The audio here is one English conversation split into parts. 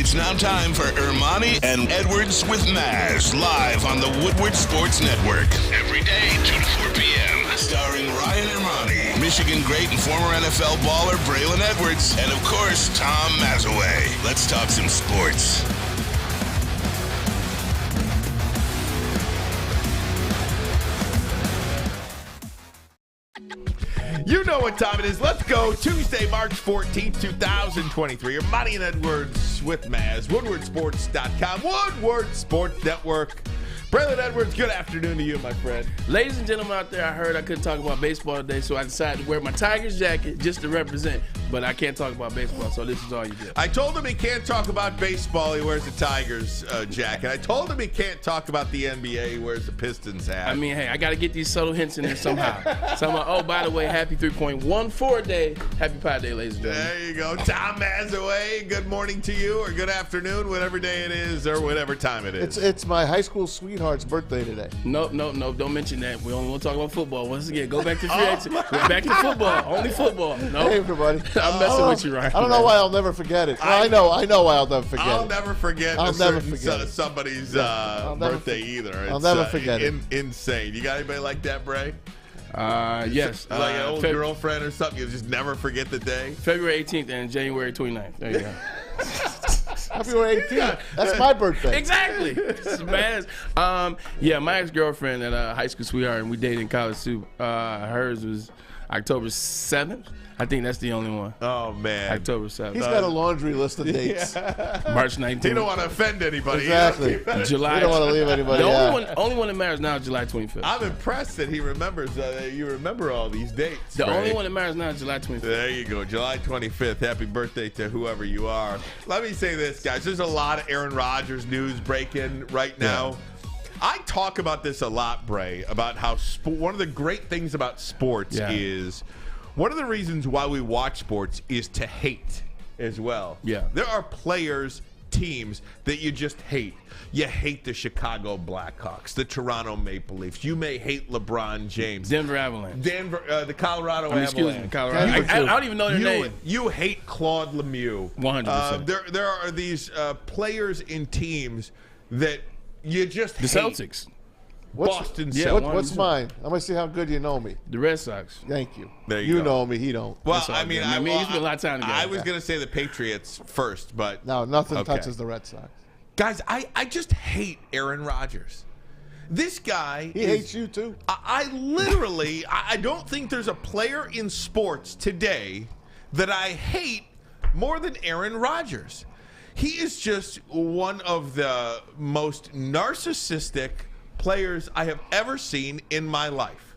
It's now time for Ermanni and Edwards with Maz, live on the Woodward Sports Network. Every day, 2 to 4 p.m. Starring Ryan Ermanni, Michigan great and former NFL baller Braylon Edwards, and of course, Tom Mazawey. Let's talk some sports. You know what time it is. Let's go. Tuesday, March 14th, 2023. Ermanni and Edwards with Maz. WoodwardSports.com. Woodward Sports Network. Braylon Edwards, good afternoon to you, my friend. Ladies and gentlemen out there, I heard I couldn't talk about baseball today, so I decided to wear my Tigers jacket just to represent. But I can't talk about baseball, so this is all you get. I told him he can't talk about baseball. He wears a Tigers jacket. I told him he can't talk about the NBA. He wears the Pistons hat. I mean, hey, I got to get these subtle hints in there somehow. Oh, by the way, happy 3.14 day. Happy Pi Day, ladies and gentlemen. There you go. Tom Mazawey, good morning to you, or good afternoon, whatever day it is, or whatever time it is. It's my high school sweetheart's birthday today. No, don't mention that. We only want to talk about football. Once again, go back to free agency. Go back to football. Only football. No. Hey, everybody. I'm messing with you, Ryan. I don't know why I'll never forget it. Well, I know why I'll never forget I'll it. never forget somebody's birthday either. I'll never forget it. Insane. You got anybody like that, Bray? Yes. Like an old girlfriend or something, you just never forget the day? February 18th and January 29th. There you go. February 18th. That's my birthday. Exactly. Yeah, my ex-girlfriend at a high school sweetheart, and we dated in college too. Hers was October 7th. I think that's the only one. Oh, man. October 7th. He's got a laundry list of dates. March 19th. You don't want to offend anybody. Exactly. July. You don't want to leave anybody out. The only one that matters now is July 25th. I'm impressed that he remembers, you remember all these dates. The right? only one that matters now is July 25th. There you go. July 25th. Happy birthday to whoever you are. Let me say this, guys. There's a lot of Aaron Rodgers news breaking right now. Yeah. I talk about this a lot, Bray, about how one of the great things about sports is one of the reasons why we watch sports is to hate as well. Yeah. There are players, teams that you just hate. You hate the Chicago Blackhawks, the Toronto Maple Leafs. You may hate LeBron James. Denver Avalanche. The Colorado Avalanche. Excuse me, Colorado. I don't even know their name. You hate Claude Lemieux. 100%. There are these players in teams that you just hate. Celtics. Boston Celtics. What's mine? I'm going to see how good you know me. The Red Sox. Thank you. There you go. Know me. He don't. Well, I mean, you spent a lot of time together. I was going to say the Patriots first, but no, nothing touches the Red Sox. Guys, I just hate Aaron Rodgers. This guy He hates you too. I literally I don't think there's a player in sports today that I hate more than Aaron Rodgers. He is just one of the most narcissistic players I have ever seen in my life.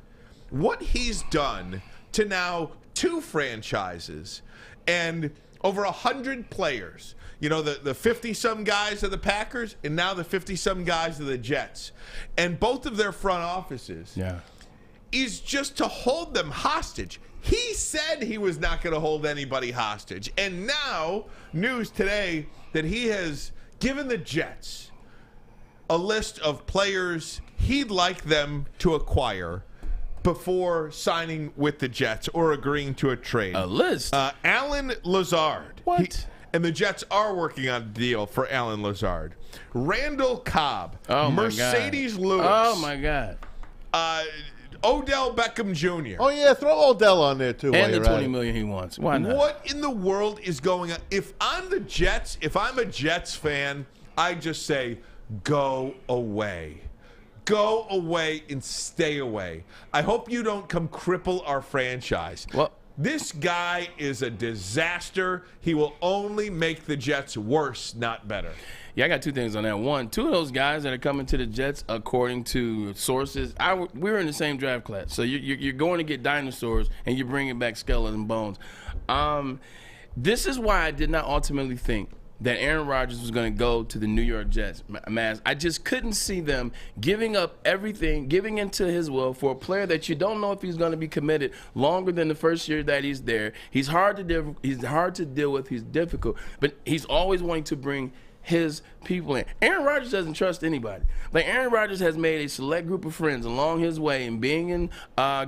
What he's done to now 2 franchises and over 100 players, you know, the 50-some guys of the Packers and now the 50-some guys of the Jets, and both of their front offices, is just to hold them hostage. He said he was not going to hold anybody hostage. And now, news today that he has given the Jets a list of players he'd like them to acquire before signing with the Jets or agreeing to a trade. A list? Allen Lazard. What? And the Jets are working on a deal for Allen Lazard. Randall Cobb. Oh, my Mercedes God. Lewis. Oh, my God. Odell Beckham Jr. Oh, yeah, throw Odell on there, too. And the $20 million he wants. Why not? What in the world is going on? If I'm the Jets, if I'm a Jets fan, I just say, go away. Go away and stay away. I hope you don't come cripple our franchise. Well, this guy is a disaster. He will only make the Jets worse, not better. Yeah, I got 2 things on that. One, 2 of those guys that are coming to the Jets, according to sources, we were in the same draft class. So you're going to get dinosaurs, and you're bringing back skeleton bones. This is why I did not ultimately think that Aaron Rodgers was going to go to the New York Jets. I just couldn't see them giving up everything, giving into his will for a player that you don't know if he's going to be committed longer than the first year that he's there. He's hard to deal with. He's difficult, but he's always wanting to bring his people in. Aaron Rodgers doesn't trust anybody. Like, Aaron Rodgers has made a select group of friends along his way in being in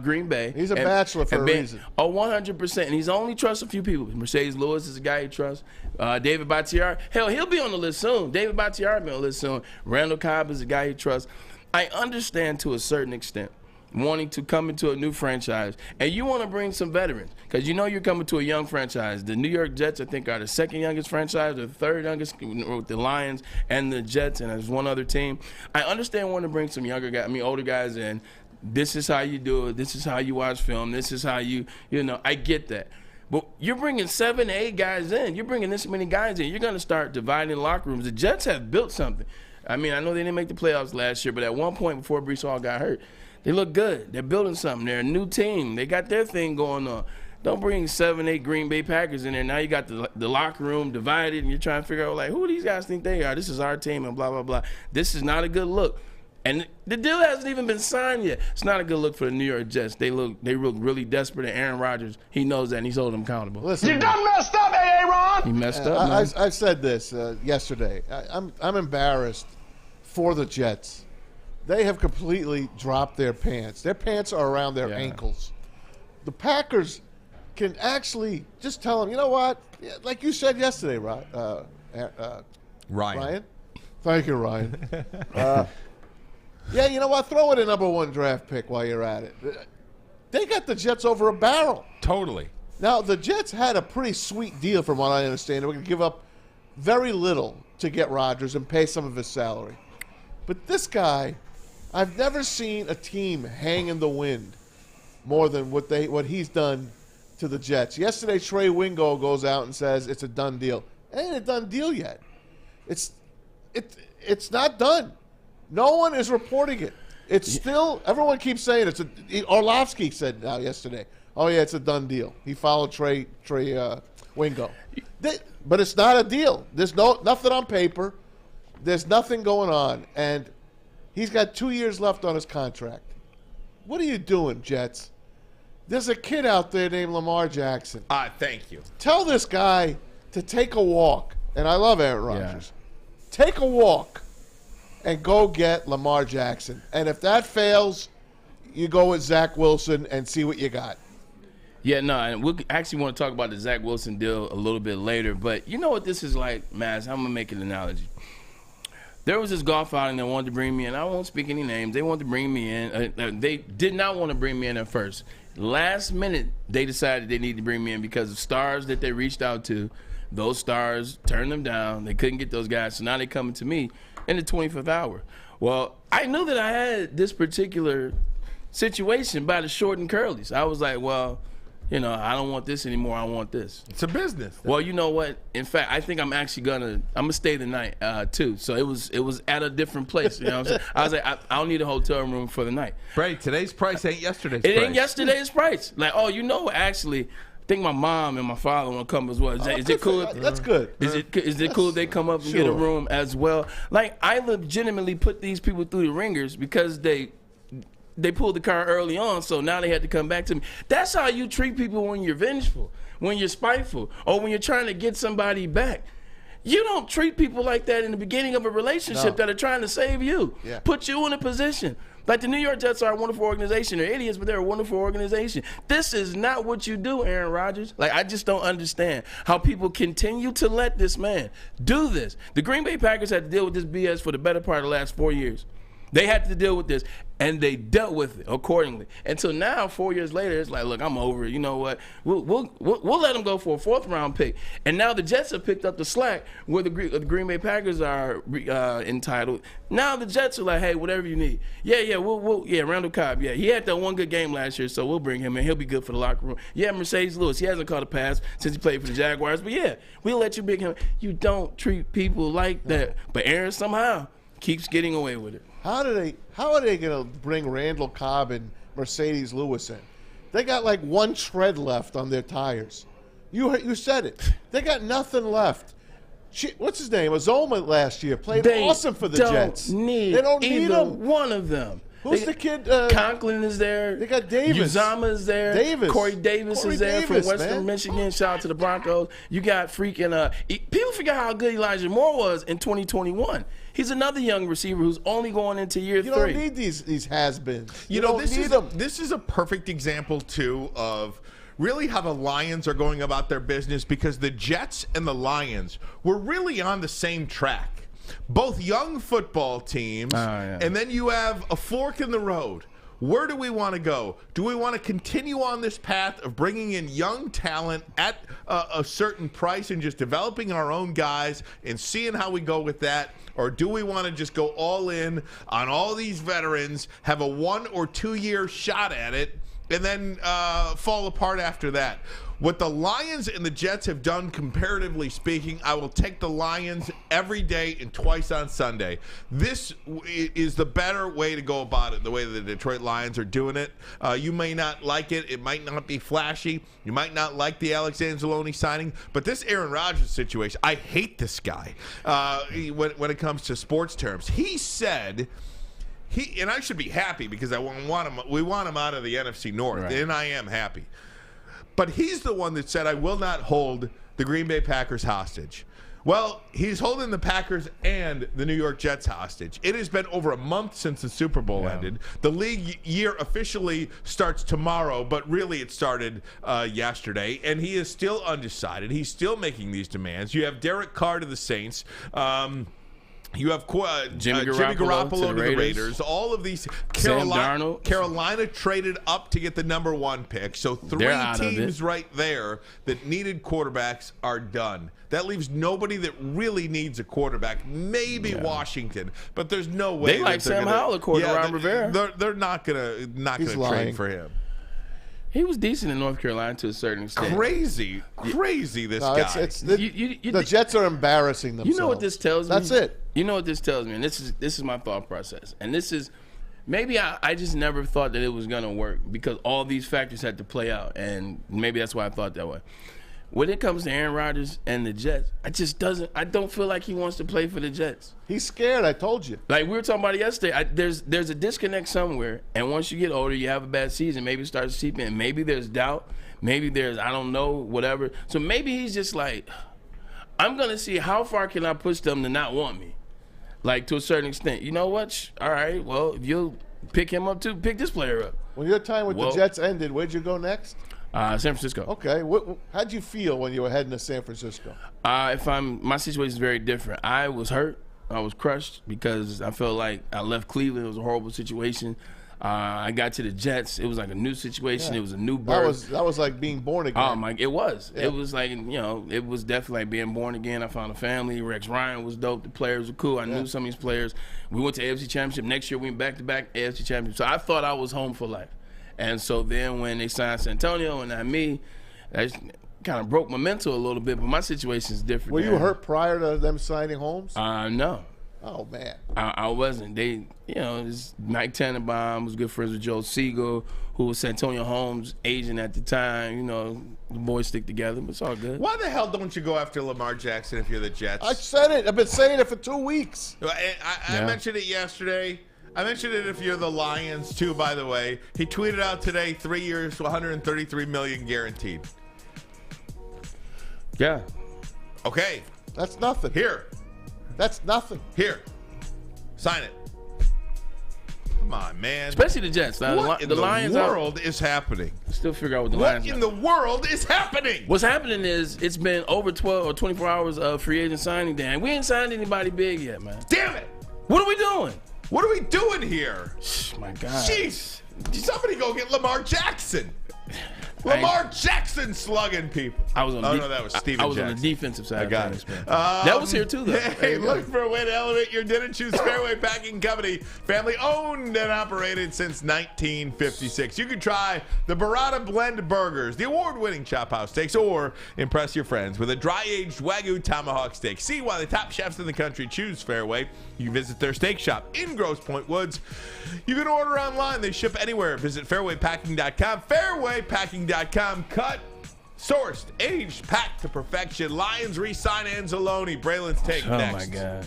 Green Bay. He's a bachelor for a reason. Oh, 100%. And he's only trusts a few people. Mercedes Lewis is a guy he trusts. David Bakhtiari. Hell, he'll be on the list soon. David Bakhtiari will be on the list soon. Randall Cobb is a guy he trusts. I understand to a certain extent wanting to come into a new franchise, and you want to bring some veterans because you know you're coming to a young franchise. The New York Jets, I think, are the second youngest franchise, the third youngest with the Lions and the Jets, and there's one other team. I understand wanting to bring some older guys in. This is how you do it. This is how you watch film. This is how you know, I get that. But you're bringing 7 to 8 guys in. You're bringing this many guys in. You're going to start dividing locker rooms. The Jets have built something. I mean, I know they didn't make the playoffs last year, but at one point before Brees Hall got hurt, they look good. They're building something. They're a new team. They got their thing going on. Don't bring 7, 8 Green Bay Packers in there. Now you got the locker room divided, and you're trying to figure out, like, who do these guys think they are? This is our team, and blah, blah, blah. This is not a good look. And the deal hasn't even been signed yet. It's not a good look for the New York Jets. They look really desperate, and Aaron Rodgers, he knows that, and he's holding them accountable. Listen, You done messed up, Aaron! He messed up, man. I said this yesterday. I'm embarrassed for the Jets. They have completely dropped their pants. Their pants are around their ankles. The Packers can actually just tell them, you know what? Like you said yesterday, Ryan. Thank you, Ryan. Yeah, you know what? Throw in a number 1 draft pick while you're at it. They got the Jets over a barrel. Totally. Now, the Jets had a pretty sweet deal from what I understand. They were going to give up very little to get Rodgers and pay some of his salary. But this guy, I've never seen a team hang in the wind more than what he's done to the Jets. Yesterday, Trey Wingo goes out and says it's a done deal. It ain't a done deal yet. It's not done. No one is reporting it. It's still, everyone keeps saying Orlovsky said now yesterday, oh yeah, it's a done deal. He followed Trey Wingo. But it's not a deal. There's nothing on paper. There's nothing going on. And he's got 2 years left on his contract. What are you doing, Jets? There's a kid out there named Lamar Jackson. Thank you. Tell this guy to take a walk. And I love Aaron Rodgers. Yeah. Take a walk and go get Lamar Jackson. And if that fails, you go with Zach Wilson and see what you got. Yeah, no, and we actually want to talk about the Zach Wilson deal a little bit later. But you know what this is like, Maz? I'm going to make an analogy. There was this golf outing that wanted to bring me in. I won't speak any names. They wanted to bring me in. They did not want to bring me in at first. Last minute, they decided they needed to bring me in because of stars that they reached out to. Those stars turned them down. They couldn't get those guys, so now they're coming to me in the 25th hour. Well, I knew that I had this particular situation by the short and curlies. I was like, well, you know, I don't want this anymore. I want this. It's a business. Well, you know what? In fact, I think I'm actually gonna stay the night too. So it was at a different place. You know what I'm saying? I was like, I don't need a hotel room for the night. Right. Today's price ain't yesterday's price. It ain't yesterday's price. Like, oh, you know, actually, I think my mom and my father want to come as well. Is it cool? That's good. Is it cool if they come up and get a room as well? Like, I legitimately put these people through the ringers because they pulled the car early on, so now they had to come back to me. That's how you treat people when you're vengeful, when you're spiteful, or when you're trying to get somebody back. You don't treat people like that in the beginning of a relationship that are trying to save you, put you in a position. Like the New York Jets are a wonderful organization. They're idiots, but they're a wonderful organization. This is not what you do, Aaron Rodgers. Like, I just don't understand how people continue to let this man do this. The Green Bay Packers had to deal with this BS for the better part of the last 4 years. They had to deal with this, and they dealt with it accordingly. Until now, 4 years later, it's like, look, I'm over it. You know what? We'll let them go for a 4th-round pick. And now the Jets have picked up the slack where the Green Bay Packers are entitled. Now the Jets are like, hey, whatever you need. Yeah, Randall Cobb. Yeah, he had that one good game last year, so we'll bring him in. He'll be good for the locker room. Yeah, Mercedes Lewis. He hasn't caught a pass since he played for the Jaguars, but yeah, we'll let you bring him. You don't treat people like that. But Aaron somehow keeps getting away with it. How are they going to bring Randall Cobb and Mercedes Lewis in? They got like one tread left on their tires. You said it. They got nothing left. What's his name? Azoma last year played awesome for the Jets. They don't need either one of them. Who's the kid? Conklin is there. They got Davis. Uzama is there. Davis. Corey Davis is there from Western Michigan. Shout out to the Broncos. You got freaking people forget how good Elijah Moore was in 2021. He's another young receiver who's only going into year 3. You don't need these has-beens. You know, this is a perfect example, too, of really how the Lions are going about their business, because the Jets and the Lions were really on the same track. Both young football teams, and then you have a fork in the road. Where do we want to go? Do we want to continue on this path of bringing in young talent at a certain price and just developing our own guys and seeing how we go with that? Or do we want to just go all in on all these veterans, have a 1 or 2 year shot at it, and then fall apart after that? What the Lions and the Jets have done, comparatively speaking, I will take the Lions every day and twice on Sunday. This is the better way to go about it, the way the Detroit Lions are doing it. You may not like it. It might not be flashy. You might not like the Alex Anzalone signing. But this Aaron Rodgers situation, I hate this guy when it comes to sports terms. He said... and I should be happy because we want him out of the NFC North, right. And I am happy. But he's the one that said, I will not hold the Green Bay Packers hostage. Well, he's holding the Packers and the New York Jets hostage. It has been over a month since the Super Bowl ended. The league year officially starts tomorrow, but really it started yesterday. And he is still undecided. He's still making these demands. You have Derek Carr to the Saints. You have Jimmy Garoppolo to the Raiders. All of these. Carolina traded up to get the number 1 pick. So 3 teams right there that needed quarterbacks are done. That leaves nobody that really needs a quarterback. Maybe Washington, but there's no way. They like Sam Howell, according to Ron Rivera. They're not gonna trade for him. He was decent in North Carolina to a certain extent. Crazy this guy. The Jets are embarrassing themselves. You know what this tells me? That's it. You know what this tells me, and this is my thought process. And this is maybe I just never thought that it was gonna work because all these factors had to play out, and maybe that's why I thought that way. When it comes to Aaron Rodgers and the Jets, I don't feel like he wants to play for the Jets. He's scared, I told you. Like we were talking about it yesterday, there's a disconnect somewhere, and once you get older, you have a bad season, maybe it starts to seep in. Maybe there's doubt, maybe there's, I don't know, whatever. So maybe he's just like, I'm going to see how far can I push them to not want me. Like to a certain extent. You know what? All right, well, if you'll pick him up too, pick this player up. When your time with the Jets ended, where'd you go next? San Francisco. Okay. How'd you feel when you were heading to San Francisco? My situation is very different. I was hurt. I was crushed because I felt like I left Cleveland. It was a horrible situation. I got to the Jets. It was like a new situation. It was a new birth. That was like being born again. Oh my! It was. Yeah. It was like it was definitely like being born again. I found a family. Rex Ryan was dope. The players were cool. I knew some of these players. We went to AFC Championship. Next year we went back-to-back AFC Championship. So I thought I was home for life. And so then when they signed San Antonio and not me, that kind of broke my mental a little bit. But my situation is different. Were you hurt prior to them signing Holmes? No. Oh, man. I wasn't. They, Mike Tannenbaum was good friends with Joe Siegel, who was Santonio Holmes' agent at the time. The boys stick together, but it's all good. Why the hell don't you go after Lamar Jackson if you're the Jets? I said it. I've been saying it for 2 weeks. I mentioned it yesterday. I mentioned it if you're the Lions, too, by the way. He tweeted out today, 3 years, $133 million guaranteed. Yeah. Okay. That's nothing. Here. That's nothing. Here. Sign it. Come on, man. Especially the Jets. What in the Lions world is happening? Still figure out what the Lions are. What in the world is happening? What's happening is it's been over 12 or 24 hours of free agent signing day. We ain't signed anybody big yet, man. Damn it. What are we doing? What are we doing here? My God. Jeez. Somebody go get Lamar Jackson. Lamar Jackson slugging people. I was on that was Steven Jackson. I was on the defensive side. I got it. That was here too, though. Hey, look for a way to elevate your dinner. Choose Fairway Packing Company. Family owned and operated since 1956. You can try the Burrata Blend Burgers, the award-winning Chop House Steaks, or impress your friends with a dry-aged Wagyu Tomahawk Steak. See why the top chefs in the country choose Fairway. You can visit their steak shop in Grosse Pointe Woods. You can order online. They ship anywhere. Visit fairwaypacking.com. Fairwaypacking.com. Cut, sourced, aged, packed to perfection. Lions re-sign Anzalone. Braylon's take next. Oh, my God.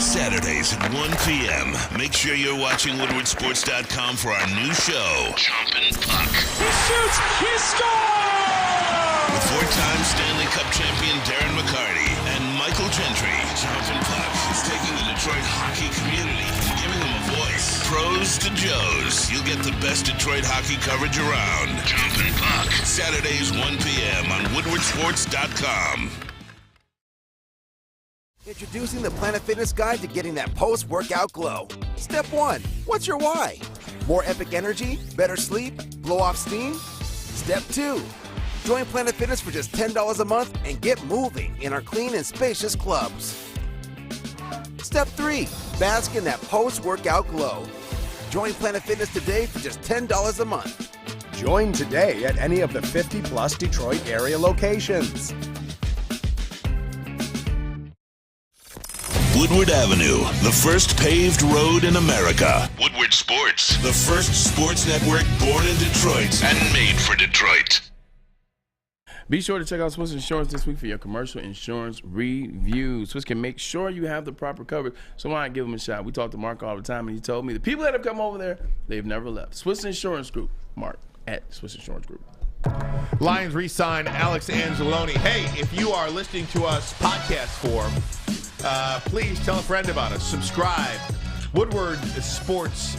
Saturdays at 1 p.m. Make sure you're watching WoodwardSports.com for our new show, Chompin' Puck. He shoots. He scores! With four-time Stanley Cup champion Darren McCarty and Michael Gentry, Chompin' Puck is taking the Detroit hockey community and giving them a voice. Pros to Joes. You'll get the best Detroit hockey coverage around. Chompin' Puck. Saturdays, 1 p.m. on WoodwardSports.com. Introducing the Planet Fitness Guide to getting that post-workout glow. Step 1. What's your why? More epic energy? Better sleep? Blow off steam? Step 2. Join Planet Fitness for just $10 a month and get moving in our clean and spacious clubs. Step 3. Bask in that post-workout glow. Join Planet Fitness today for just $10 a month. Join today at any of the 50-plus Detroit area locations. Woodward Avenue, the first paved road in America. Woodward Sports, the first sports network born in Detroit and made for Detroit. Be sure to check out Swiss Insurance this week for your commercial insurance review. Swiss can make sure you have the proper coverage, so why not give them a shot? We talk to Mark all the time, and he told me the people that have come over there, they've never left. Swiss Insurance Group, Mark at Swiss Insurance Group. Lions re-sign Alex Anzalone. Hey, if you are listening to us podcast form, please tell a friend about us. Subscribe. Woodward Sports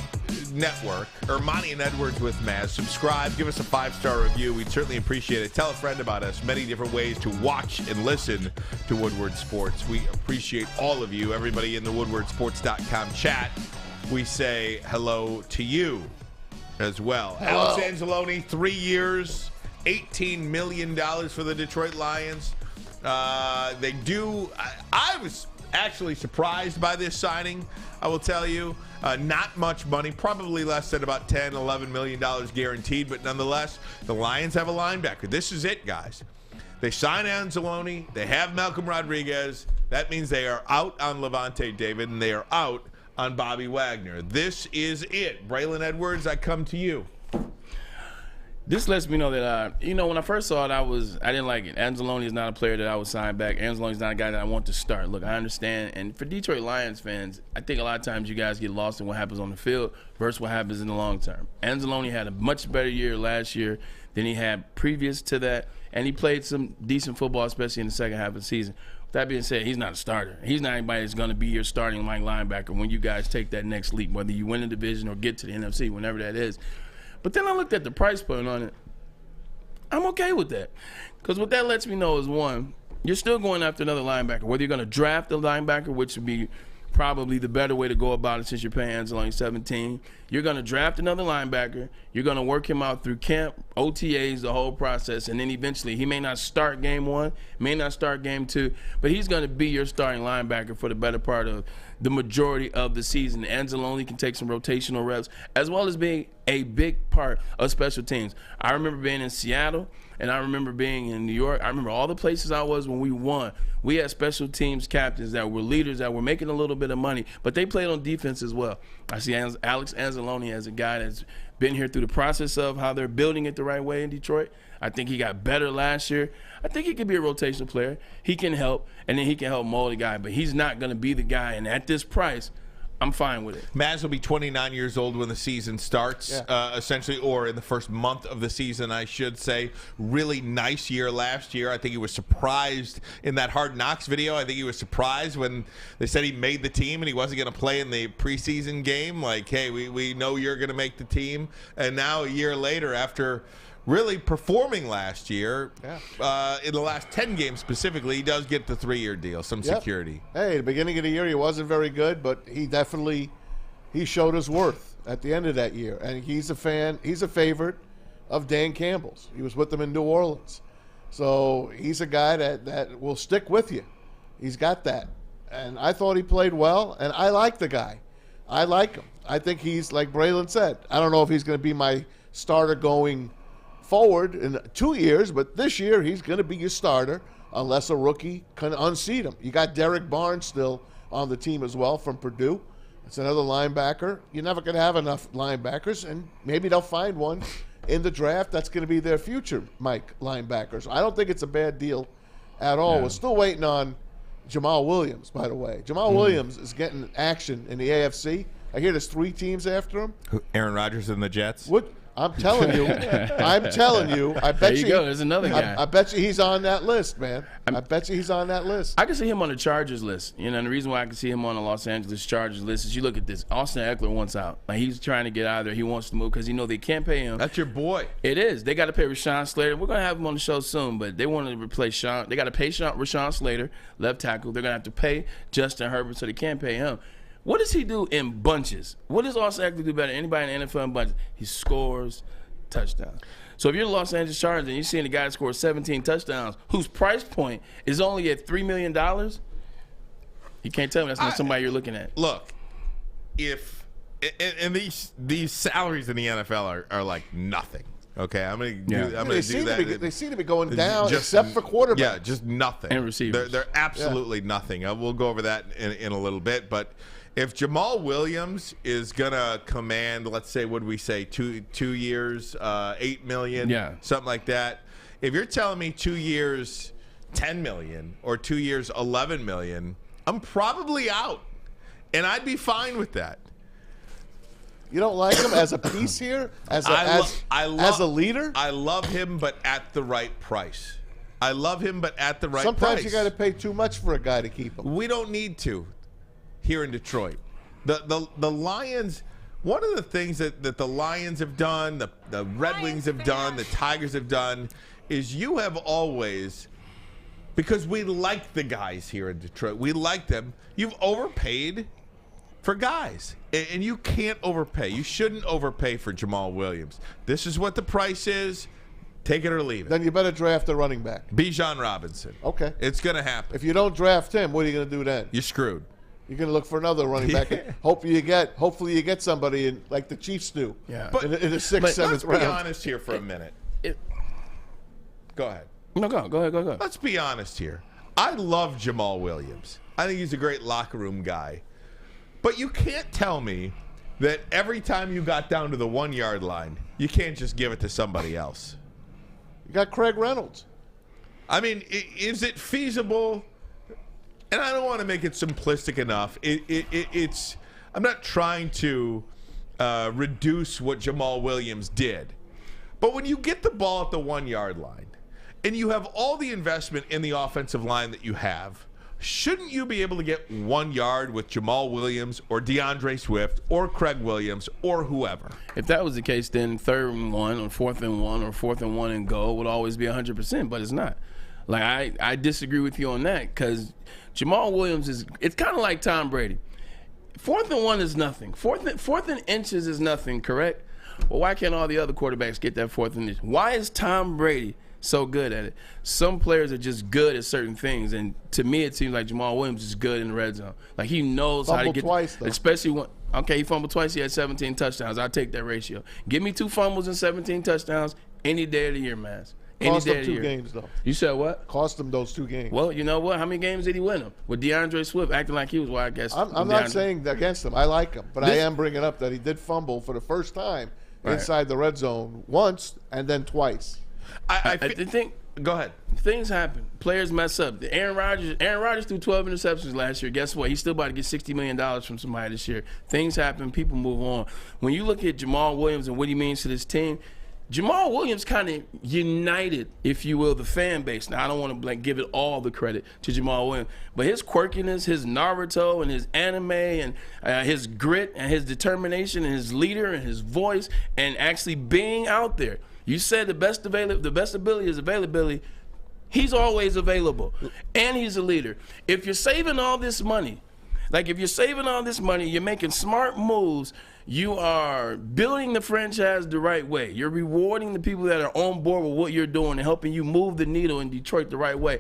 Network, Ermanni and Edwards with Maz. Subscribe. Give us a 5-star review. We'd certainly appreciate it. Tell a friend about us. Many different ways to watch and listen to Woodward Sports. We appreciate all of you. Everybody in the WoodwardSports.com chat, we say hello to you as well. Hello. Alex Anzalone, 3 years, $18 million for the Detroit Lions. They do. I was actually surprised by this signing, I will tell you. Not much money, probably less than about $10, $11 million guaranteed, but nonetheless, the Lions have a linebacker. This is it, guys. They sign Anzalone. They have Malcolm Rodriguez. That means they are out on Levante David, and they are out on Bobby Wagner. This is it. Braylon Edwards, I come to you. This lets me know that, when I first saw it, I didn't like it. Anzalone is not a player that I would sign back. Anzalone is not a guy that I want to start. Look, I understand. And for Detroit Lions fans, I think a lot of times you guys get lost in what happens on the field versus what happens in the long term. Anzalone had a much better year last year than he had previous to that, and he played some decent football, especially in the second half of the season. With that being said, he's not a starter. He's not anybody that's going to be your starting linebacker when you guys take that next leap, whether you win the division or get to the NFC, whenever that is. But then I looked at the price point on it. I'm okay with that. Because what that lets me know is, one, you're still going after another linebacker. Whether you're going to draft a linebacker, which would be probably the better way to go about it since you're paying Anzalone 17. You're going to draft another linebacker. You're going to work him out through camp, OTAs, the whole process, and then eventually he may not start game 1, may not start game 2, but he's going to be your starting linebacker for the better part of the majority of the season. Anzalone can take some rotational reps, as well as being a big part of special teams. I remember being in Seattle, and I remember being in New York. I remember all the places I was when we won. We had special teams captains that were leaders that were making a little bit of money, but they played on defense as well. I see Alex Anzalone as a guy that's been here through the process of how they're building it the right way in Detroit. I think he got better last year. I think he could be a rotational player. He can help, and then he can help mold a guy, but he's not going to be the guy. And at this price, I'm fine with it. Maz will be 29 years old when the season starts, essentially, or in the first month of the season, I should say. Really nice year last year. I think he was surprised in that Hard Knocks video. I think he was surprised when they said he made the team and he wasn't going to play in the preseason game. Like, hey, we know you're going to make the team. And now a year later, after really performing last year, in the last 10 games specifically, he does get the 3-year deal, some security. Hey, at the beginning of the year, he wasn't very good, but he showed his worth at the end of that year. And he's a favorite of Dan Campbell's. He was with them in New Orleans. So he's a guy that will stick with you. He's got that. And I thought he played well, and I like the guy. I like him. I think he's, like Braylon said, I don't know if he's going to be my starter going forward in 2 years, but this year he's going to be your starter unless a rookie can unseat him. You got Derek Barnes still on the team as well from Purdue. It's another linebacker. You're never going to have enough linebackers, and maybe they'll find one in the draft. That's going to be their future, Mike, linebackers. I don't think it's a bad deal at all. We're still waiting on Jamal Williams, by the way. Jamal Williams is getting action in the AFC. I hear there's 3 teams after him. Aaron Rodgers and the Jets. I'm telling you. I bet there you go. There's another guy. I bet you he's on that list, man. I bet you he's on that list. I can see him on the Chargers list. You know, and the reason why I can see him on the Los Angeles Chargers list is you look at this. Austin Eckler wants out. Like, he's trying to get out of there. He wants to move because they can't pay him. That's your boy. It is. They got to pay Rashawn Slater. We're going to have him on the show soon, but they want to replace Sean. They got to pay Rashawn Slater, left tackle. They're going to have to pay Justin Herbert, so they can't pay him. What does he do in bunches? What does Austin Eckler do better than anybody in the NFL in bunches? He scores touchdowns. So if you're the Los Angeles Chargers and you're seeing a guy that scores 17 touchdowns, whose price point is only at $3 million, you can't tell me that's not somebody you're looking at. Look, and these salaries in the NFL are like nothing. Okay, I'm gonna do that. They seem to be going down, except for quarterbacks. Yeah, just nothing. And receivers. They're absolutely nothing. We'll go over that in a little bit, but if Jamal Williams is gonna command, let's say, what do we say, 2 years, $8 million, something like that. If you're telling me 2 years, $10 million, or 2 years, $11 million, I'm probably out, and I'd be fine with that. You don't like him as a piece here, as a leader. I love him, but at the right price. Sometimes you got to pay too much for a guy to keep him. We don't need to. Here in Detroit, the Lions. One of the things that the Lions have done, the Red Wings have done, the Tigers have done, is you have always, because we like the guys here in Detroit, we like them. You've overpaid for guys, and you can't overpay. You shouldn't overpay for Jamal Williams. This is what the price is. Take it or leave it. Then you better draft a running back. Bijan Robinson. Okay, it's going to happen. If you don't draft him, what are you going to do then? You're screwed. You're going to look for another running back. Hopefully you get somebody in, like the Chiefs do. Yeah. But in the 6th, 7th round. Let's be honest here for a minute. Go ahead. No, go ahead. Let's be honest here. I love Jamal Williams. I think he's a great locker room guy. But you can't tell me that every time you got down to the 1 yard line, you can't just give it to somebody else. You got Craig Reynolds. I mean, is it feasible? And I don't want to make it simplistic enough. It's. I'm not trying to reduce what Jamal Williams did. But when you get the ball at the 1 yard line and you have all the investment in the offensive line that you have, shouldn't you be able to get 1 yard with Jamal Williams or DeAndre Swift or Craig Williams or whoever? If that was the case, then 3rd and 1 or 4th and 1 or 4th and 1 and goal would always be 100%, but it's not. Like, I disagree with you on that because Jamal Williams it's kind of like Tom Brady. 4th and 1 is nothing. Fourth and inches is nothing, correct? Well, why can't all the other quarterbacks get that 4th and inch? Why is Tom Brady so good at it? Some players are just good at certain things, and to me, it seems like Jamal Williams is good in the red zone. Like, he knows how to get twice, though. Especially when he fumbled twice. He had 17 touchdowns. I'll take that ratio. Give me 2 fumbles and 17 touchdowns any day of the year, man. Cost him 2 games, though. You said what? Cost him those 2 games. Well, you know what? How many games did he win them? With DeAndre Swift acting like he was wild, I guess. I'm not saying against him. I like him. But I am bringing up that he did fumble for the first time inside the red zone once and then twice. I think. Go ahead. Things happen. Players mess up. Aaron Rodgers threw 12 interceptions last year. Guess what? He's still about to get $60 million from somebody this year. Things happen. People move on. When you look at Jamal Williams and what he means to this team, Jamal Williams kind of united, if you will, the fan base. Now, I don't want to give it all the credit to Jamal Williams, but his quirkiness, his Naruto and his anime and his grit and his determination and his leader and his voice and actually being out there. You said the best ability is availability. He's always available, and he's a leader. If you're saving all this money, you're making smart moves. You are building the franchise the right way. You're rewarding the people that are on board with what you're doing and helping you move the needle in Detroit the right way.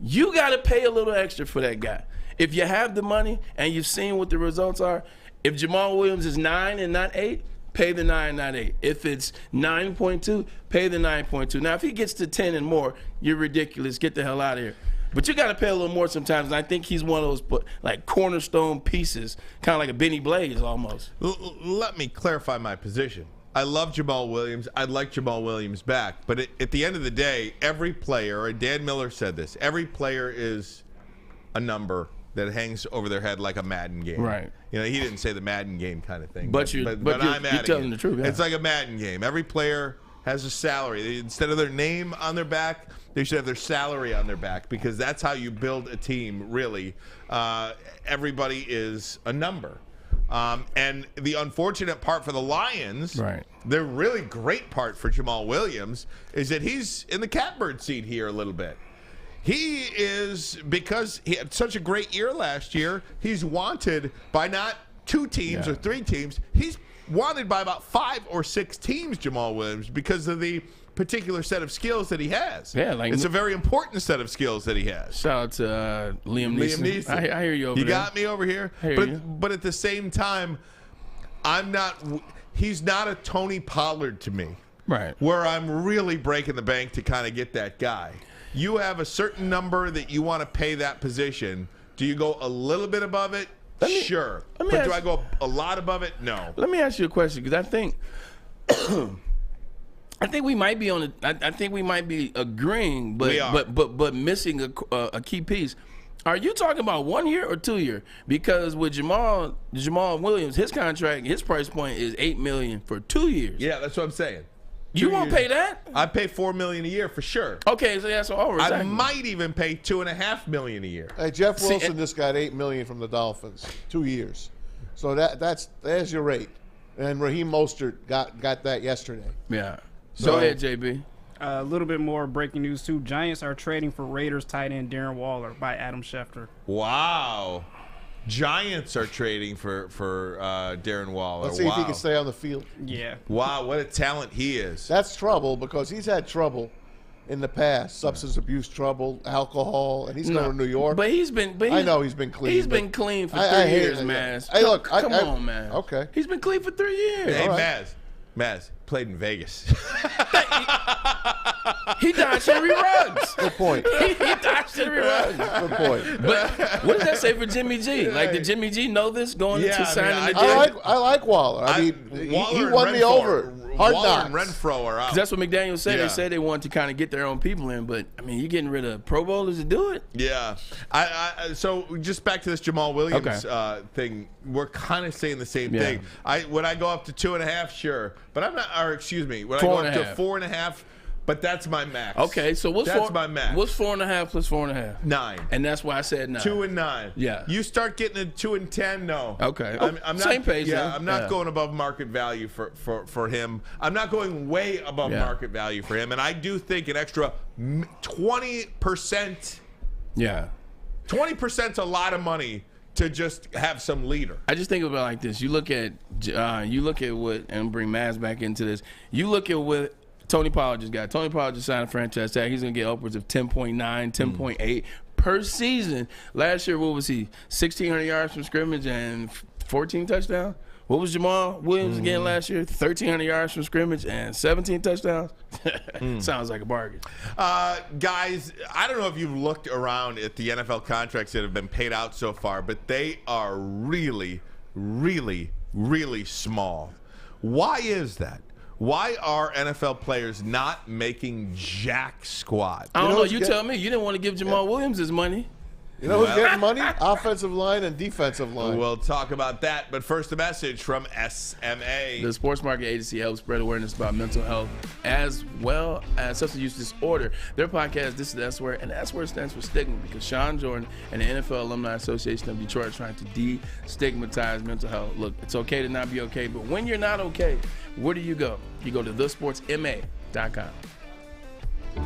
You got to pay a little extra for that guy. If you have the money and you've seen what the results are, if Jamal Williams is 9 and not 8, pay the 9, not 8. If it's 9.2, pay the 9.2. Now, if he gets to 10 and more, you're ridiculous. Get the hell out of here. But you got to pay a little more sometimes. And I think he's one of those like cornerstone pieces, kind of like a Benny Blaze almost. Let me clarify my position. I love Jamal Williams. I'd like Jamal Williams back. But at the end of the day, every player, and Dan Miller said this, every player is a number that hangs over their head like a Madden game. Right. You know, he didn't say the Madden game kind of thing. But you're telling the truth. Yeah. It's like a Madden game. Every player has a salary. Instead of their name on their back, they should have their salary on their back, because that's how you build a team, really. Everybody is a number. And the unfortunate part for the Lions, right, the really great part for Jamal Williams, is that he's in the catbird seat here a little bit. He is, because he had such a great year last year, he's wanted by not 2 teams or 3 teams. He's wanted by about 5 or 6 teams, Jamal Williams, because of the particular set of skills that he has. Yeah, like it's a very important set of skills that he has. Shout out to Liam Neeson. I hear you over there. You got me over here. But at the same time, he's not a Tony Pollard to me. Right. Where I'm really breaking the bank to kind of get that guy. You have a certain number that you want to pay that position. Do you go a little bit above it? Sure. But do I go a lot above it? No. Let me ask you a question, because I think we might be I think we might be agreeing, but missing a key piece. Are you talking about 1 year or 2 year? Because with Jamal Williams, his contract, his price point is $8 million for 2 years. Yeah, that's what I'm saying. You won't pay that? I pay $4 million a year for sure. Okay, so that's all. Exactly. I might even pay $2.5 million a year. Hey, Jeff Wilson just got $8 million from the Dolphins, 2 years. So there's your rate. And Raheem Mostert got that yesterday. Yeah. Go ahead, JB. A little bit more breaking news too. Giants are trading for Raiders tight end Darren Waller by Adam Schefter. Wow. Giants are trading for Darren Waller. Let's see if he can stay on the field. Yeah. Wow, what a talent he is. That's trouble, because he's had trouble in the past, substance abuse trouble, alcohol, and he's going to New York. But I know he's been clean. He's been clean for 3 years, Maz. Hey, look, come on, man. Okay. He's been clean for 3 years. Hey, right. Maz, played in Vegas. He dodged every rugs. Good point. He dodged every rugs. Good point. But what does that say for Jimmy G? Like, did Jimmy G know this going into signing the deal? I like Waller. I mean, Waller he won me over. Hard Waller knocks. and Renfro are out. That's what McDaniel said. They said they wanted to kind of get their own people in, but I mean, you're getting rid of Pro Bowlers to do it. Yeah. So just back to this Jamal Williams thing, we're kind of saying the same thing. Would I go up to 2.5? Sure, but I'm not. Or excuse me, would I go up to 4.5? But that's my max. Okay, so that's my max. What's 4.5 plus 4.5? 9. And that's why I said 9. 2 and 9. Yeah. You start getting a 2 and 10. No. Okay. I'm not, same page. Yeah. Then. I'm not going above market value for him. I'm not going way above market value for him. And I do think an extra 20%. Yeah. 20%'s a lot of money to just have some leader. I just think about it like this. You look at what, and bring Maz back into this. You look at what Tony Pollard just got. Tony Pollard just signed a franchise tag. He's going to get upwards of 10.9, 10.8 per season. Last year, what was he? 1,600 yards from scrimmage and 14 touchdowns? What was Jamal Williams getting last year? 1,300 yards from scrimmage and 17 touchdowns? Sounds like a bargain. Guys, I don't know if you've looked around at the NFL contracts that have been paid out so far, but they are really, really, really small. Why is that? Why are NFL players not making jack squat? I don't know. You tell me. You didn't want to give Jamal Williams his money. You know who's getting money? Offensive line and defensive line. We'll talk about that. But first, a message from SMA. The Sports Market Agency helps spread awareness about mental health as well as substance use disorder. Their podcast, This Is That's Where, and that's where it stands for stigma, because Sean Jordan and the NFL Alumni Association of Detroit are trying to destigmatize mental health. Look, it's okay to not be okay, but when you're not okay, where do you go? You go to thesportsma.com.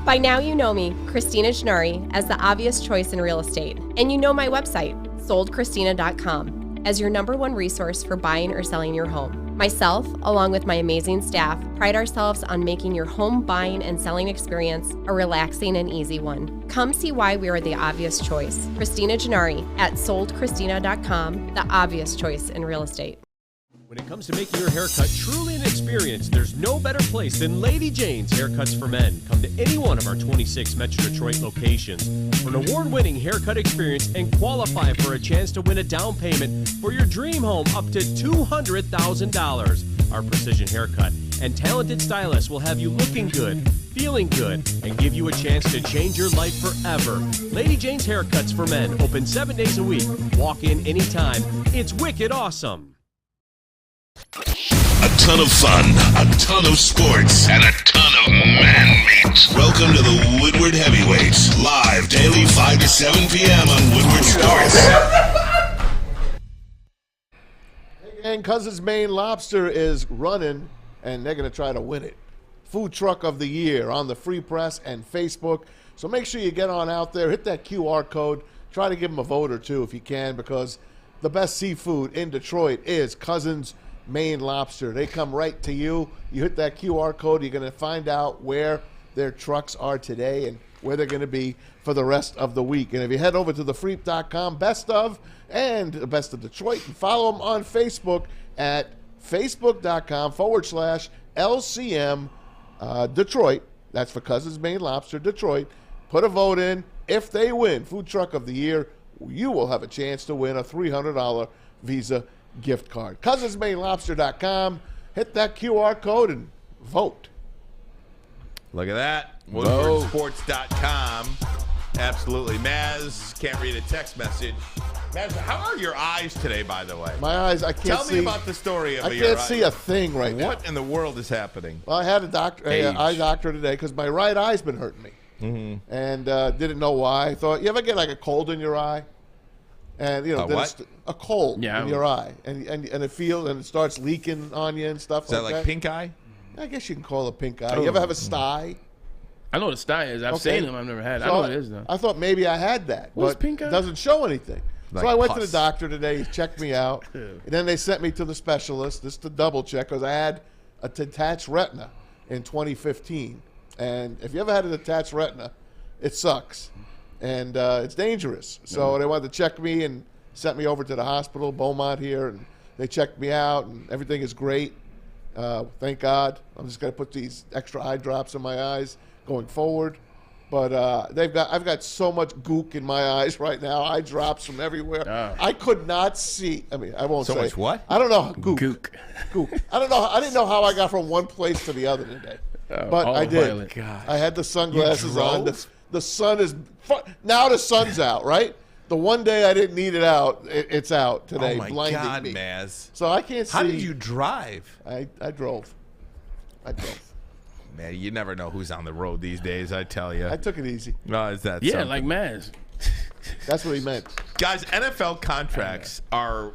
By now you know me, Christina Gennari, as the obvious choice in real estate. And you know my website, soldchristina.com, as your #1 resource for buying or selling your home. Myself, along with my amazing staff, pride ourselves on making your home buying and selling experience a relaxing and easy one. Come see why we are the obvious choice. Christina Gennari at soldchristina.com, the obvious choice in real estate. When it comes to making your haircut truly an experience, there's no better place than Lady Jane's Haircuts for Men. Come to any one of our 26 Metro Detroit locations for an award-winning haircut experience and qualify for a chance to win a down payment for your dream home up to $200,000. Our precision haircut and talented stylists will have you looking good, feeling good and give you a chance to change your life forever. Lady Jane's Haircuts for Men, open 7 days a week. Walk in anytime. It's wicked awesome. A ton of fun, a ton of sports, and a ton of man meat. Welcome to the Woodward Heavyweights, live daily 5 to 7 p.m. on Woodward Sports. And Cousins Maine Lobster is running, and they're going to try to win it. Food Truck of the Year on the Free Press and Facebook. So make sure you get on out there, hit that QR code, try to give them a vote or two if you can, because the best seafood in Detroit is Cousins Maine Lobster. They come right to you. You hit that QR code, you're going to find out where their trucks are today and where they're going to be for the rest of the week. And if you head over to thefreep.com, best of and the best of Detroit, and follow them on Facebook at facebook.com/LCM Detroit. That's for Cousins Maine Lobster Detroit. Put a vote in. If they win Food Truck of the Year, you will have a chance to win a $300 Visa gift card. CousinsMaineLobster.com. Hit that QR code and vote. Look at that. WoodwardSports.com. Absolutely. Maz, can't read a text message. Maz, how are your eyes today, by the way? My eyes, I can't see. Tell me about the story of your eyes. I can't see a thing right now. What in the world is happening? Well, I had an eye doctor today because my right eye's been hurting me. Mm-hmm. And didn't know why. I thought, you ever get like a cold in your eye? And, you know, a cold in your eye. And it feels, and it starts leaking on you and stuff like that. Is that like pink eye? I guess you can call it pink eye. You ever have a sty? I know what a sty is. I've seen them. I've never had it. So I know what it is, though. I thought maybe I had that. What's but pink eye? It doesn't show anything. Like so I went pus. to the doctor today. He checked me out. And then they sent me to the specialist just to double check because I had a detached retina in 2015. And if you ever had a detached retina, it sucks. And it's dangerous. So they wanted to check me and sent me over to the hospital, Beaumont here, and they checked me out, and everything is great. Thank God. I'm just going to put these extra eye drops in my eyes going forward. But I've got so much gook in my eyes right now, eye drops from everywhere. I could not see. I mean, I won't say. So much what? I don't know. Gook. I don't know. I didn't know how I got from one place to the other today. But I did. I had the sunglasses on. The sun is now the sun's out, right? The one day I didn't need it out, it's out today. Oh my blinding God, me. Maz! So I can't see. How did you drive? I drove. Man, you never know who's on the road these days. I tell you. I took it easy. No, is that yeah, something? like Maz. That's what he meant. Guys, NFL contracts are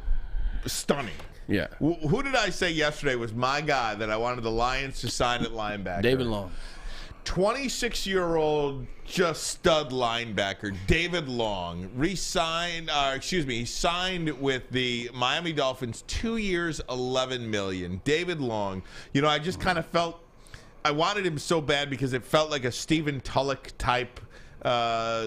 stunning. Yeah. Who did I say yesterday was my guy that I wanted the Lions to sign at linebacker? David Long. 26-year-old just stud linebacker David Long he signed with the Miami Dolphins 2 years, $11 million. David Long, I just kind of felt I wanted him so bad because it felt like a Stephen Tulloch type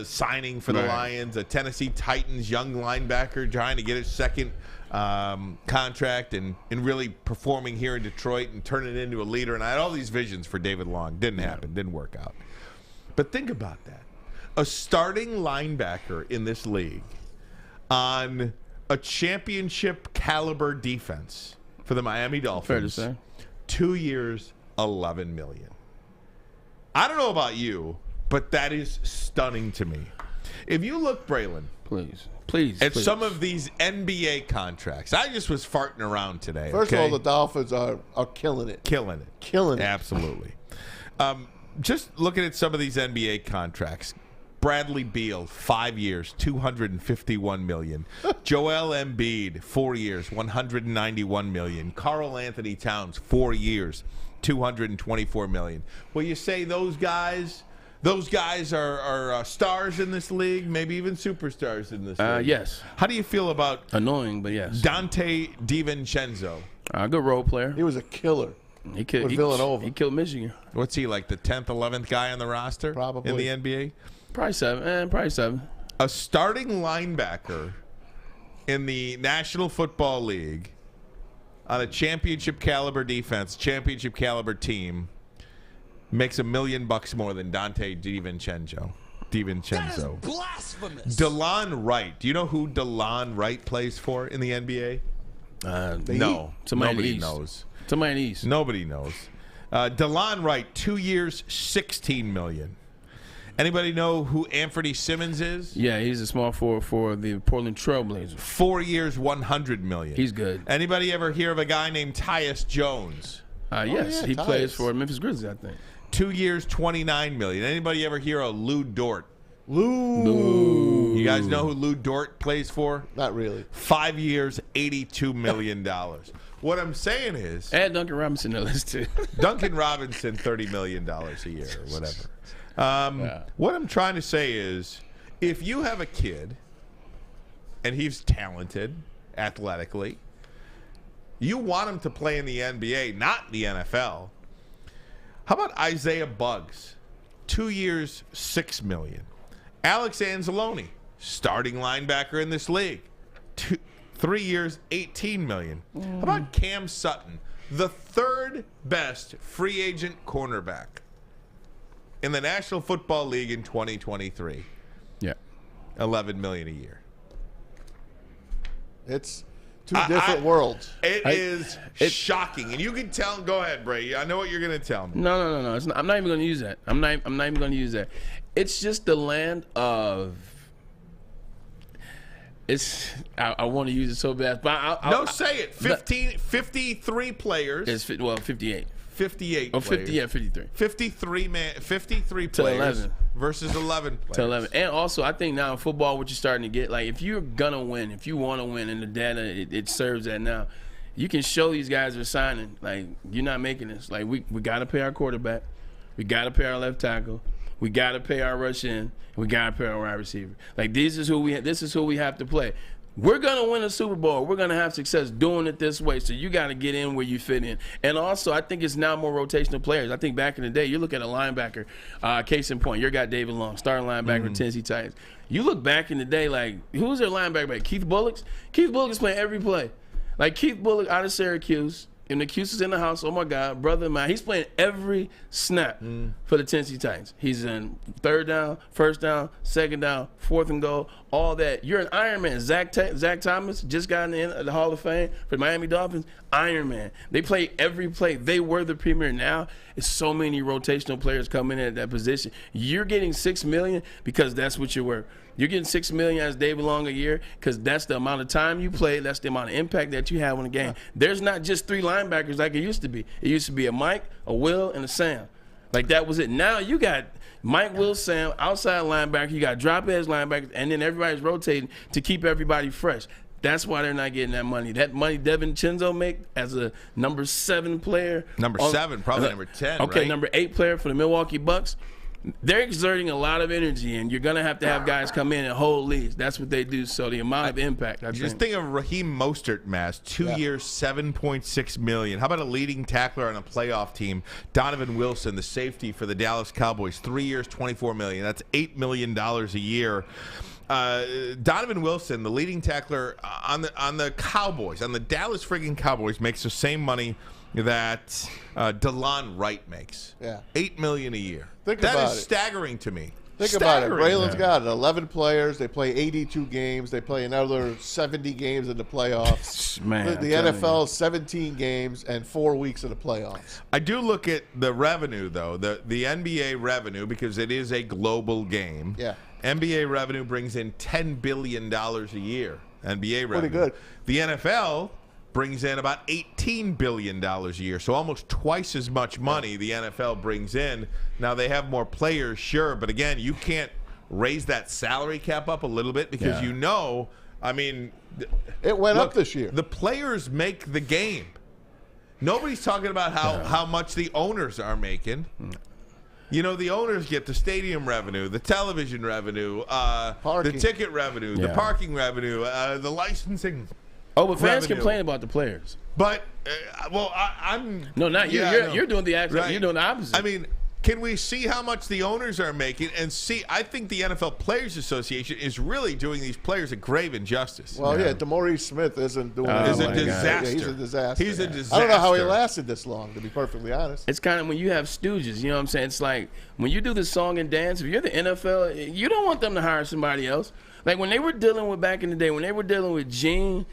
signing for the Lions, a Tennessee Titans young linebacker trying to get his second contract and really performing here in Detroit and turning it into a leader. And I had all these visions for David Long. Didn't happen. Didn't work out. But think about that. A starting linebacker in this league on a championship caliber defense for the Miami Dolphins. Fair to say. 2 years, $11 million. I don't know about you, but that is stunning to me. If you look, Braylon, Please. at some of these NBA contracts, I just was farting around today. First of all, the Dolphins are killing it. Killing it. Absolutely. Just looking at some of these NBA contracts. Bradley Beal, 5 years, $251 million. Joel Embiid, 4 years, $191 million. Karl Anthony Towns, 4 years, $224 million. Well, you say those guys are stars in this league, maybe even superstars in this league. Yes. How do you feel about annoying, but yes, Dante DiVincenzo? Good role player. He was a killer. He killed Villanova. He killed Michigan. What's he, like the 10th, 11th guy on the roster? Probably. In the NBA? Probably seven. A starting linebacker in the National Football League on a championship caliber defense, championship caliber team, makes $1 million more than Dante DiVincenzo. That is blasphemous. DeLon Wright. Do you know who DeLon Wright plays for in the NBA? No. Somebody Nobody in the East. knows. Somebody in the East. Nobody knows. DeLon Wright, 2 years, $16 million. Anybody know who Anthony Simmons is? Yeah, he's a small forward for the Portland Trailblazers. 4 years, $100 million. He's good. Anybody ever hear of a guy named Tyus Jones? Yes, he plays for Memphis Grizzlies, I think. 2 years, $29 million. Anybody ever hear of Lou Dort? Lou. You guys know who Lou Dort plays for? Not really. 5 years, $82 million. What I'm saying is... Add Duncan Robinson to the list, too. Duncan Robinson, $30 million a year or whatever. What I'm trying to say is, if you have a kid, and he's talented athletically, you want him to play in the NBA, not the NFL. How about Isaiah Buggs? 2 years, $6 million. Alex Anzalone, starting linebacker in this league. 3 years, $18 million. How about Cam Sutton, the third best free agent cornerback in the National Football League in 2023? Yeah. $11 million a year. It's two different worlds. It is shocking. And you can tell. Go ahead, Bray. I know what you're going to tell me. No. It's not, I'm not even going to use that. I'm not even going to use that. It's just the land of... I want to use it so bad, but say it. 53 players. It's 58. 58 Oh, players. 50, yeah, 53. 53 players 11. versus 11 players. To 11. And also, I think now in football, what you're starting to get, like, if you're going to win, if you want to win, and the data, it serves that now, you can show these guys are signing, like, you're not making this. Like, we got to pay our quarterback. We got to pay our left tackle. We got to pay our rush in. We got to pay our wide receiver. Like, this is who we have to play. We're going to win a Super Bowl. We're going to have success doing it this way. So you got to get in where you fit in. And also, I think it's now more rotational players. I think back in the day, you look at a linebacker, case in point, your guy David Long, starting linebacker, Tennessee Titans. You look back in the day, like, who was their linebacker? Keith Bullock? Keith Bullock is playing every play. Like, Keith Bullock out of Syracuse. And the Cuse is in the house. Oh, my God. Brother of mine. He's playing every snap for the Tennessee Titans. He's in third down, first down, second down, fourth and goal, all that. You're an Iron Man. Zach Thomas just got in the Hall of Fame for the Miami Dolphins. Iron Man. They play every play. They were the premier. Now it's so many rotational players coming in at that position. You're getting $6 million because that's what you're worth. You're getting $6 million as David Long a year because that's the amount of time you play. That's the amount of impact that you have on the game. There's not just 3 linebackers like it used to be. It used to be a Mike, a Will, and a Sam. Like, that was it. Now you got Mike, Will, Sam, outside linebacker. You got drop edge linebackers, and then everybody's rotating to keep everybody fresh. That's why they're not getting that money. That money Devin Chenzo make as a number 7 player. Number 7, probably number 10, okay, right? number 8 player for the Milwaukee Bucks. They're exerting a lot of energy, and you're going to have guys come in and hold leads. That's what they do. So the amount of impact, Just think of Raheem Mostert, Mass. 2 years, $7.6 million. How about a leading tackler on a playoff team? Donovan Wilson, the safety for the Dallas Cowboys. 3 years, $24 million. That's $8 million a year. Donovan Wilson, the leading tackler on the Cowboys, on the Dallas friggin' Cowboys, makes the same money that DeLon Wright makes. Yeah. $8 million a year. Think about That is it. staggering to me. Think about it. Braylon's got it. 11 players. They play 82 games. They play another 70 games in the playoffs. Man, the NFL, 17 games and 4 weeks of the playoffs. I do look at the revenue, though, the NBA revenue, because it is a global game. Yeah. NBA revenue brings in $10 billion a year. NBA revenue. Pretty good. The NFL brings in about $18 billion a year, so almost twice as much money the NFL brings in. Now, they have more players, sure, but again, you can't raise that salary cap up a little bit because I mean, it went up this year. The players make the game. Nobody's talking about how much the owners are making. You know, the owners get the stadium revenue, the television revenue, the ticket revenue, the parking revenue, the licensing. Oh, but fans revenue. complain about the players. But, I'm... No, not you. You're doing the actual. Right. You're doing the opposite. I mean, can we see how much the owners are making and see? I think the NFL Players Association is really doing these players a grave injustice. Well, DeMaurice Smith isn't doing it. He's a disaster. Yeah, he's a disaster. He's a disaster. I don't know how he lasted this long, to be perfectly honest. It's kind of when you have stooges, you know what I'm saying? It's like when you do the song and dance, if you're the NFL, you don't want them to hire somebody else. Like when they were dealing with, back in the day, when they were dealing with Gene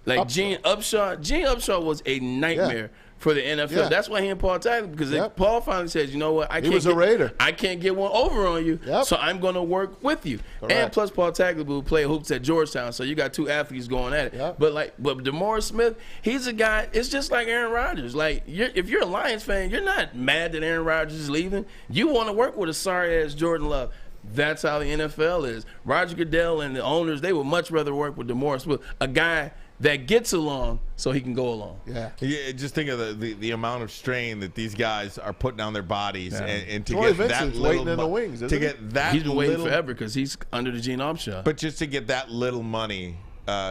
Upshaw. Gene Upshaw was a nightmare for the NFL. Yeah. That's why he and Paul tackled, because Paul finally says, you know what, I was a Raider. I can't get one over on you, so I'm going to work with you. Correct. And plus Paul Tagliabue played hoops at Georgetown, so you got two athletes going at it. But DeMaurice Smith, he's a guy, it's just like Aaron Rodgers. Like, if you're a Lions fan, you're not mad that Aaron Rodgers is leaving. You want to work with a sorry-ass Jordan Love. That's how the NFL is. Roger Goodell and the owners, they would much rather work with DeMaurice Smith, a guy that gets along so he can go along. Yeah, just think of the amount of strain that these guys are putting on their bodies, and to Troy get Vincent's that little waiting in the wings, isn't he? He's been waiting forever because he's under the Gene Upshaw. But just to get that little money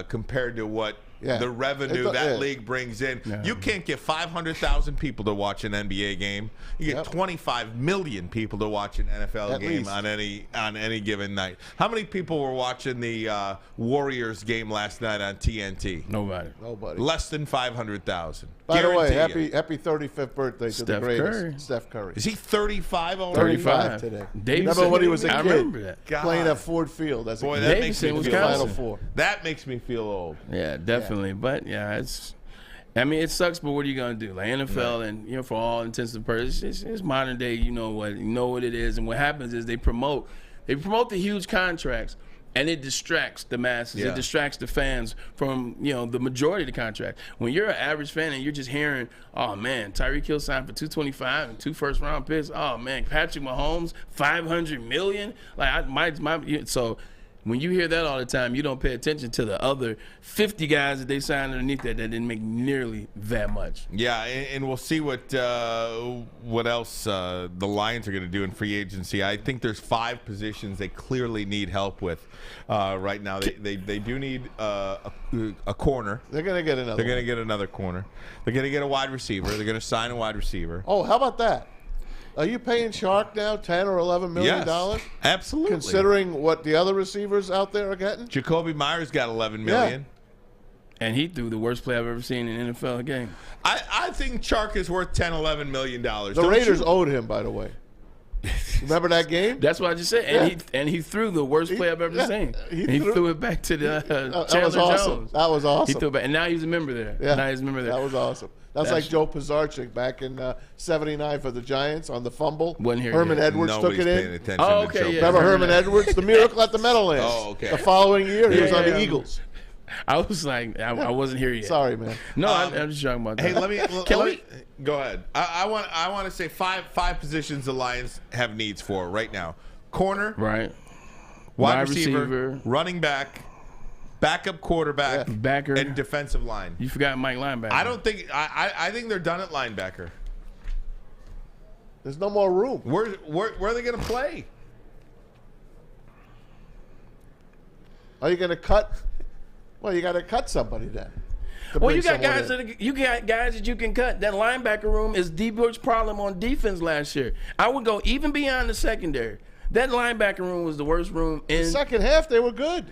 compared to what the revenue that league brings in, you can't get 500,000 people to watch an NBA game. You get 25 million people to watch an NFL game on any given night. How many people were watching the Warriors game last night on TNT? Nobody. Less than 500,000. By the way, happy 35th birthday to the greatest, Curry. Steph Curry. Is he 35 already? 35 today. Davidson, remember when he was a kid? I remember that. Playing at Ford Field as a kid. That makes me feel Final old. Four. That makes me feel old. Yeah, definitely. But it sucks. But what are you gonna do? Like NFL, and for all intents and purposes, it's modern day. You know what it is, and what happens is they promote the huge contracts, and it distracts the masses. It distracts the fans from the majority of the contract. When you're an average fan and you're just hearing, oh man, Tyreek Hill signed for $225 and 2 first-round picks. Oh man, Patrick Mahomes $500 million. Like so. When you hear that all the time, you don't pay attention to the other 50 guys that they signed underneath that didn't make nearly that much. Yeah, and we'll see what else the Lions are going to do in free agency. I think there's 5 positions they clearly need help with right now. They do need a corner. They're going to get another. They're going to get another corner. They're going to get a wide receiver. They're going to sign a wide receiver. Oh, how about that? Are you paying Shark now $10 or $11 million? Yes, absolutely. Considering what the other receivers out there are getting? Jacoby Myers got $11 million. And he threw the worst play I've ever seen in an NFL game. I think Chark is worth $10, $11 million. The Raiders owed him, by the way. Remember that game? That's what I just said. And he threw the worst play I've ever seen. He threw it back to the Chandler Jones. That was awesome. He threw it back. And now he's a member there. Yeah. Now he's a member there. That was awesome. That's like Joe Pisarcik back in '79 for the Giants on the fumble. Herman Edwards took it in. Oh, okay. Yeah. Remember Herman Edwards, the miracle at the Meadowlands? Oh, okay. The following year, he was on the Eagles. I was like, I wasn't here yet. Sorry, man. No, I'm just talking about that. Hey, let me go ahead. I want to say five positions the Lions have needs for right now: corner, right, wide receiver, running back, backup quarterback, backer, and defensive line. You forgot Mike linebacker. I don't think I think they're done at linebacker. There's no more room. Where are they going to play? Are you going to cut? Well, you got to cut somebody then. Well, you got guys that you can cut. That linebacker room is the biggest problem on defense last year. I would go even beyond the secondary. That linebacker room was the worst room in. The second half, they were good.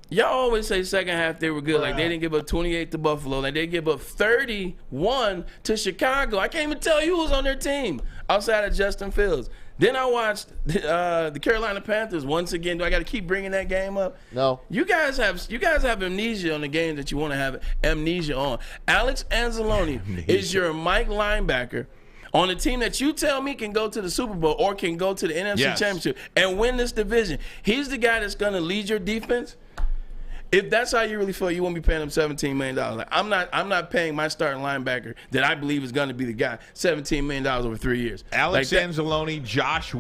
Y'all always say second half they were good. Like they didn't give up 28 to Buffalo. Like they give up 31 to Chicago. I can't even tell you who was on their team outside of Justin Fields. Then I watched the Carolina Panthers once again. Do I got to keep bringing that game up? No. You guys have amnesia on the game that you want to have amnesia on. Alex Anzalone is your Mike linebacker on a team that you tell me can go to the Super Bowl or can go to the NFC Championship and win this division. He's the guy that's going to lead your defense. If that's how you really feel, you won't be paying him $17 million. Like, I'm not paying my starting linebacker that I believe is going to be the guy $17 million over 3 years. Alex Anzalone, Josh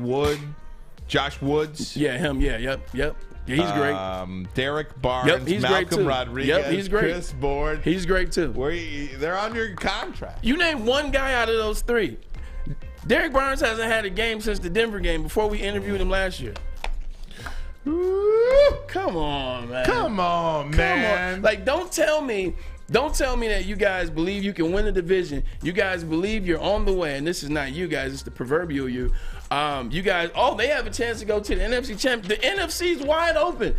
Woods. Yeah, him. Yeah, yep. Yeah, he's great. Derek Barnes. Yep, he's Malcolm great too. Rodriguez. Yep, he's great. Chris Board. He's great too. They're on your contract. You name one guy out of those 3. Derek Barnes hasn't had a game since the Denver game before we interviewed him last year. Come on, man. Come on. Like, don't tell me that you guys believe you can win the division. You guys believe you're on the way, and this is not you guys, it's the proverbial you. You guys, they have a chance to go to the NFC Championship. The NFC's wide open.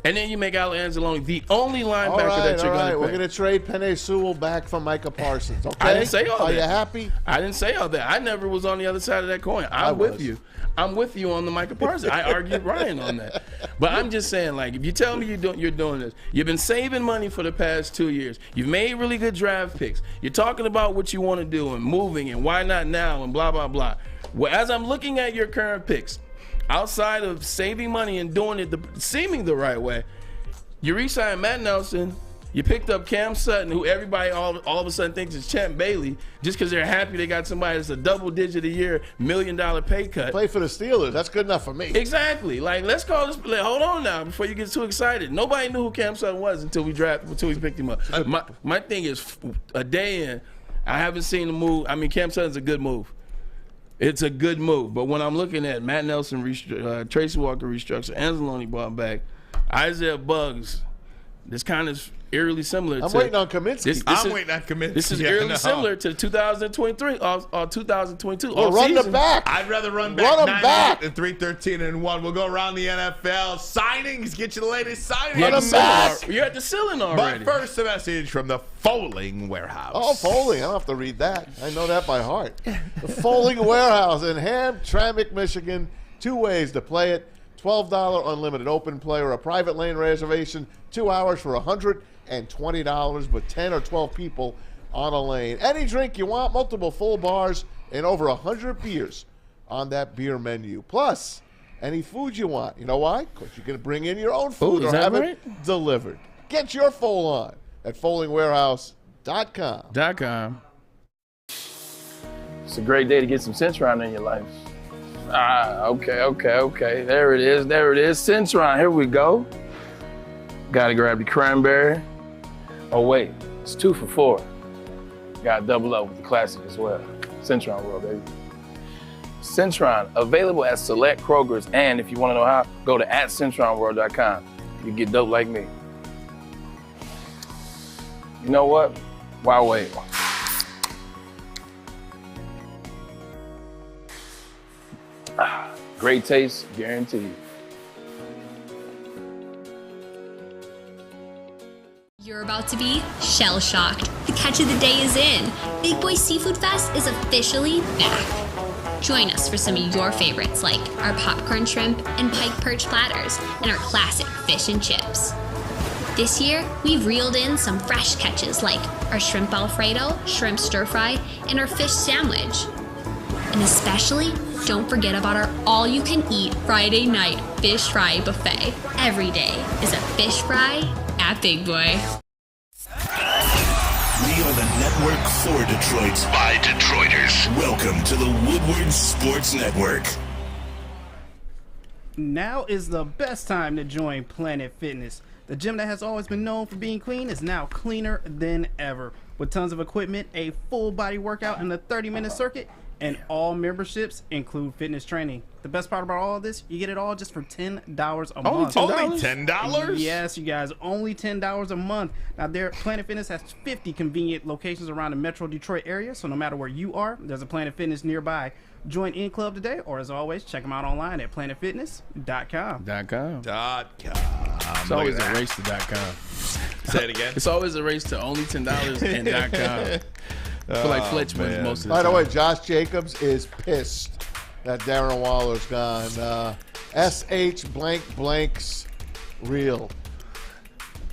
And then you make Al Anzalone the only linebacker that you're going to pay. We're going to trade Penei Sewell back for Micah Parsons. Okay? I didn't say all that. Are you happy? I didn't say all that. I never was on the other side of that coin. I'm with you. I'm with you on the Micah Parsons. I argued Ryan on that. But I'm just saying, like, if you tell me you're doing this, you've been saving money for the past 2 years. You've made really good draft picks. You're talking about what you want to do and moving and why not now and blah, blah, blah. Well, as I'm looking at your current picks, outside of saving money and doing it seeming the right way, you re-signed Matt Nelson. You picked up Cam Sutton, who everybody all of a sudden thinks is Champ Bailey, just because they're happy they got somebody that's a double-digit a year, $1 million pay cut. Play for the Steelers. That's good enough for me. Exactly. Like, let's call this. Hold on now before you get too excited. Nobody knew who Cam Sutton was until we picked him up. My thing is, a day in, I haven't seen the move. I mean, Cam Sutton's a good move. It's a good move. But when I'm looking at Matt Nelson, Tracy Walker restructure, Anzalone brought back, Isaiah Buggs, this kind of eerily similar. I'm waiting on Kaminsky. I'm waiting on Kaminsky. This is eerily similar to 2023 or 2022. Well, run them back. I'd rather run back 9-8 than 3-13-1. We'll go around the NFL. Signings. Get you the latest signings. You're at the ceiling already. But first, a message from the Foaling Warehouse. Oh, Foaling. I don't have to read that. I know that by heart. The Foaling Warehouse in Hamtramck, Michigan. 2 ways to play it. $12 unlimited open play or a private lane reservation. 2 hours for $120 with 10 or 12 people on a lane. Any drink you want, multiple full bars, and over 100 beers on that beer menu. Plus, any food you want. You know why? Because you can bring in your own food or have it delivered. Get your Foal on at foalingwarehouse.com. It's a great day to get some Centron in your life. Okay. There it is. Centron, here we go. Gotta grab the cranberry. Oh wait, it's 2 for $4. Gotta double up with the classic as well. Centron World, baby. Centron, available at select Kroger's, and if you wanna know how, go to @CentronWorld.com. You get dope like me. You know what? Why wait? Great taste, guaranteed. You're about to be shell-shocked. The catch of the day is in. Big Boy Seafood Fest is officially back. Join us for some of your favorites like our popcorn shrimp and pike perch platters and our classic fish and chips. This year, we've reeled in some fresh catches like our shrimp Alfredo, shrimp stir-fry, and our fish sandwich. And especially, don't forget about our all-you-can-eat Friday night fish fry buffet. Every day is a fish fry at Big Boy. We are the network for Detroit by Detroiters. Welcome to the Woodward Sports Network. Now is the best time to join Planet Fitness. The gym that has always been known for being clean is now cleaner than ever. With tons of equipment, a full body workout, and a 30-minute circuit, and all memberships include fitness training. The best part about all of this, you get it all just for $10 a month. Only $10? Yes, you guys, only $10 a month. Now, Planet Fitness has 50 convenient locations around the Metro Detroit area, so no matter where you are, there's a Planet Fitness nearby. Join in club today, or as always, check them out online at planetfitness.com. It's always a race to .com. Say it again. It's always a race to only $10 and .com. I feel like Fletch wins most of the time. By the way, Josh Jacobs is pissed that Darren Waller's gone. SH blank's real.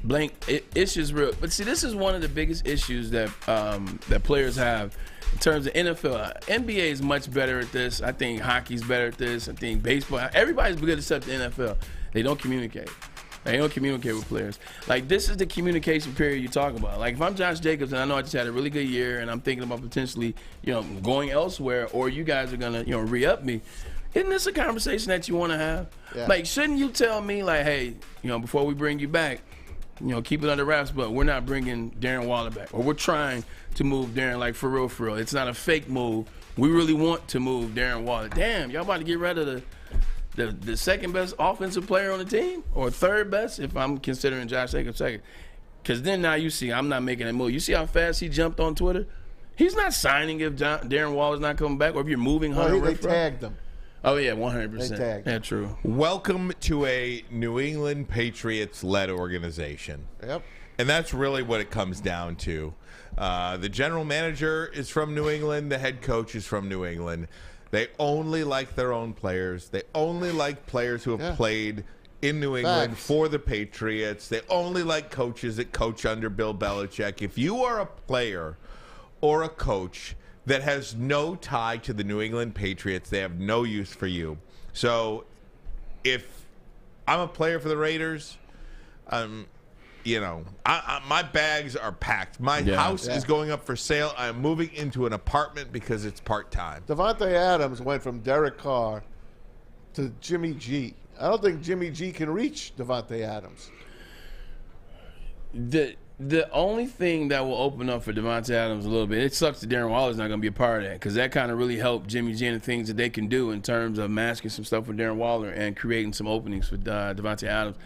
Blank issues real. But see, this is one of the biggest issues that that players have in terms of NFL. NBA is much better at this. I think hockey's better at this. I think baseball. Everybody's good except the NFL. They don't communicate. They don't communicate with players. Like, this is the communication period you talk about. Like, if I'm Josh Jacobs and I know I just had a really good year and I'm thinking about potentially, going elsewhere, or you guys are going to, re-up me, isn't this a conversation that you want to have? Yeah. Like, shouldn't you tell me, like, hey, before we bring you back, keep it under wraps, but we're not bringing Darren Waller back. Or we're trying to move Darren, like, for real. It's not a fake move. We really want to move Darren Waller. Damn, y'all about to get rid of the second best offensive player on the team, or third best if I'm considering Josh Jacobs second. Because then now you see I'm not making that move. You see how fast he jumped on Twitter? He's not signing if Darren Waller's not coming back, or if you're moving Hunter. They tagged him. Oh, yeah, They 100%. tagged. Yeah, true. Welcome to a New England Patriots-led organization. Yep. And that's really what it comes down to. The general manager is from New England. The head coach is from New England. They only like their own players. They only like players who have played in New England for the Patriots. They only like coaches that coach under Bill Belichick. If you are a player or a coach that has no tie to the New England Patriots, they have no use for you. So if I'm a player for the Raiders, my bags are packed. My house is going up for sale. I'm moving into an apartment because it's part-time. Davante Adams went from Derek Carr to Jimmy G. I don't think Jimmy G can reach Davante Adams. The only thing that will open up for Davante Adams a little bit, it sucks that Darren Waller's not going to be a part of that, because that kind of really helped Jimmy G and the things that they can do in terms of masking some stuff with Darren Waller and creating some openings for Davante Adams.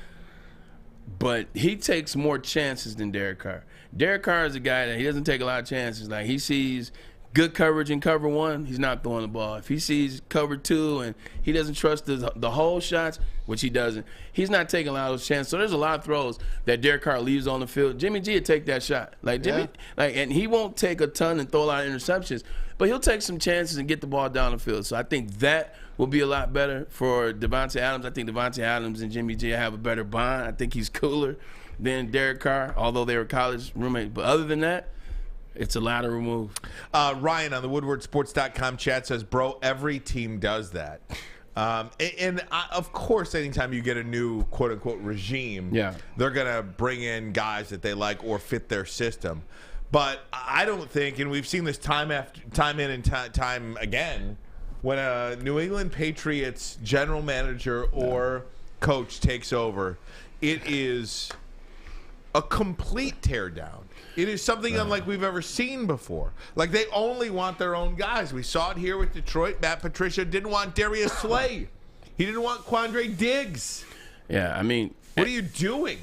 But he takes more chances than Derek Carr. Derek Carr is a guy that he doesn't take a lot of chances. Like, he sees good coverage in cover one, he's not throwing the ball. If he sees cover two and he doesn't trust the whole shots, which he doesn't, he's not taking a lot of those chances. So there's a lot of throws that Derek Carr leaves on the field. Jimmy G would take that shot. And he won't take a ton and throw a lot of interceptions, but he'll take some chances and get the ball down the field. So I think that will be a lot better for Davante Adams. I think Davante Adams and Jimmy G have a better bond. I think he's cooler than Derek Carr, although they were college roommates. But other than that, it's a lateral move. Ryan on the WoodwardSports.com chat says, bro, every team does that. Of course, anytime you get a new quote-unquote regime, they're going to bring in guys that they like or fit their system. But I don't think, and we've seen this time in and time again, when a New England Patriots general manager or coach takes over, it is a complete teardown. It is something unlike we've ever seen before. Like, they only want their own guys. We saw it here with Detroit. Matt Patricia didn't want Darius Slay. He didn't want Quandre Diggs. Yeah, I mean, what are you doing?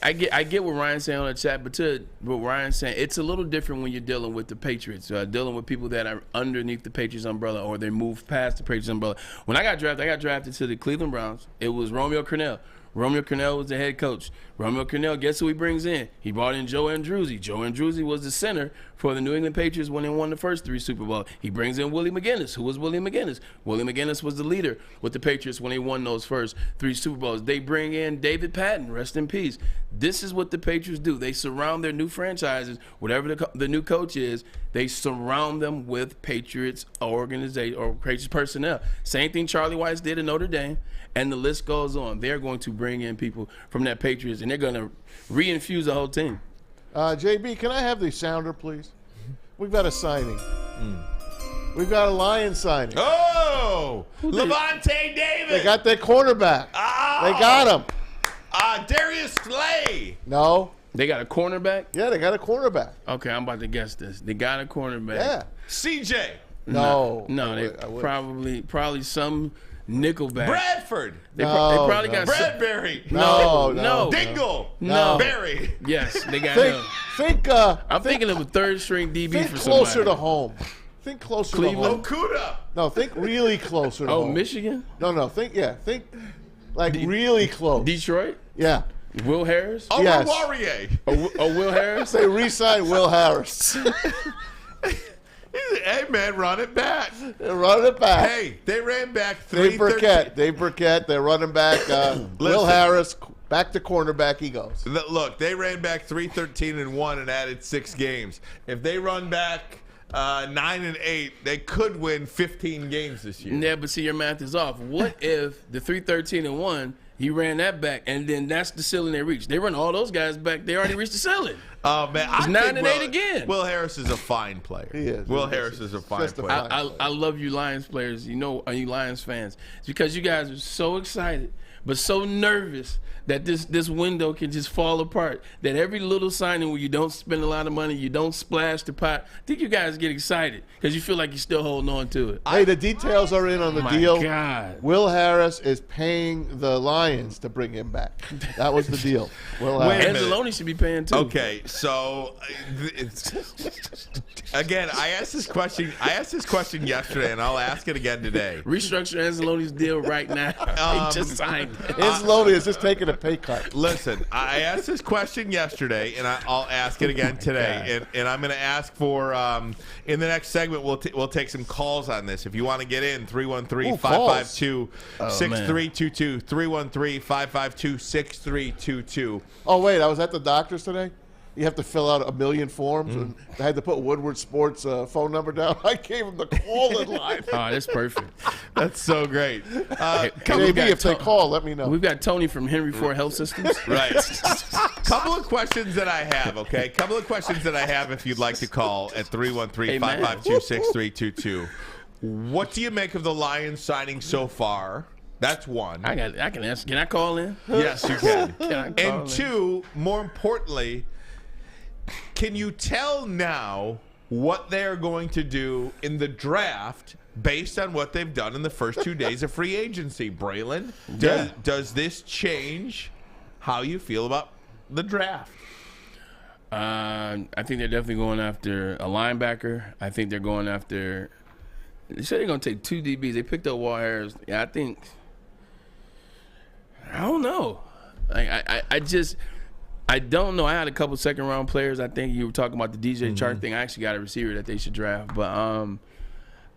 I get what Ryan's saying on the chat, but to what Ryan's saying, it's a little different when you're dealing with the Patriots, dealing with people that are underneath the Patriots umbrella or they move past the Patriots umbrella. When I got drafted to the Cleveland Browns. It was Romeo Crennel. Romeo Crennel was the head coach. Romeo Crennel, guess who he brings in? He brought in Joe Andruzzi. Joe Andruzzi was the center for the New England Patriots when they won the first 3 Super Bowls. He brings in Willie McGinnis. Who was Willie McGinnis? Willie McGinnis was the leader with the Patriots when they won those first 3 Super Bowls. They bring in David Patton, rest in peace. This is what the Patriots do. They surround their new franchises, whatever the new coach is, they surround them with Patriots organization or Patriots personnel. Same thing Charlie Weiss did in Notre Dame, and the list goes on. They're going to bring in people from that Patriots, and they're going to reinfuse the whole team. JB, can I have the sounder, please? We've got a signing. We've got a Lions signing. Oh! Levante David! They got their cornerback. Oh! They got him. Darius Slay! No. They got a cornerback? Yeah, they got a cornerback. Okay, I'm about to guess this. They got a cornerback. Yeah. CJ! No. They probably some nickelback. Bradford! They probably got Bradbury! No. Dingle! No. Barry! Yes, they got him. I'm thinking of a third-string DB think for somebody. closer to home. Think closer Cleveland? to home. Okuda! No, think really closer to home. Oh, Michigan? No, think like really close. Detroit? Yeah. Will Harris? Oh, Yes. Warrior! Oh, Will Harris? They re-signed Will Harris. Hey, man, run it back. They're running it back. Hey, they ran back Dave 313. Burkett. They're running back. Will Harris, back to cornerback he goes. Look, they ran back 3-13-1 and added 6 games. If they run back 9-8, they could win 15 games this year. Yeah, but see, your math is off. What if the 3-13-1, he ran that back, and then that's the ceiling they reached? They run all those guys back. They already reached the ceiling. Oh, man. It's 9-8 again. Will Harris is a fine player. He is. Will Harris is a fine player. I love you Lions players. You know, are you Lions fans? It's because you guys are so excited, but so nervous that this window can just fall apart. That every little signing where you don't spend a lot of money, you don't splash the pot. I think you guys get excited because you feel like you're still holding on to it. Hey, the details are in on the deal. My God. Will Harris is paying the Lions to bring him back. That was the deal. Will Harris. And Anzalone should be paying too. Okay, So, again, I asked this question yesterday, and I'll ask it again today. Restructure Ancelotti's deal right now. He just signed it. Ancelotti is just taking a pay cut. Listen, I asked this question yesterday, and I'll ask it again today. And I'm going to ask for, in the next segment, we'll take some calls on this. If you want to get in, 313-552-6322, 313-552-6322. Oh, wait, I was at the doctor's today. You have to fill out 1 million forms, and I had to put Woodward Sports phone number down. I gave him the call-in line. Oh, that's perfect. That's so great. Maybe if they call, let me know. We've got Tony from Henry Ford Health Systems. Right. Couple of questions that I have, okay? Couple of questions that I have if you'd like to call at 313-552-6322. What do you make of the Lions signing so far? That's one. I can ask. Can I call in? Yes, you can. And two, more importantly, can you tell now what they're going to do in the draft based on what they've done in the first 2 days of free agency? Braylon, does this change how you feel about the draft? I think they're definitely going after a linebacker. I think they're going after – they said they're going to take 2 DBs. They picked up Wall Harris. Yeah, I don't know. I don't know. I had a couple second-round players. I think you were talking about the DJ Chark thing. I actually got a receiver that they should draft. But I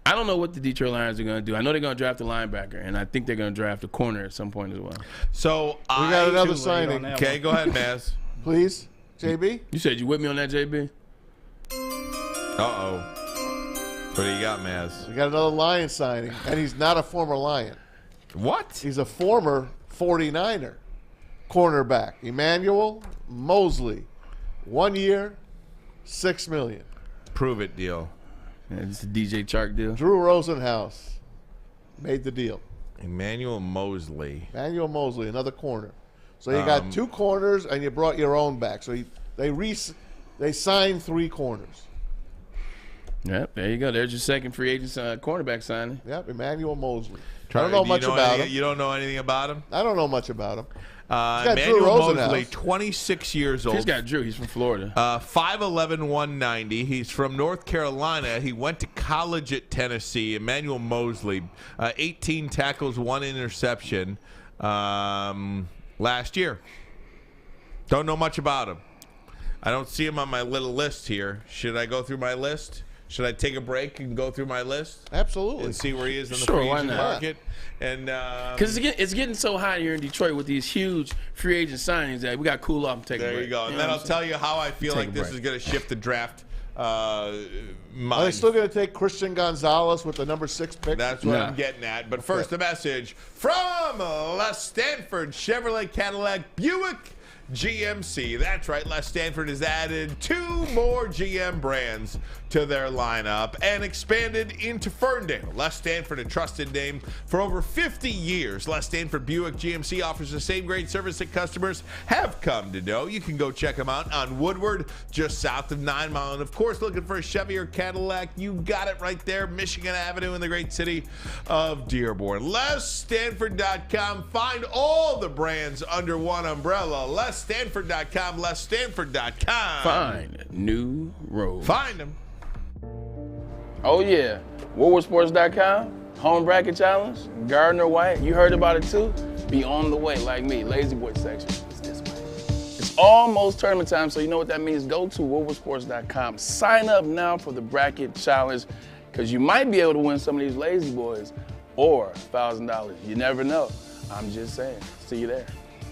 don't know what the Detroit Lions are going to do. I know they're going to draft a linebacker, and I think they're going to draft a corner at some point as well. So we got another signing. Okay, go ahead, Maz. Please, JB? You said you with me on that, JB? Uh-oh. What do you got, Maz? We got another Lion signing, and he's not a former Lion. What? He's a former 49er cornerback. Emmanuel Mosley. 1 year, $6 million. Prove it deal. Yeah, it's a DJ Chark deal. Drew Rosenhaus made the deal. Emmanuel Mosley, another corner. So you got 2 corners, and you brought your own back. So they signed 3 corners. Yep, there you go. There's your second free agent cornerback signing. Yep, Emmanuel Mosley. I don't know much about him. You don't know anything about him? I don't know much about him. Emmanuel Mosley, 26 years old. He's got Drew. He's from Florida. 5'11", 190. He's from North Carolina. He went to college at Tennessee. Emmanuel Mosley, 18 tackles, 1 interception last year. Don't know much about him. I don't see him on my little list here. Should I go through my list? Should I take a break and go through my list? Absolutely. And see where he is in the free agent market? And because it's getting so hot here in Detroit with these huge free agent signings that we got to cool off and take a break. There you go. And then I'll tell you how I feel like this is going to shift the draft. Are they still going to take Christian Gonzalez with the number 6 pick? That's what I'm getting at. But first, a message from Les Stanford Chevrolet Cadillac Buick GMC. That's right, Les Stanford has added 2 more GM brands to their lineup and expanded into Ferndale. Les Stanford, a trusted name for over 50 years. Les Stanford Buick GMC offers the same great service that customers have come to know. You can go check them out on Woodward, just south of 9 Mile. And of course, looking for a Chevy or Cadillac, you got it right there, Michigan Avenue in the great city of Dearborn. LesStanford.com. Find all the brands under one umbrella. LesStanford.com. LesStanford.com. Find new road. Find them. Oh, yeah. WoodwardSports.com. Home Bracket Challenge. Gardner White. You heard about it, too? Be on the way like me. Lazy Boy section. It's this way. It's almost tournament time, so you know what that means. Go to WoodwardSports.com. Sign up now for the Bracket Challenge because you might be able to win some of these Lazy Boys or $1,000. You never know. I'm just saying. See you there.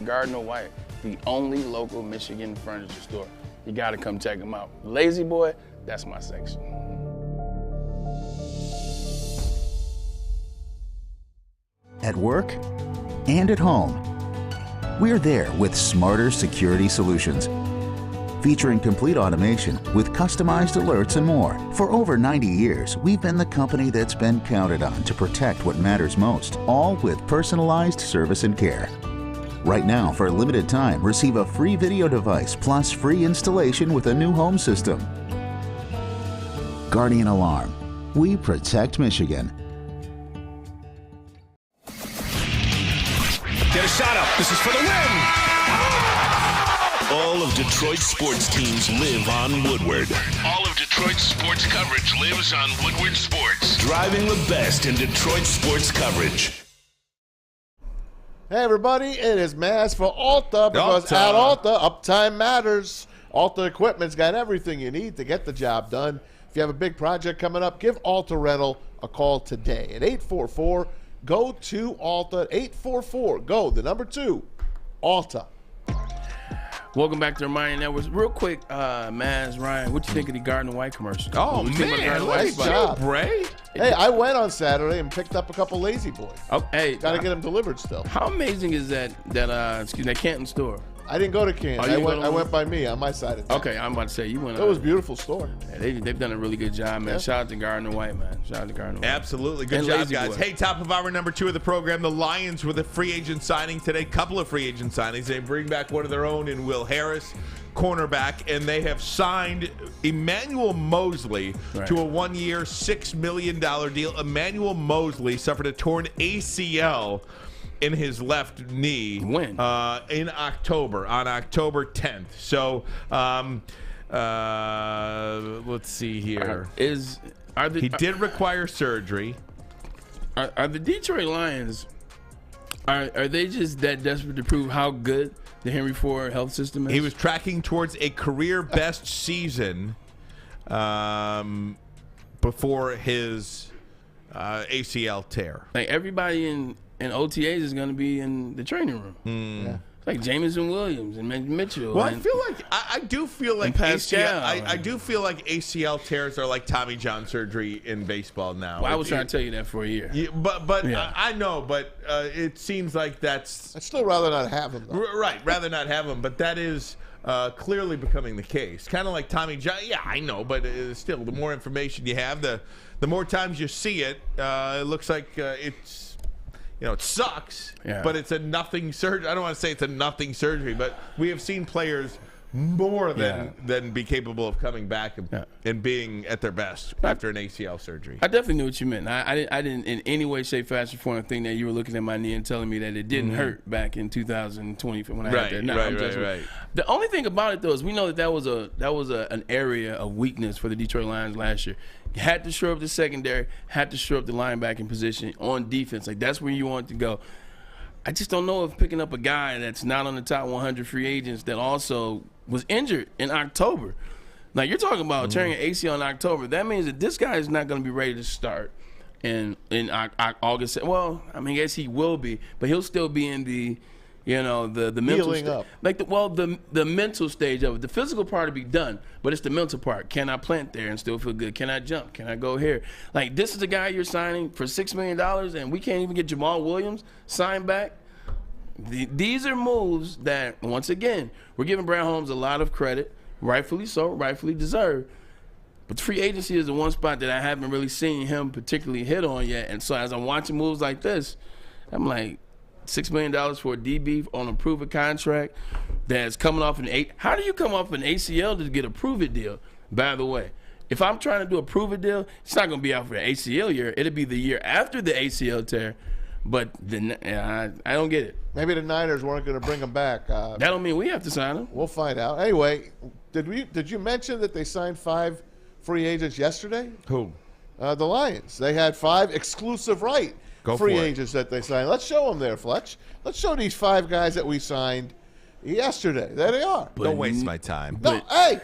Gardner White, the only local Michigan furniture store. You got to come check them out. Lazy Boy, that's my section. At work and at home, we're there with smarter security solutions. Featuring complete automation with customized alerts and more. For over 90 years, we've been the company that's been counted on to protect what matters most, all with personalized service and care. Right now, for a limited time, receive a free video device plus free installation with a new home system. Guardian Alarm. We protect Michigan. Get a shot up. This is for the win. All of Detroit's sports teams live on Woodward. All of Detroit's sports coverage lives on Woodward Sports. Driving the best in Detroit sports coverage. Hey, everybody, it is Maz for Alta, because at Alta, uptime matters. Alta Equipment's got everything you need to get the job done. If you have a big project coming up, give Alta Rental a call today at 844-GO-TO-ALTA, 844-GO, the number 2, Alta. Welcome back to Ermanni and Edwards. Real quick, Maz, Ryan, what you think of the Garden White commercial? Oh, man, nice job, Bray. Hey, I went on Saturday and picked up a couple Lazy Boys. Oh, hey, got to get them delivered still. How amazing is that Canton store? I didn't go to Canton. I went by me on my side of town. Okay, I'm about to say you went. It was a beautiful store. Yeah, they've done a really good job, man. Yeah. Shout out to Gardner White, man. Shout out to Gardner White. Absolutely, good job, guys. Hey, top of hour number 2 of the program. The Lions with a free agent signing today. Couple of free agent signings. They bring back one of their own in Will Harris, cornerback, and they have signed Emmanuel Mosley to a 1-year, $6 million deal. Emmanuel Mosley suffered a torn ACL in his left knee. When? In October, on October 10th. So, let's see here. He did require surgery. Are the Detroit Lions, are they just that desperate to prove how good the Henry Ford health system is? He was tracking towards a career best season before his ACL tear. Like everybody in OTAs is going to be in the training room. Yeah. Like Jameson Williams and Mitchell. Well, I do feel like Pascal. I do feel like ACL tears are like Tommy John surgery in baseball now. Well, I was trying to tell you that for a year. Yeah, but yeah. I know, but it seems like that's. I'd still rather not have him, though. Right, rather not have him, but that is clearly becoming the case. Kind of like Tommy John. Yeah, I know, but still, the more information you have, the more times you see it, it looks like it's. It sucks, but it's a nothing surgery. I don't want to say it's a nothing surgery, but we have seen players more than be capable of coming back and being at their best after an ACL surgery. I definitely knew what you meant. I didn't in any way, shape, fashion, form think that you were looking at my knee and telling me that it didn't hurt back in 2020 when I had that. No, right. The only thing about it though is we know that was an area of weakness for the Detroit Lions last year. You had to shore up the secondary, had to shore up the linebacking position on defense. Like that's where you want to go. I just don't know if picking up a guy that's not on the top 100 free agents that also was injured in October. Now you're talking about tearing an ACL in October. That means that this guy is not going to be ready to start in August. Well, I mean, I guess he will be, but he'll still be in the mental healing up. Like the mental stage of it. The physical part will be done, but it's the mental part. Can I plant there and still feel good? Can I jump? Can I go here? Like this is a guy you're signing for $6 million, and we can't even get Jamal Williams signed back. These are moves that, once again, we're giving Brad Holmes a lot of credit, rightfully so, rightfully deserved. But free agency is the one spot that I haven't really seen him particularly hit on yet. And so as I'm watching moves like this, I'm like, $6 million for a DB on a prove-it contract that's coming off an How do you come off an ACL to get a prove-it deal? By the way, if I'm trying to do a prove-it deal, it's not going to be out for an ACL year. It'll be the year after the ACL tear. But I don't get it. Maybe the Niners weren't going to bring him back. That don't mean we have to sign him. We'll find out. Anyway, did you mention that they signed 5 free agents yesterday? Who? The Lions. They had 5 exclusive free agents that they signed. Let's show them there, Fletch. Let's show these 5 guys that we signed yesterday. There they are. Don't waste my time. Hey,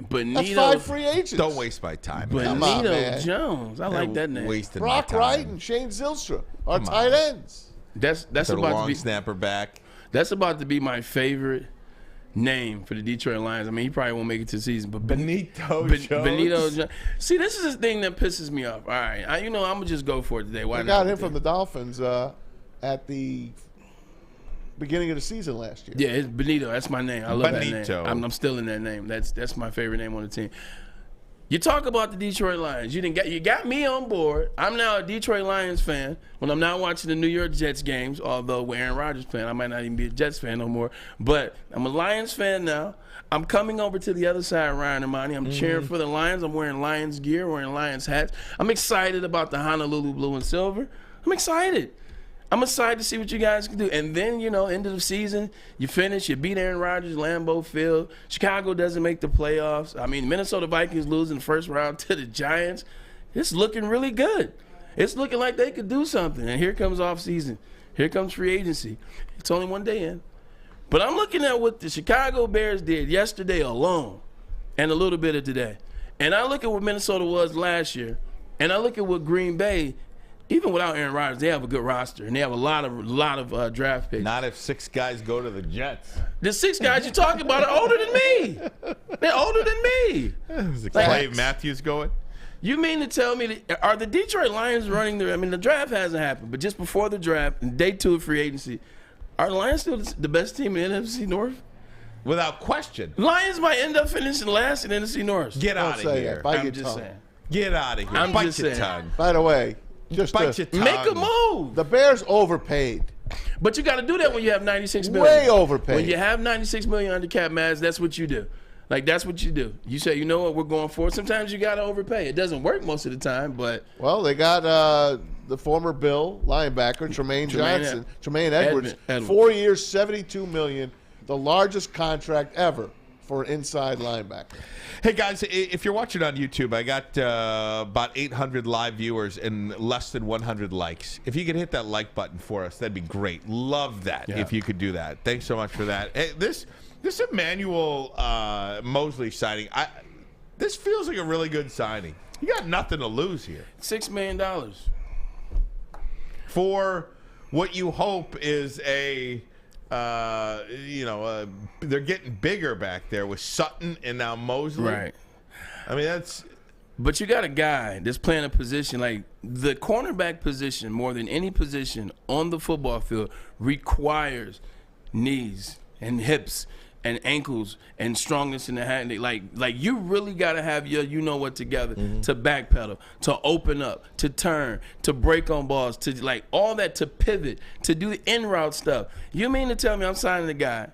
Benito, that's 5 free agents. Don't waste my time. Benito Jones. I like that name. Wasting Brock my time. Wright and Shane Zylstra are tight ends. That's about long to be snapper back. That's about to be my favorite name for the Detroit Lions. I mean, he probably won't make it to the season, but Benito Jones. See, this is the thing that pisses me off. All right, I'm gonna just go for it today. Why not? Got him from the Dolphins at the beginning of the season last year. Yeah, it's Benito. That's my name. I love Benito. that name. I'm still in that name. That's my favorite name on the team. You talk about the Detroit Lions. You got me on board. I'm now a Detroit Lions fan when I'm not watching the New York Jets games, although with Aaron Rodgers playing, I might not even be a Jets fan no more. But I'm a Lions fan now. I'm coming over to the other side, Ryan and Monty. I'm cheering for the Lions. I'm wearing Lions gear, wearing Lions hats. I'm excited about the Honolulu blue and silver. I'm excited. I'm excited to see what you guys can do. And then, end of the season, you finish, you beat Aaron Rodgers, Lambeau Field. Chicago doesn't make the playoffs. I mean, Minnesota Vikings lose in the first round to the Giants. It's looking really good. It's looking like they could do something. And here comes off season. Here comes free agency. It's only one day in. But I'm looking at what the Chicago Bears did yesterday alone and a little bit of today. And I look at what Minnesota was last year, and I look at what Green Bay, even without Aaron Rodgers, they have a good roster, and they have a lot of draft picks. Not if 6 guys go to the Jets. The 6 guys you're talking about are older than me. They're older than me. Is Clay Matthews going? You mean to tell me are the Detroit Lions running their? I mean, the draft hasn't happened, but just before the draft, and day 2 of free agency, are the Lions still the best team in the NFC North? Without question. Lions might end up finishing last in the NFC North. Get out of here. I'm just saying. Get out of here. I'm just saying. Tongue. By the way, just bite your tongue. Make a move. The Bears overpaid. But you got to do that when you have $96 million. Way overpaid. When you have $96 million under cap, Maz, that's what you do. Like, that's what you do. You say, you know what, we're going for it. Sometimes you got to overpay. It doesn't work most of the time, but. Well, they got the former Bill linebacker, Tremaine Edwards. 4 years, $72 million, the largest contract ever for an inside linebacker. Hey, guys, if you're watching on YouTube, I got about 800 live viewers and less than 100 likes. If you could hit that like button for us, that'd be great. Love that if you could do that. Thanks so much for that. Hey, this Emmanuel Mosley signing, this feels like a really good signing. You got nothing to lose here. $6 million. For what you hope is they're getting bigger back there with Sutton and now Mosley. Right. I mean, that's. But you got a guy that's playing a position like the cornerback position more than any position on the football field requires knees and hips and ankles and strongness in the hand. Like you really got to have your you-know-what together to backpedal, to open up, to turn, to break on balls, to like all that, to pivot, to do the in-route stuff. You mean to tell me I'm signing a guy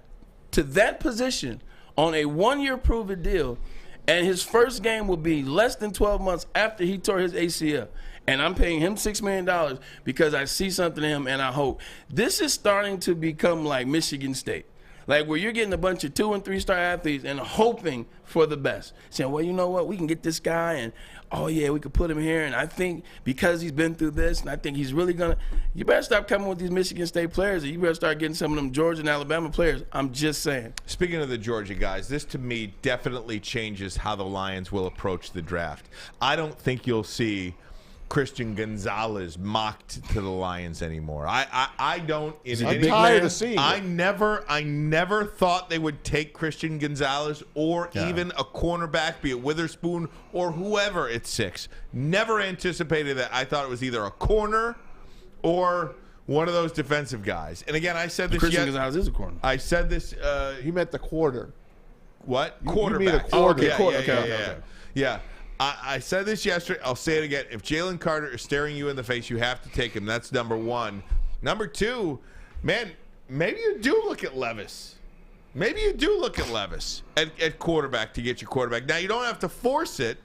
to that position on a 1-year proven deal and his first game will be less than 12 months after he tore his ACL? And I'm paying him $6 million because I see something in him and I hope. This is starting to become like Michigan State. Like where you're getting a bunch of 2- and 3-star athletes and hoping for the best. Saying, well, you know what? We can get this guy and, oh, yeah, we could put him here. And I think because he's been through this and I think he's really going to – you better stop coming with these Michigan State players or you better start getting some of them Georgia and Alabama players. I'm just saying. Speaking of the Georgia guys, this to me definitely changes how the Lions will approach the draft. I don't think you'll see – Christian Gonzalez mocked to the Lions anymore. I don't. I'm tired of seeing it. I never thought they would take Christian Gonzalez or even a cornerback, be it Witherspoon or whoever at 6. Never anticipated that. I thought it was either a corner or one of those defensive guys. And again, I said this. Christian Gonzalez is a corner. I said this. He meant the quarter. What? Quarterback. You mean a quarter. Yeah. I said this yesterday. I'll say it again. If Jalen Carter is staring you in the face, you have to take him. That's number 1. Number 2, man, maybe you do look at Levis. Maybe you do look at Levis at quarterback to get your quarterback. Now, you don't have to force it.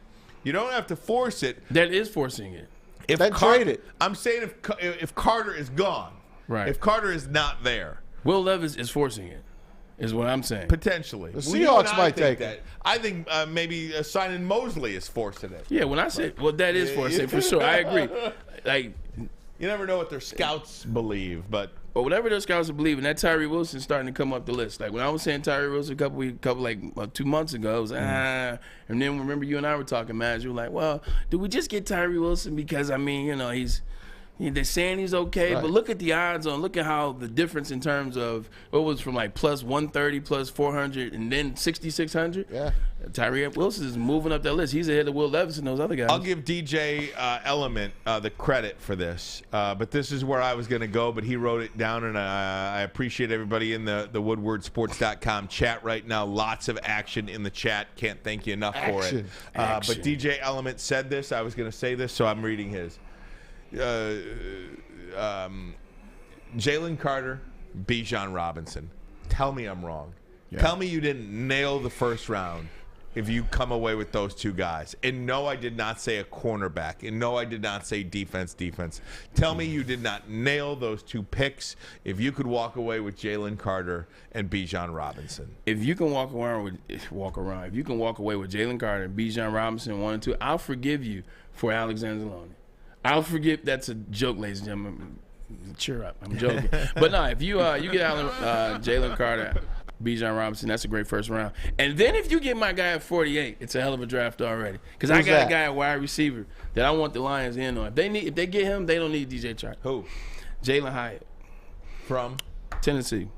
That is forcing it. Then trade it. I'm saying if Carter is gone. Right. If Carter is not there. Will Levis is forcing it. Is what I'm saying. Potentially. The Seahawks might take that. I think maybe signing Mosley is forcing it. Yeah, when I say, well, that is forcing it for sure. I agree. Like, you never know what their scouts believe, but whatever their scouts believe, and that Tyree Wilson's starting to come up the list. Like when I was saying Tyree Wilson a couple 2 months ago, I was and then remember you and I were talking, man. You were like, well, do we just get Tyree Wilson because I mean, they're saying he's okay, right. But look at the odds on. Look at how the difference in terms of what was from like plus 130, plus 400, and then 6,600. Yeah, Tyree Wilson is moving up that list. He's ahead of Will Levis and those other guys. I'll give DJ Element the credit for this, but this is where I was going to go. But he wrote it down, and I appreciate everybody in the WoodwardSports.com chat right now. Lots of action in the chat. Can't thank you enough for it. But DJ Element said this. I was going to say this, so I'm reading his. Jalen Carter, Bijan Robinson. Tell me I'm wrong. Yeah. Tell me you didn't nail the first round if you come away with those two guys. And no, I did not say a cornerback. And no, I did not say defense. Tell me you did not nail those two picks if you could walk away with Jalen Carter and Bijan Robinson. If you can walk away with Jalen Carter and Bijan Robinson 1 and 2, I'll forgive you for Alexander Zalone. I'll forgive. That's a joke, ladies and gentlemen. Cheer up. I'm joking. But no, if you get Jalen Carter, Bijan Robinson, that's a great first round. And then if you get my guy at 48, it's a hell of a draft already. Because I got a guy at wide receiver that I want the Lions in on. If they get him, they don't need DJ Chark. Who? Jalen Hyatt from Tennessee.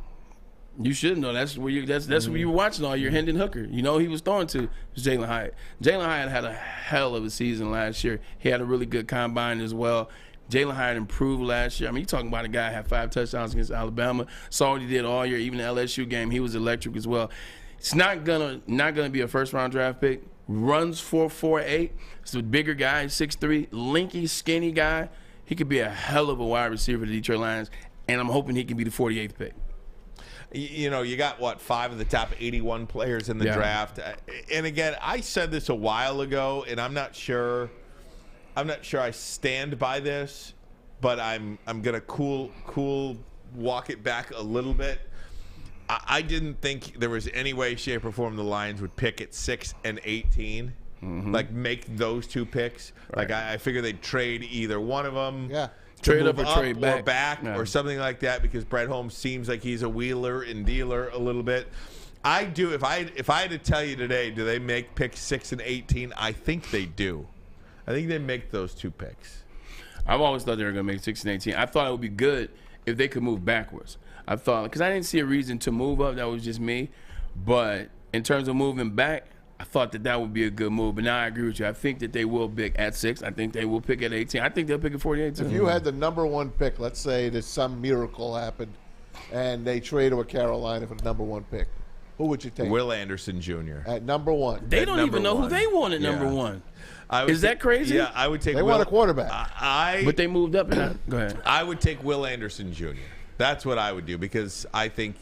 You should know. That's where you were watching all your Hendon Hooker. You know he was throwing to was Jalen Hyatt. Jalen Hyatt had a hell of a season last year. He had a really good combine as well. Jalen Hyatt improved last year. I mean, you're talking about a guy who had 5 touchdowns against Alabama. Saw what he did all year. Even the LSU game, he was electric as well. It's not gonna be a first-round draft pick. Runs 4.48. It's a bigger guy, 6'3", lanky, skinny guy. He could be a hell of a wide receiver for the Detroit Lions, and I'm hoping he can be the 48th pick. You know, you got, 5 of the top 81 players in the draft. And again, I said this a while ago, and I'm not sure I stand by this, but I'm going to cool walk it back a little bit. I didn't think there was any way, shape, or form the Lions would pick at 6 and 18. Mm-hmm. Like, make those two picks. Right. Like, I figured they'd trade either one of them. Yeah. Trade up or trade back. Or something like that, because Brett Holmes seems like he's a wheeler and dealer a little bit. I do. If I had to tell you today, do they make picks 6 and 18? I think they do. I think they make those two picks. I've always thought they were going to make 6 and 18. I thought it would be good if they could move backwards. I thought, because I didn't see a reason to move up. That was just me. But in terms of moving back, I thought that would be a good move. But now I agree with you. I think that they will pick at 6. I think they will pick at 18. I think they'll pick at 48 too. If you had the number 1 pick, let's say that some miracle happened and they traded with Carolina for the number 1 pick, who would you take? Will Anderson Jr. At number 1. They don't even know who they want at number 1. Is that crazy? Yeah, I would take. They want a quarterback. But they moved up. Go ahead. I would take Will Anderson Jr. That's what I would do, because I think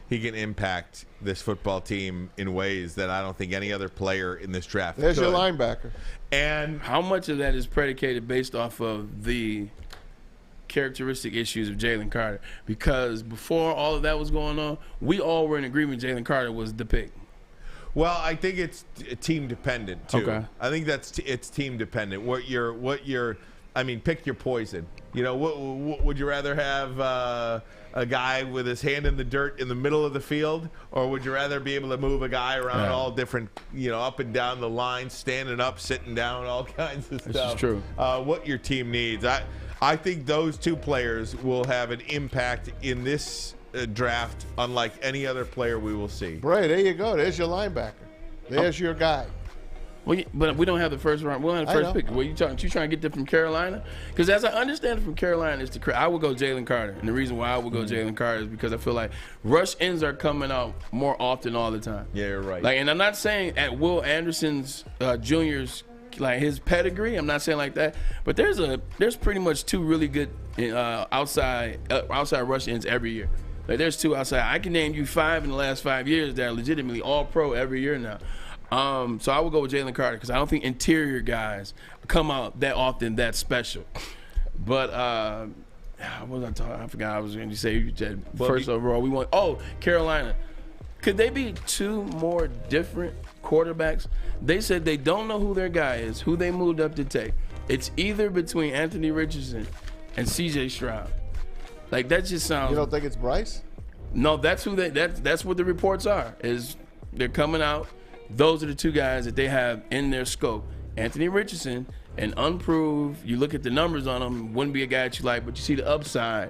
he can impact this football team in ways that I don't think any other player in this draft There's could. your linebacker. And how much of that is predicated based off of the characteristic issues of Jalen Carter? Because before all of that was going on, we all were in agreement Jalen Carter was the pick. Well, I think it's team dependent too. Okay. I think it's team dependent. Pick your poison. You know, what would you rather have a guy with his hand in the dirt in the middle of the field, or would you rather be able to move a guy around all different, up and down the line, standing up, sitting down, all kinds of stuff? This is true. What your team needs. I think those two players will have an impact in this draft unlike any other player we will see. Bray, there you go. There's your linebacker. There's your guy. Well, but we don't have the first round. We don't have the first pick. What you trying to get them from Carolina? Because as I understand it from Carolina, I would go Jalen Carter. And the reason why I would go Jalen Carter is because I feel like rush ends are coming out more often all the time. Yeah, you're right. And I'm not saying at Will Anderson's Jr.'s, like his pedigree, I'm not saying like that. But there's pretty much 2 really good outside rush ends every year. Like there's 2 outside. I can name you 5 in the last 5 years that are legitimately all pro every year now. So I would go with Jalen Carter because I don't think interior guys come out that often that special. But what was I talking? I forgot I was going to say. You said first overall we want. Oh, Carolina. Could they be 2 more different quarterbacks? They said they don't know who their guy is, who they moved up to take. It's either between Anthony Richardson and C.J. Stroud. Like that just sounds. You don't think it's Bryce? No, that's what the reports are. Is they're coming out. Those are the 2 guys that they have in their scope. Anthony Richardson, an unproved. You look at the numbers on him, wouldn't be a guy that you like, but you see the upside.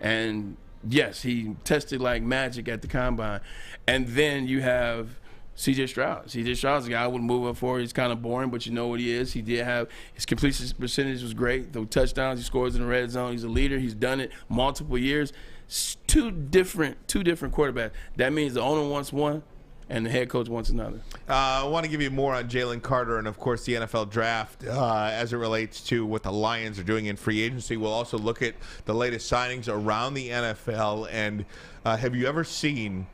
And yes, he tested like magic at the combine. And then you have C.J. Stroud. C.J. Stroud's a guy I wouldn't move up for. He's kind of boring, but you know what he is. He did have his completion percentage was great. The touchdowns, he scores in the red zone. He's a leader. He's done it multiple years. Two different quarterbacks. That means the owner wants one, and the head coach wants another. I want to give you more on Jalen Carter and, of course, the NFL draft as it relates to what the Lions are doing in free agency. We'll also look at the latest signings around the NFL. And have you ever seen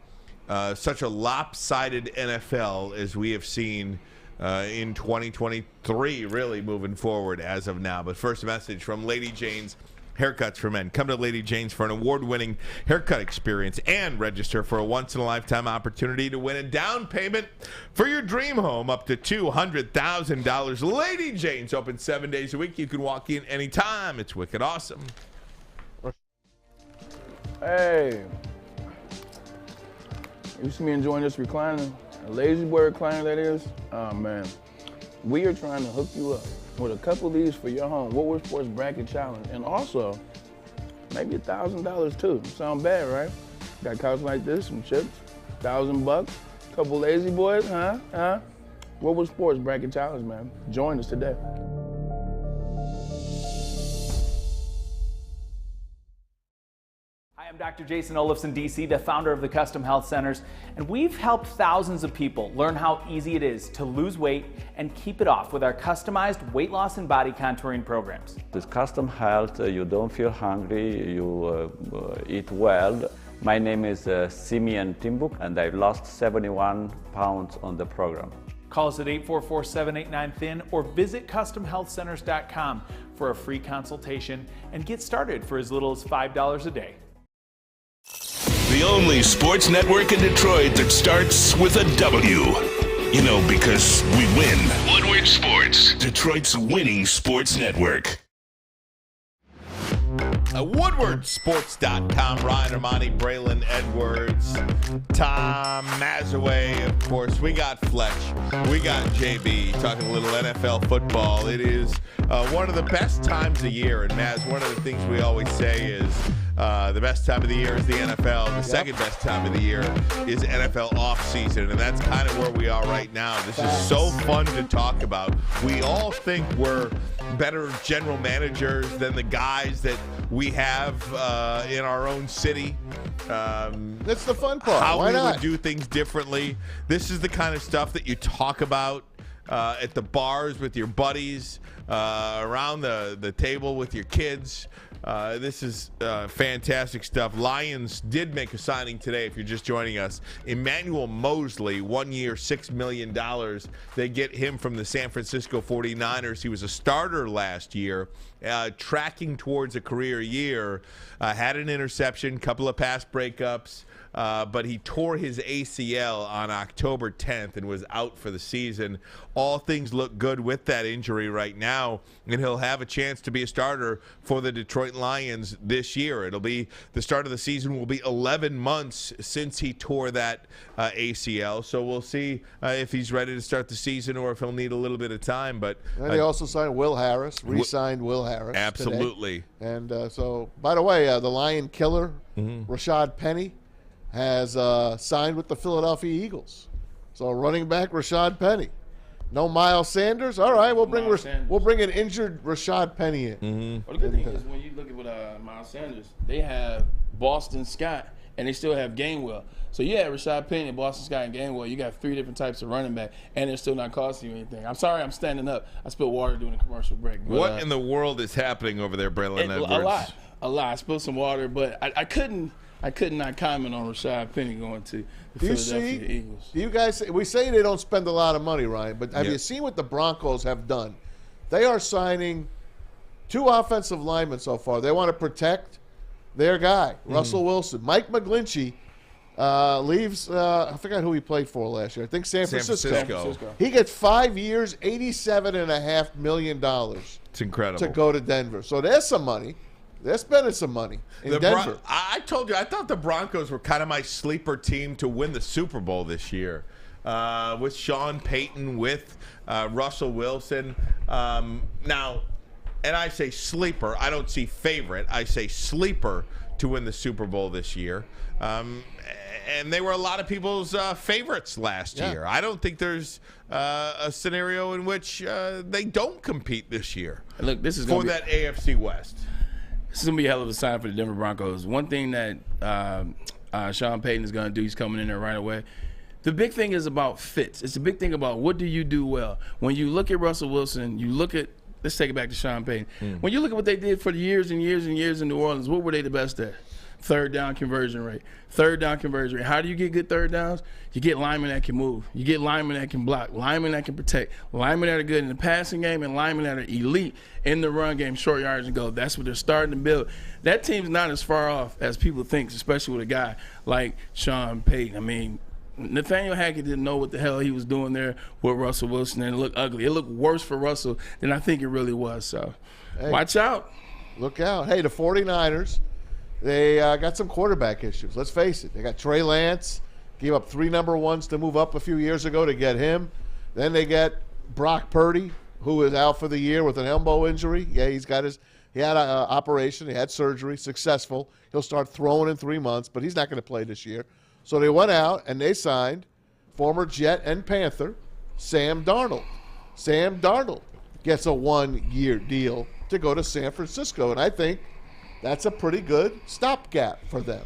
such a lopsided NFL as we have seen in 2023, really moving forward as of now. But first, a message from Lady Jane's Haircuts for Men. Come to Lady Jane's for an award-winning haircut experience and register for a once-in-a-lifetime opportunity to win a down payment for your dream home up to $200,000. Lady Jane's open 7 days a week. You can walk in anytime. It's wicked awesome. Hey. You see me enjoying this recliner? A lazy boy recliner, that is? Oh, man. We are trying to hook you up with a couple of these for your home. Woodward Sports Bracket Challenge. And also, maybe $1,000 too. Sound bad, right? Got couch like this, some chips, $1,000, couple lazy boys, huh? Woodward Sports Bracket Challenge, man. Join us today. I'm Dr. Jason Olafson, DC, the founder of the Custom Health Centers, and we've helped thousands of people learn how easy it is to lose weight and keep it off with our customized weight loss and body contouring programs. With Custom Health, you don't feel hungry, you eat well. My name is Simeon Timbuk, and I've lost 71 pounds on the program. Call us at 844-789-THIN or visit CustomHealthCenters.com for a free consultation and get started for as little as $5 a day. The only sports network in Detroit that starts with a W. You know, because we win. Woodward Sports, Detroit's winning sports network. WoodwardSports.com. Ryan Ermanni, Braylon Edwards, Tom Mazawey, of course. We got Fletch. We got JB talking a little NFL football. It is one of the best times of year. And, Maz, one of the things we always say is the best time of the year is the NFL. The second best time of the year is NFL offseason. And that's kind of where we are right now. This is so fun to talk about. We all think we're better general managers than the guys that we have in our own city. That's the fun part. How Why we not? would do things differently. This is the kind of stuff that you talk about at the bars with your buddies, around the table with your kids. This is fantastic stuff. Lions did make a signing today, if you're just joining us. Emmanuel Mosley, 1 year, $6 million. They get him from the San Francisco 49ers. He was a starter last year, tracking towards a career year. Had an interception, couple of pass breakups. But he tore his ACL on October 10th and was out for the season. All things look good with that injury right now, and he'll have a chance to be a starter for the Detroit Lions this year. It'll be the start of the season will be 11 months since he tore that ACL. So we'll see if he's ready to start the season or if he'll need a little bit of time. But and they also signed Will Harris, re-signed Will Harris. Absolutely. Today. And so, by the way, the Lion killer, Rashad Penny, has signed with the Philadelphia Eagles. So running back Rashad Penny. No Miles Sanders? All right, we'll bring an injured Rashad Penny in. Well, the good thing is when you look at with Miles Sanders, they have Boston Scott and they still have Gainwell. So you have Rashad Penny, Boston Scott, and Gainwell. You got three different types of running back, and they're still not costing you anything. I'm sorry, I'm standing up. I spilled water during the commercial break. But, what in the world is happening over there, Braylon Edwards? A lot. I spilled some water, but I couldn't not comment on Rashad Penny going to the Philadelphia Eagles. Do you guys, we say they don't spend a lot of money, Ryan, but have you seen what the Broncos have done? They are signing 2 offensive linemen so far. They want to protect their guy, Russell Wilson. Mike McGlinchey leaves, I forgot who he played for last year. I think San Francisco. He gets 5 years, $87.5 million. It's incredible. To go to Denver. So there's some money. They're spending some money in Denver. I told you, I thought the Broncos were kind of my sleeper team to win the Super Bowl this year. With Sean Payton, with Russell Wilson. Now, and I say sleeper. I don't see favorite. I say sleeper to win the Super Bowl this year. And they were a lot of people's favorites last year. I don't think there's a scenario in which they don't compete this year. Look, this is for that AFC West. This is going to be a hell of a sign for the Denver Broncos. One thing that Sean Payton is going to do, he's coming in there right away. The big thing is about fits. It's a big thing about what do you do well. When you look at Russell Wilson, you look at, let's take it back to Sean Payton. When you look at what they did for the years and years and years in New Orleans, what were they the best at? third down conversion rate. Third down conversion rate. How do you get good third downs? You get linemen that can move. You get linemen that can block. Linemen that can protect. Linemen that are good in the passing game and linemen that are elite in the run game, short yards and go. That's what they're starting to build. That team's not as far off as people think, especially with a guy like Sean Payton. I mean, Nathaniel Hackett didn't know what the hell he was doing there with Russell Wilson, and it looked ugly. It looked worse for Russell than I think it really was. So, watch out. Look out. Hey, the 49ers, they got some quarterback issues. Let's face it. They got Trey Lance, gave up 3 number ones to move up a few years ago to get him. Then they get Brock Purdy, who is out for the year with an elbow injury. Yeah, he had an operation. He had surgery, successful. He'll start throwing in 3 months, but he's not going to play this year. So they went out and they signed former Jet and Panther Sam Darnold. Sam Darnold gets a 1-year deal to go to San Francisco, and I think that's a pretty good stopgap for them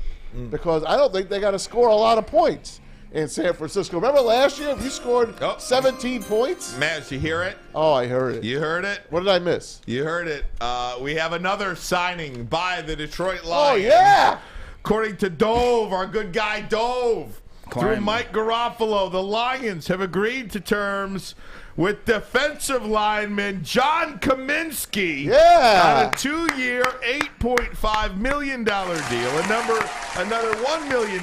because I don't think they got to score a lot of points in San Francisco. Remember last year you scored 17 points? Matt, you hear it? Oh, I heard it. You heard it? What did I miss? You heard it. We have another signing by the Detroit Lions. Oh, yeah. According to Dove, our good guy Dove, through Mike Garofalo, the Lions have agreed to terms with defensive lineman John Kaminsky on a 2-year, $8.5 million deal. Another $1 million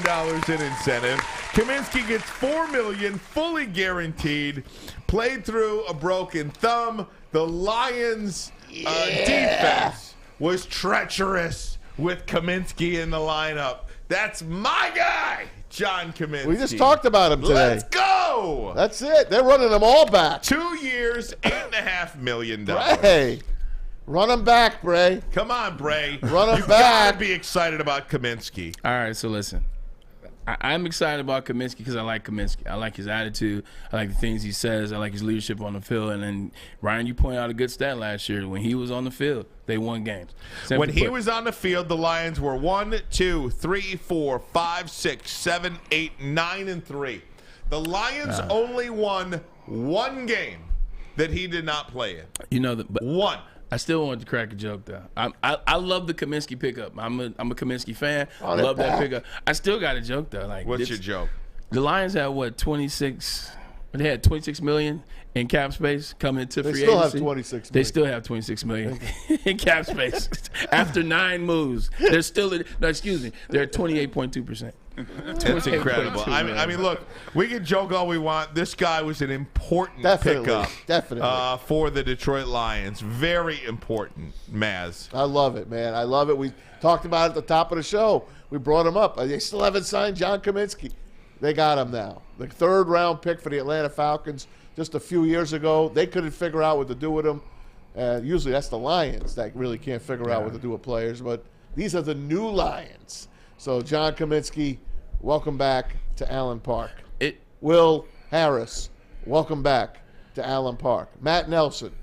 in incentive. Kaminsky gets $4 million, fully guaranteed. Played through a broken thumb. The Lions' defense was treacherous with Kaminsky in the lineup. That's my guy, John Kaminsky. We just talked about him today. Let's go. That's it. They're running them all back. 2 years, $8.5 million. Bray, run them back, Bray. Come on, Bray. Run them you back. gotta be excited about Kaminsky. All right, so listen. I'm excited about Kaminsky because I like Kaminsky. I like his attitude. I like the things he says. I like his leadership on the field. And then, Ryan, you pointed out a good stat last year. When he was on the field, they won games. When he was on the field, the Lions were 1, 2, 3, 4, 5, 6, 7, 8, 9, and 3. The Lions only won 1 game that he did not play in. You know, one. I still want to crack a joke though. I love the Kaminsky pickup. I'm a Kaminsky fan. I love that pickup. I still got a joke though. Like, what's your joke? The Lions had what 26? They had 26 million in cap space coming into free agency. They still have 26 million in cap space after 9 moves. They're still they're at 28.2%. It's incredible. I mean, look, we can joke all we want. This guy was an important pickup. Definitely. For the Detroit Lions. Very important, Maz. I love it, man. I love it. We talked about it at the top of the show. We brought him up. They still haven't signed John Kaminsky. They got him now. The 3rd-round pick for the Atlanta Falcons just a few years ago. They couldn't figure out what to do with him. Usually that's the Lions that really can't figure out what to do with players. But these are the new Lions. So, John Kaminsky, welcome back to Allen Park. Will Harris, welcome back to Allen Park. Matt Nelson,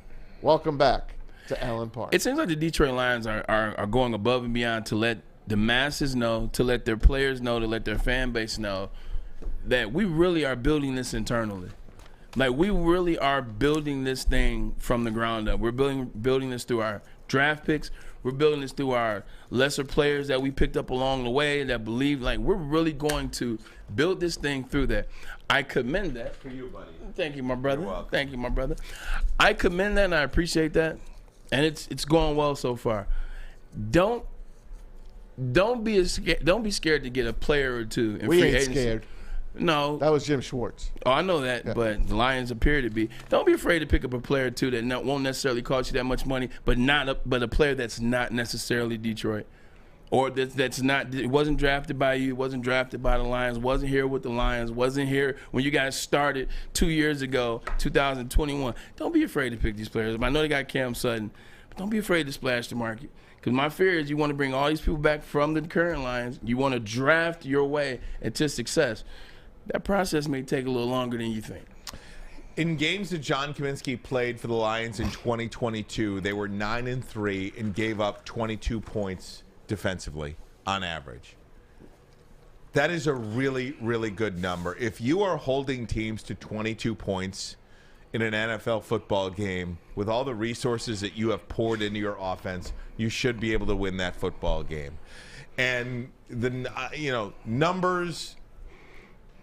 welcome back to Allen Park. It seems like the Detroit Lions are going above and beyond to let the masses know, to let their players know, to let their fan base know that we really are building this internally. Like, we really are building this thing from the ground up. We're building this through our draft picks. We're building this through our lesser players that we picked up along the way that believe, like, we're really going to build this thing through that. I commend that. For you, buddy. Thank you, my brother. Thank you, my brother. I commend that and I appreciate that. And it's going well so far. Don't be scared to get a player or two in free agency. Scared. No. That was Jim Schwartz. Oh, I know that, but the Lions appear to be. Don't be afraid to pick up a player or two that won't necessarily cost you that much money, but a player that's not necessarily Detroit. Or that's not, it wasn't drafted by you, wasn't drafted by the Lions, wasn't here with the Lions, wasn't here when you guys started 2 years ago, 2021. Don't be afraid to pick these players. I know they got Cam Sutton, but don't be afraid to splash the market. Because my fear is you want to bring all these people back from the current Lions. You want to draft your way into success. That process may take a little longer than you think. In games that John Kaminsky played for the Lions in 2022, they were 9-3 and gave up 22 points defensively on average. That is a really, really good number. If you are holding teams to 22 points in an NFL football game with all the resources that you have poured into your offense, you should be able to win that football game. And the numbers,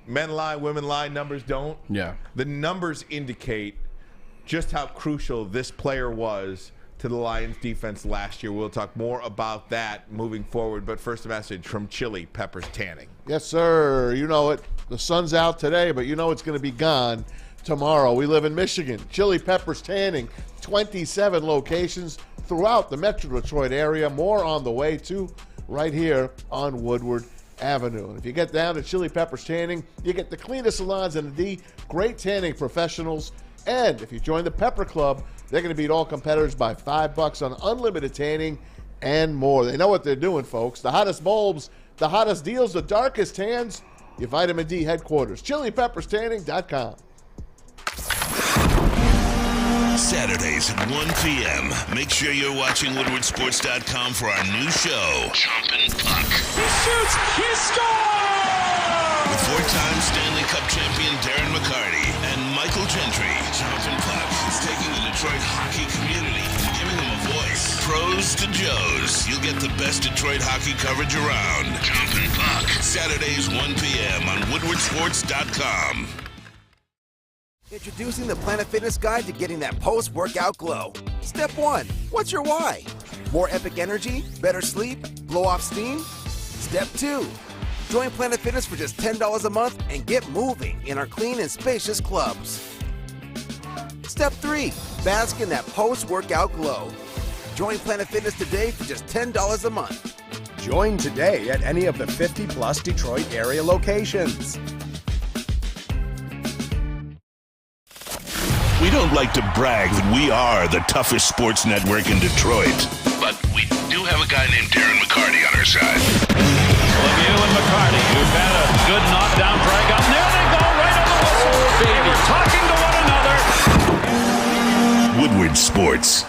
men lie, women lie, numbers don't. Yeah. The numbers indicate just how crucial this player was to the Lions defense last year. We'll talk more about that moving forward. But first, a message from Chili Peppers Tanning. Yes, sir. You know it. The sun's out today, but you know it's going to be gone tomorrow. We live in Michigan. Chili Peppers Tanning, 27 locations throughout the Metro Detroit area. More on the way, too, right here on Woodward Avenue. And if you get down to Chili Peppers Tanning, you get the cleanest salons in the D, great tanning professionals. And if you join the Pepper Club, they're going to beat all competitors by $5 on unlimited tanning and more. They know what they're doing, folks. The hottest bulbs, the hottest deals, the darkest tans. Your Vitamin D headquarters, ChiliPeppersTanning.com. Saturdays at 1 p.m. Make sure you're watching WoodwardSports.com for our new show, Chompin' Puck. He shoots! He scores! With four-time Stanley Cup champion Darren McCarty and Michael Gentry, Chompin' Puck is taking the Detroit hockey community and giving them a voice. Pros to Joes. You'll get the best Detroit hockey coverage around. Chompin' Puck. Saturdays 1 p.m. on WoodwardSports.com. Introducing the Planet Fitness Guide to getting that post-workout glow. Step 1. What's your why? More epic energy? Better sleep? Blow off steam? Step 2. Join Planet Fitness for just $10 a month and get moving in our clean and spacious clubs. Step 3. Bask in that post-workout glow. Join Planet Fitness today for just $10 a month. Join today at any of the 50-plus Detroit area locations. We don't like to brag that we are the toughest sports network in Detroit, but we do have a guy named Darren McCarty on our side. Lemieux and McCarty, who've had a good knockdown drag up. There they go, right on the whistle. They were talking to one another. Woodward Sports.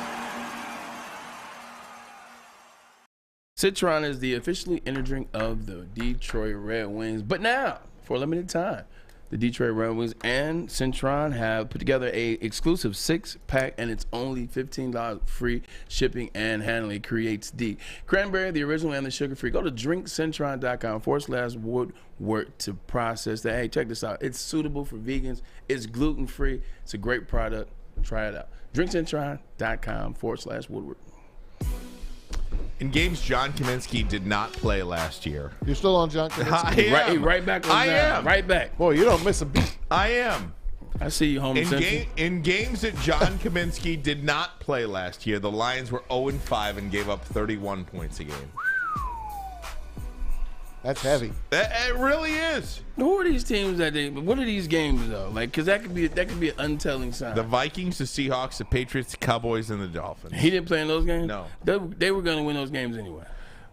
Citron is the officially energy drink of the Detroit Red Wings, but now, for a limited time, the Detroit Red Wings and Citron have put together a exclusive 6-pack, and it's only $15 free shipping and handling. It creates the cranberry, the original, and the sugar-free. Go to drinkcitron.com/Woodward to process that. Hey, check this out. It's suitable for vegans. It's gluten-free. It's a great product. Try it out. drinkcitron.com/Woodward. In games John Kaminsky did not play last year. You're still on John Kaminsky? I am. Right back on I am. Right back. Boy, you don't miss a beat. I am. I see you, home in games that John Kaminsky did not play last year, the Lions were 0-5 and gave up 31 points a game. That's heavy. It really is. Who are these teams that they? What are these games though? Like, because that could be an untelling sign. The Vikings, the Seahawks, the Patriots, the Cowboys, and the Dolphins. He didn't play in those games. No, they were going to win those games anyway.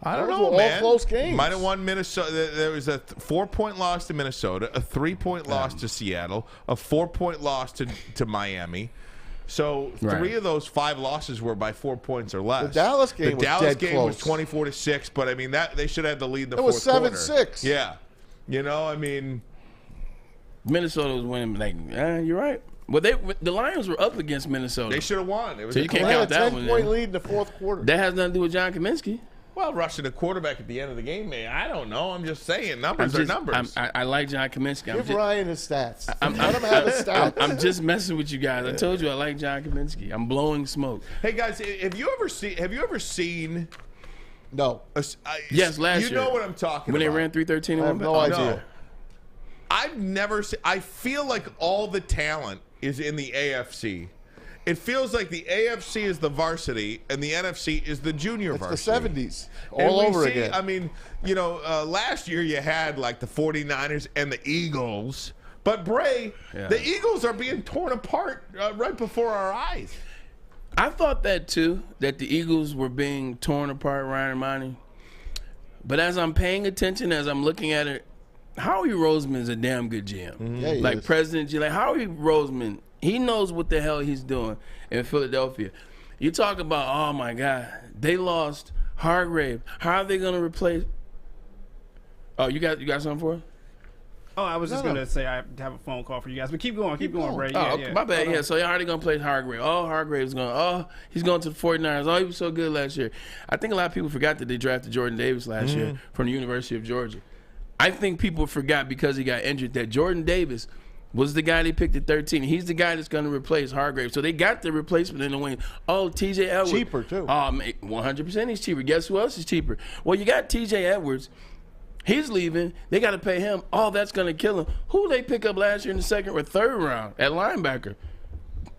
I don't Those know, were man. all close games. Might have won Minnesota. There was a 4-point loss to Minnesota, a 3-point loss to Seattle, a 4-point loss to Miami. So 3 of those 5 losses were by 4 points or less. The Dallas game was 24-6, but I mean that they should have had the lead in the fourth quarter. It was 7-6. Yeah, I mean, Minnesota was winning. Like, you're right. Well, the Lions were up against Minnesota. They should have won. It was so you can't count that one. They had a 10-point lead in the fourth quarter. That has nothing to do with John Kaminsky. Well, rushing the quarterback at the end of the game, man, I don't know. I'm just saying, numbers are numbers. I like John Kaminsky. Give Ryan his stats. Let him have his stats. I'm just messing with you guys. I told you I like John Kaminsky. I'm blowing smoke. Hey guys, have you ever seen? No. Yes, last year. You know what I'm talking about. When they ran 313 I have no idea. No. I've never seen. I feel like all the talent is in the AFC. It feels like the AFC is the varsity and the NFC is the junior varsity. The 70s all over again. I mean, last year you had like the 49ers and the Eagles. But Bray, the Eagles are being torn apart right before our eyes. I thought that too, that the Eagles were being torn apart, Ryan Ermanni. But as I'm paying attention, as I'm looking at it, Howie Roseman's a damn good GM. Mm-hmm. Yeah, like President G. Like Howie Roseman, he knows what the hell he's doing in Philadelphia. You talk about, oh my God, they lost Hargrave. How are they going to replace? Oh, you got something for us? Oh, I was just going to say I have a phone call for you guys, but keep going, Ray. Oh, my bad. Yeah, so y'all already going to play Hargrave. Oh, Hargrave's going. Oh, he's going to the 49ers. Oh, he was so good last year. I think a lot of people forgot that they drafted Jordan Davis last year from the University of Georgia. I think people forgot because he got injured that Jordan Davis was the guy they picked at 13. He's the guy that's going to replace Hargrave. So they got the replacement in the wing. Oh, T.J. Edwards. Cheaper, too. 100% he's cheaper. Guess who else is cheaper? Well, you got T.J. Edwards. He's leaving. They got to pay him. Oh, that's going to kill him. Who they pick up last year in the second or third round at linebacker?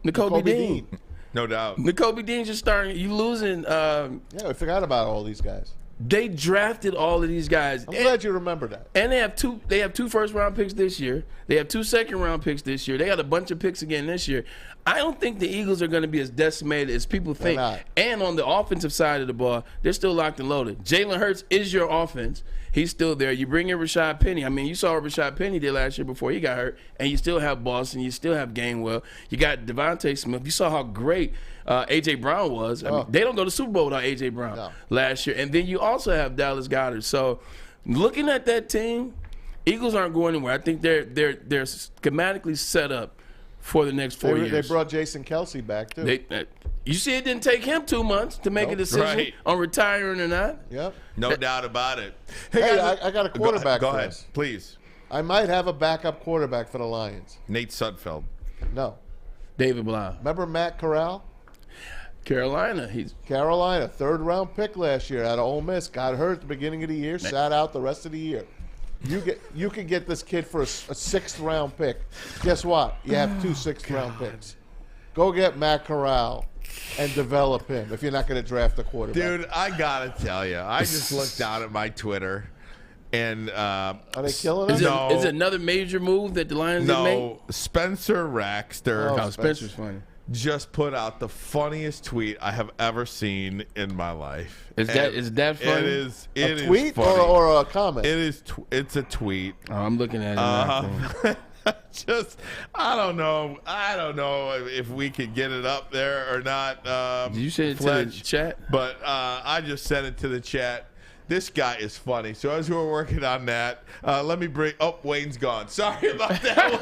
N'Kobe Dean. No doubt. N'Kobe Dean's just starting. You losing. Yeah, we forgot about all these guys. They drafted all of these guys. I'm glad you remember that. And they have two first-round picks this year. They have 2 second-round picks this year. They got a bunch of picks again this year. I don't think the Eagles are going to be as decimated as people think. And on the offensive side of the ball, they're still locked and loaded. Jalen Hurts is your offense. He's still there. You bring in Rashad Penny. I mean, you saw what Rashad Penny did last year before he got hurt. And you still have Boston. You still have Gainwell. You got Devontae Smith. You saw how great A.J. Brown was. I mean, they don't go to the Super Bowl without A.J. Brown last year. And then you also have Dallas Goedert. So looking at that team, Eagles aren't going anywhere. I think they're schematically set up for the next 4 years. They brought Jason Kelsey back, too. You see, it didn't take him 2 months to make a decision on retiring or not. Yep. No doubt about it. Hey, I got a quarterback Go for ahead, us. please. I might have a backup quarterback for the Lions. Nate Sudfeld. No. David Blau. Remember Matt Corral? Carolina. Carolina, third-round pick last year out of Ole Miss. Got hurt at the beginning of the year, sat out the rest of the year. You can get this kid for a 6th-round pick. Guess what? You have 2 6th-round picks. Go get Matt Corral and develop him if you're not going to draft a quarterback. Dude, I got to tell you, I just looked down at my Twitter. And are they killing us? Is it another major move that the Lions have made? No, Spencer Raxter. Oh, Spencer's funny. Just put out the funniest tweet I have ever seen in my life. Is that funny? It is. It a tweet is funny. or a comment? It is. It's a tweet. Oh, I'm looking at it. I don't know. I don't know if we could get it up there or not. Did you send it to the chat? But I just sent it to the chat. This guy is funny. So as we were working on that, let me bring. Oh, Wayne's gone. Sorry about that,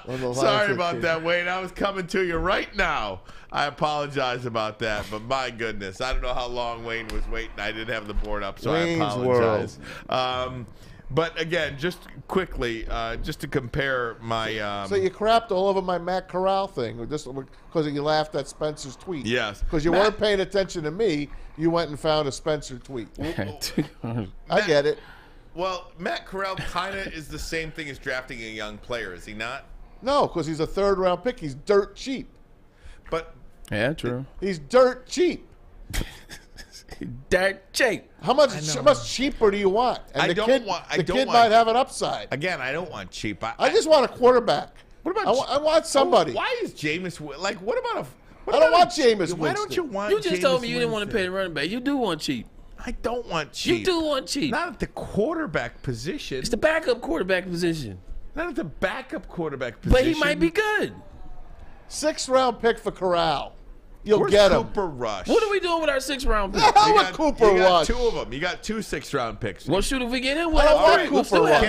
Wayne. Sorry about that, Wayne. I was coming to you right now. I apologize about that, but my goodness, I don't know how long Wayne was waiting. I didn't have the board up, so Wayne's I apologize. But again, just quickly, just to compare my. So you crapped all over my Matt Corral thing, just because you laughed at Spencer's tweet. Yes. Because you weren't paying attention to me, you went and found a Spencer tweet. I get it. Well, Matt Corral kind of is the same thing as drafting a young player, is he not? No, because he's a 3rd-round pick. He's dirt cheap. But yeah, true. He's dirt cheap. Dirt cheap. How much cheaper do you want? And the kid might have an upside. Again, I don't want cheap. I just want a quarterback. What about? I want somebody. Why is Jameis like? What about a? I don't want Jameis Winston. Why don't you want? You just Jameis told me you didn't Winston? want to pay the running back. You do want cheap. I don't want cheap. You do want cheap. Not at the quarterback position. It's the backup quarterback position. Not at the backup quarterback position. But he might be good. 6th-round pick for Corral. You'll get him. Cooper Rush. What are we doing with our 6th-round pick? Hell with Cooper you got Rush. 2 of them. You got 2 6th-round picks. Well, shoot, if we get him, I don't want Cooper Rush.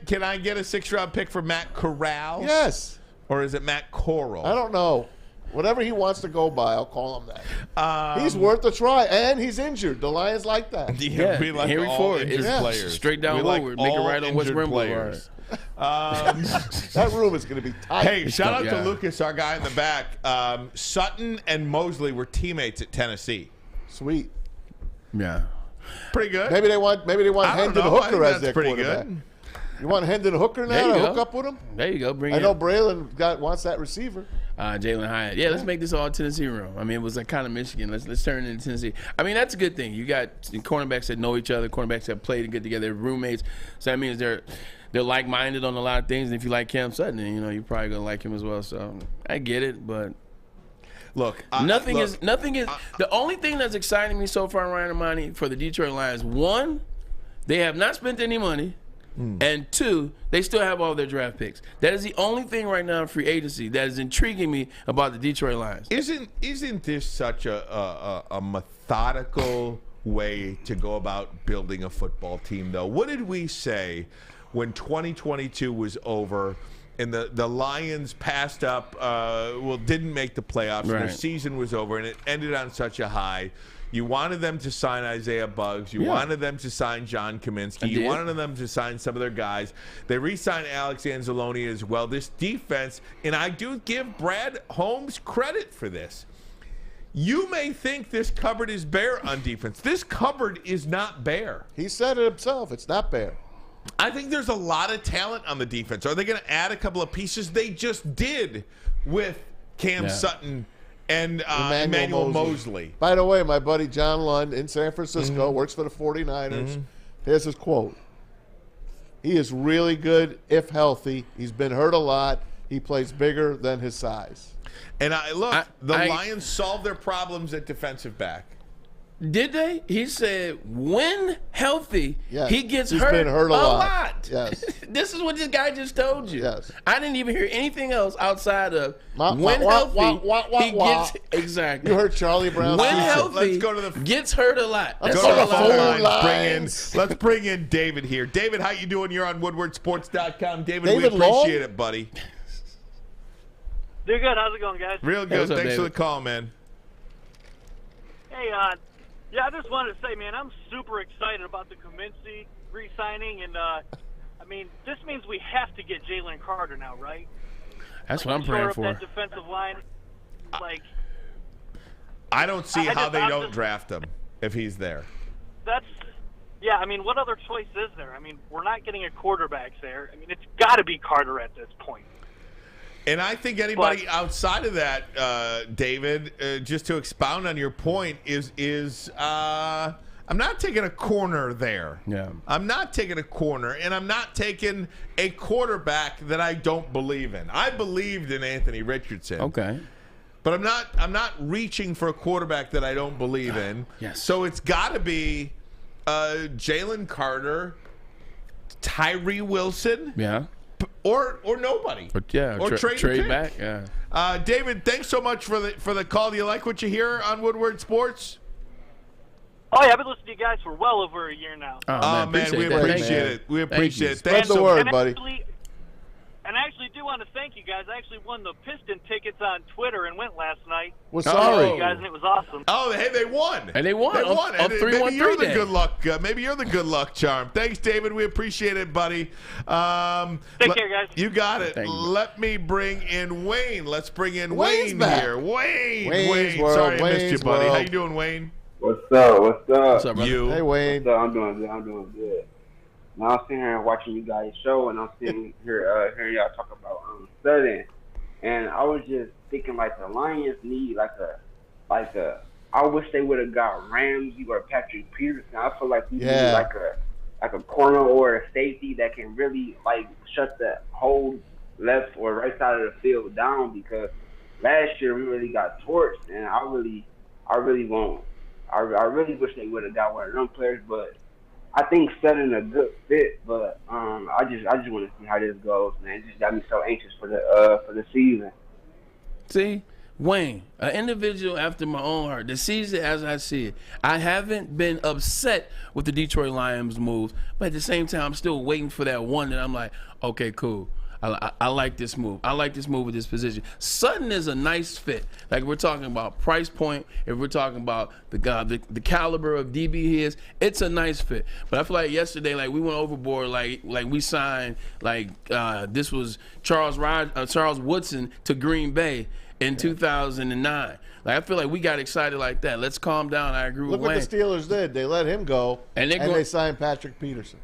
Can I get a 6th-round pick for Matt Corral? Yes. Or is it Matt Corral? I don't know. Whatever he wants to go by, I'll call him that. He's worth a try, and he's injured. The Lions like that. Yeah, we like Henry all Ford injured players. Straight down Woodward. Make it right on West Rimwood. That room is going to be tight. Hey, shout out to Lucas, our guy in the back. Sutton and Mosley were teammates at Tennessee. Sweet. Yeah. Pretty good. Maybe they want Hendon Hooker as their quarterback. Good. You want Hendon Hooker now to hook up with him? There you go. I know Braylon wants that receiver. Jalen Hyatt. Yeah, let's make this all Tennessee room. I mean, it was like kind of Michigan. Let's turn it into Tennessee. I mean, that's a good thing. You got cornerbacks that know each other, cornerbacks that play to get together, roommates. So that means they're like-minded on a lot of things. And if you like Cam Sutton, then, you're probably gonna like him as well. So I get it, but look, nothing is. The only thing that's exciting me so far, Ryan Ermanni, for the Detroit Lions, one, they have not spent any money. And 2, they still have all their draft picks. That is the only thing right now in free agency that is intriguing me about the Detroit Lions. Isn't this such a methodical way to go about building a football team, though. What did we say when 2022 was over and the Lions passed up, didn't make the playoffs, and their season was over, and it ended on such a high? You wanted them to sign Isaiah Buggs. You wanted them to sign John Kaminsky. You wanted them to sign some of their guys. They re-signed Alex Anzalone as well. This defense, and I do give Brad Holmes credit for this. You may think this cupboard is bare on defense. This cupboard is not bare. He said it himself. It's not bare. I think there's a lot of talent on the defense. Are they going to add a couple of pieces? They just did with Cam Sutton and Emmanuel Mosley. By the way, my buddy John Lund in San Francisco works for the 49ers. Here's his quote. He is really good if healthy. He's been hurt a lot. He plays bigger than his size. And the Lions solved their problems at defensive back. Did they? He said when healthy, he gets He's hurt, been hurt a lot. Yes. This is what this guy just told you. Yes. I didn't even hear anything else outside of when healthy, he gets exactly. You heard Charlie Brown. When healthy, let's go to the gets hurt a lot. Let's go to the phone lines. Let's bring in David here. David, how you doing? You're on WoodwardSports.com. David, we appreciate it, buddy. Doing good. How's it going, guys? Real good. Thanks for the call, man. Hey, yeah, I just wanted to say, man, I'm super excited about the Kaminsky re-signing, and I mean, this means we have to get Jalen Carter now, right? That's what I'm praying for. That defensive line, I don't see how they don't draft him if he's there. I mean, what other choice is there? I mean, we're not getting a quarterback there. I mean, it's got to be Carter at this point. And I think anybody outside of that, David, just to expound on your point, is I'm not taking a corner there. Yeah. I'm not taking a corner, and I'm not taking a quarterback that I don't believe in. I believed in Anthony Richardson. Okay. But I'm not reaching for a quarterback that I don't believe in. Yes. So it's got to be Jalen Carter, Tyree Wilson. Yeah. Or nobody. Or trade back. Yeah. David, thanks so much for the call. Do you like what you hear on Woodward Sports? Oh yeah, I've been listening to you guys for well over a year now. Oh man, we appreciate it. We appreciate it. Spread the word, buddy. And I actually do want to thank you guys. I actually won the Piston tickets on Twitter and went last night. Well, sorry. You guys, and it was awesome. Oh, hey, they won. And they won. They won. On Maybe you're the day. good luck. Maybe you're the good luck charm. Thanks, David. We appreciate it, buddy. Take care, guys. You got it. Let me bring in Wayne. Let's bring in Wayne here. Wayne. World. Sorry I missed you, Wayne's buddy. World. How you doing, Wayne? What's up? What's up, brother? You. Hey, Wayne. What's up? I'm doing good. I'm doing good. Now I'm sitting here and watching you guys' show, and I'm sitting here hearing y'all talk about Sutton, and I was just thinking like the Lions need like a. I wish they would have got Ramsey or Patrick Peterson. I feel like we need like a corner or a safety that can really like shut the whole left or right side of the field down, because last year we really got torched, and I really wish they would have got one of them players, but I think Sutton a good fit, but I just want to see how this goes, man. It just got me so anxious for the season. See, Wayne, an individual after my own heart. The season, as I see it, I haven't been upset with the Detroit Lions moves, but at the same time, I'm still waiting for that one that I'm like, okay, cool. I like this move. I like this move with this position. Sutton is a nice fit. Like, we're talking about price point, if we're talking about the caliber of DB he is, it's a nice fit. But I feel like yesterday, like, we went overboard. Like we signed, this was Charles Woodson to Green Bay in 2009. Like, I feel like we got excited like that. Let's calm down. I agree with Wayne. Look what the Steelers did. They let him go, and they signed Patrick Peterson.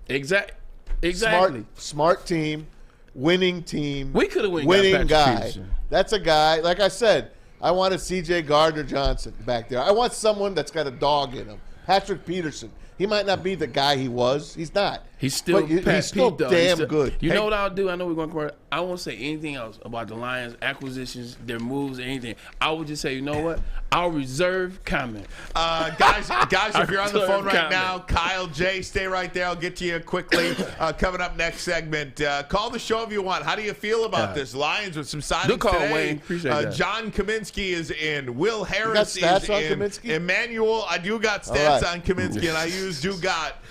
Exactly. Smart team. Winning team. We could have winning guy. That's a guy. Like I said, I wanted C.J. Gardner-Johnson back there. I want someone that's got a dog in him. Patrick Peterson. He might not be the guy he was. He's not. He's still But he's still Pete, though. damn good. You know what I'll do? I know we're going to – I won't say anything else about the Lions' acquisitions, their moves, anything. I would just say, you know what? I'll reserve comment. Guys, if you're on the phone right now, Kyle, Jay, stay right there. I'll get to you quickly. Coming up next segment, call the show if you want. How do you feel about this? Lions with some signings Good call, today. Wayne. Appreciate that. John Kaminsky is in. Will Harris You got stats is on in. Kaminsky? Emmanuel, I do got stats right. on Kaminsky, and I use do got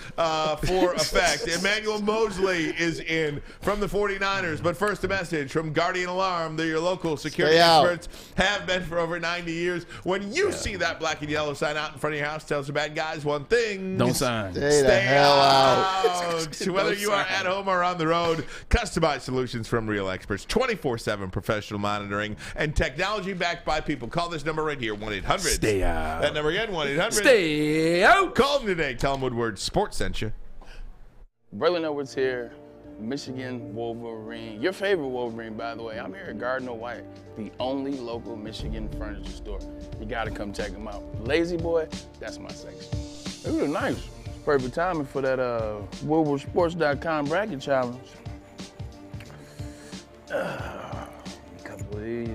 for effect. Emmanuel Mosley is in from the 49ers. But first, a message from Guardian Alarm. They're your local security experts. Have been for over 90 years. When you see that black and yellow sign out in front of your house, tells the bad guys one thing. Don't sign. Stay the hell out. Whether you are at home or on the road, customized solutions from real experts, 24/7 professional monitoring, and technology backed by people. Call this number right here, 1-800. Stay out. That number again, 1-800. Stay out. Call them today. Tell them Woodward Sports sent you. Braylon Edwards here, Michigan Wolverine. Your favorite Wolverine, by the way. I'm here at Gardner White, the only local Michigan furniture store. You got to come check them out. Lazy Boy, that's my section. They were nice. Perfect timing for that WoodwardSports.com bracket challenge. A couple of these.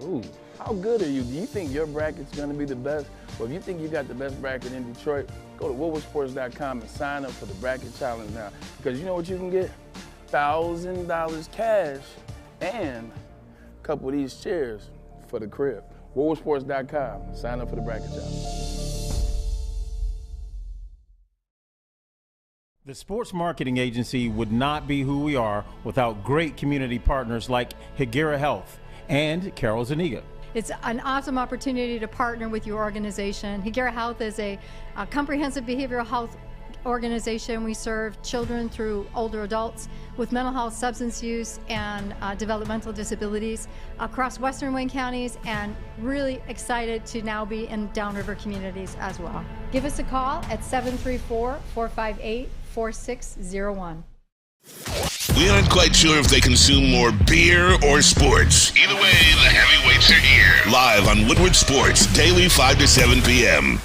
Ooh, how good are you? Do you think your bracket's going to be the best? Well, if you think you got the best bracket in Detroit, go to WoodwardSports.com and sign up for the bracket challenge now. Because you know what you can get? $1,000 cash and a couple of these chairs for the crib. WoodwardSports.com. Sign up for the bracket challenge. The sports marketing agency would not be who we are without great community partners like Higuera Health and Carol Zaniga. It's an awesome opportunity to partner with your organization. Higuera Health is a comprehensive behavioral health organization. We serve children through older adults with mental health, substance use, and developmental disabilities across Western Wayne counties, and really excited to now be in downriver communities as well. Give us a call at 734-458-4601. We aren't quite sure if they consume more beer or sports. Either way, the heavyweights are here. Live on Woodward Sports, daily 5 to 7 p.m.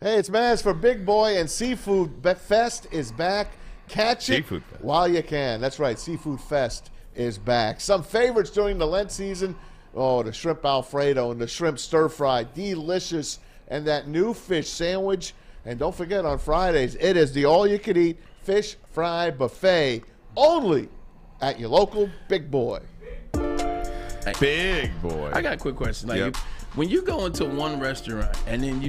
Hey, it's Maz for Big Boy, and Seafood Fest is back. Catch it Seafood Fest. while you can. That's right, Seafood Fest is back. Some favorites during the Lent season. Oh, the shrimp Alfredo and the shrimp stir fry. Delicious. And that new fish sandwich. And don't forget, on Fridays, it is the all-you-can-eat fish fry buffet only at your local Big Boy. Big Boy. I got a quick question. Like, when you go into one restaurant and then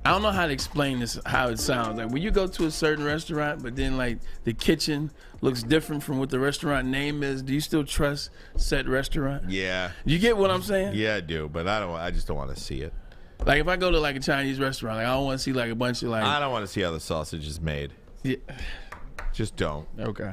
I don't know how to explain this, how it sounds. Like, when you go to a certain restaurant, but then, like, the kitchen looks different from what the restaurant name is, do you still trust said restaurant? Yeah. You get what I'm saying? Yeah, I do, but I just don't want to see it. Like, if I go to, like, a Chinese restaurant, like, I don't want to see, like, a bunch of, like... I don't want to see how the sausage is made. Yeah. Just don't. Okay.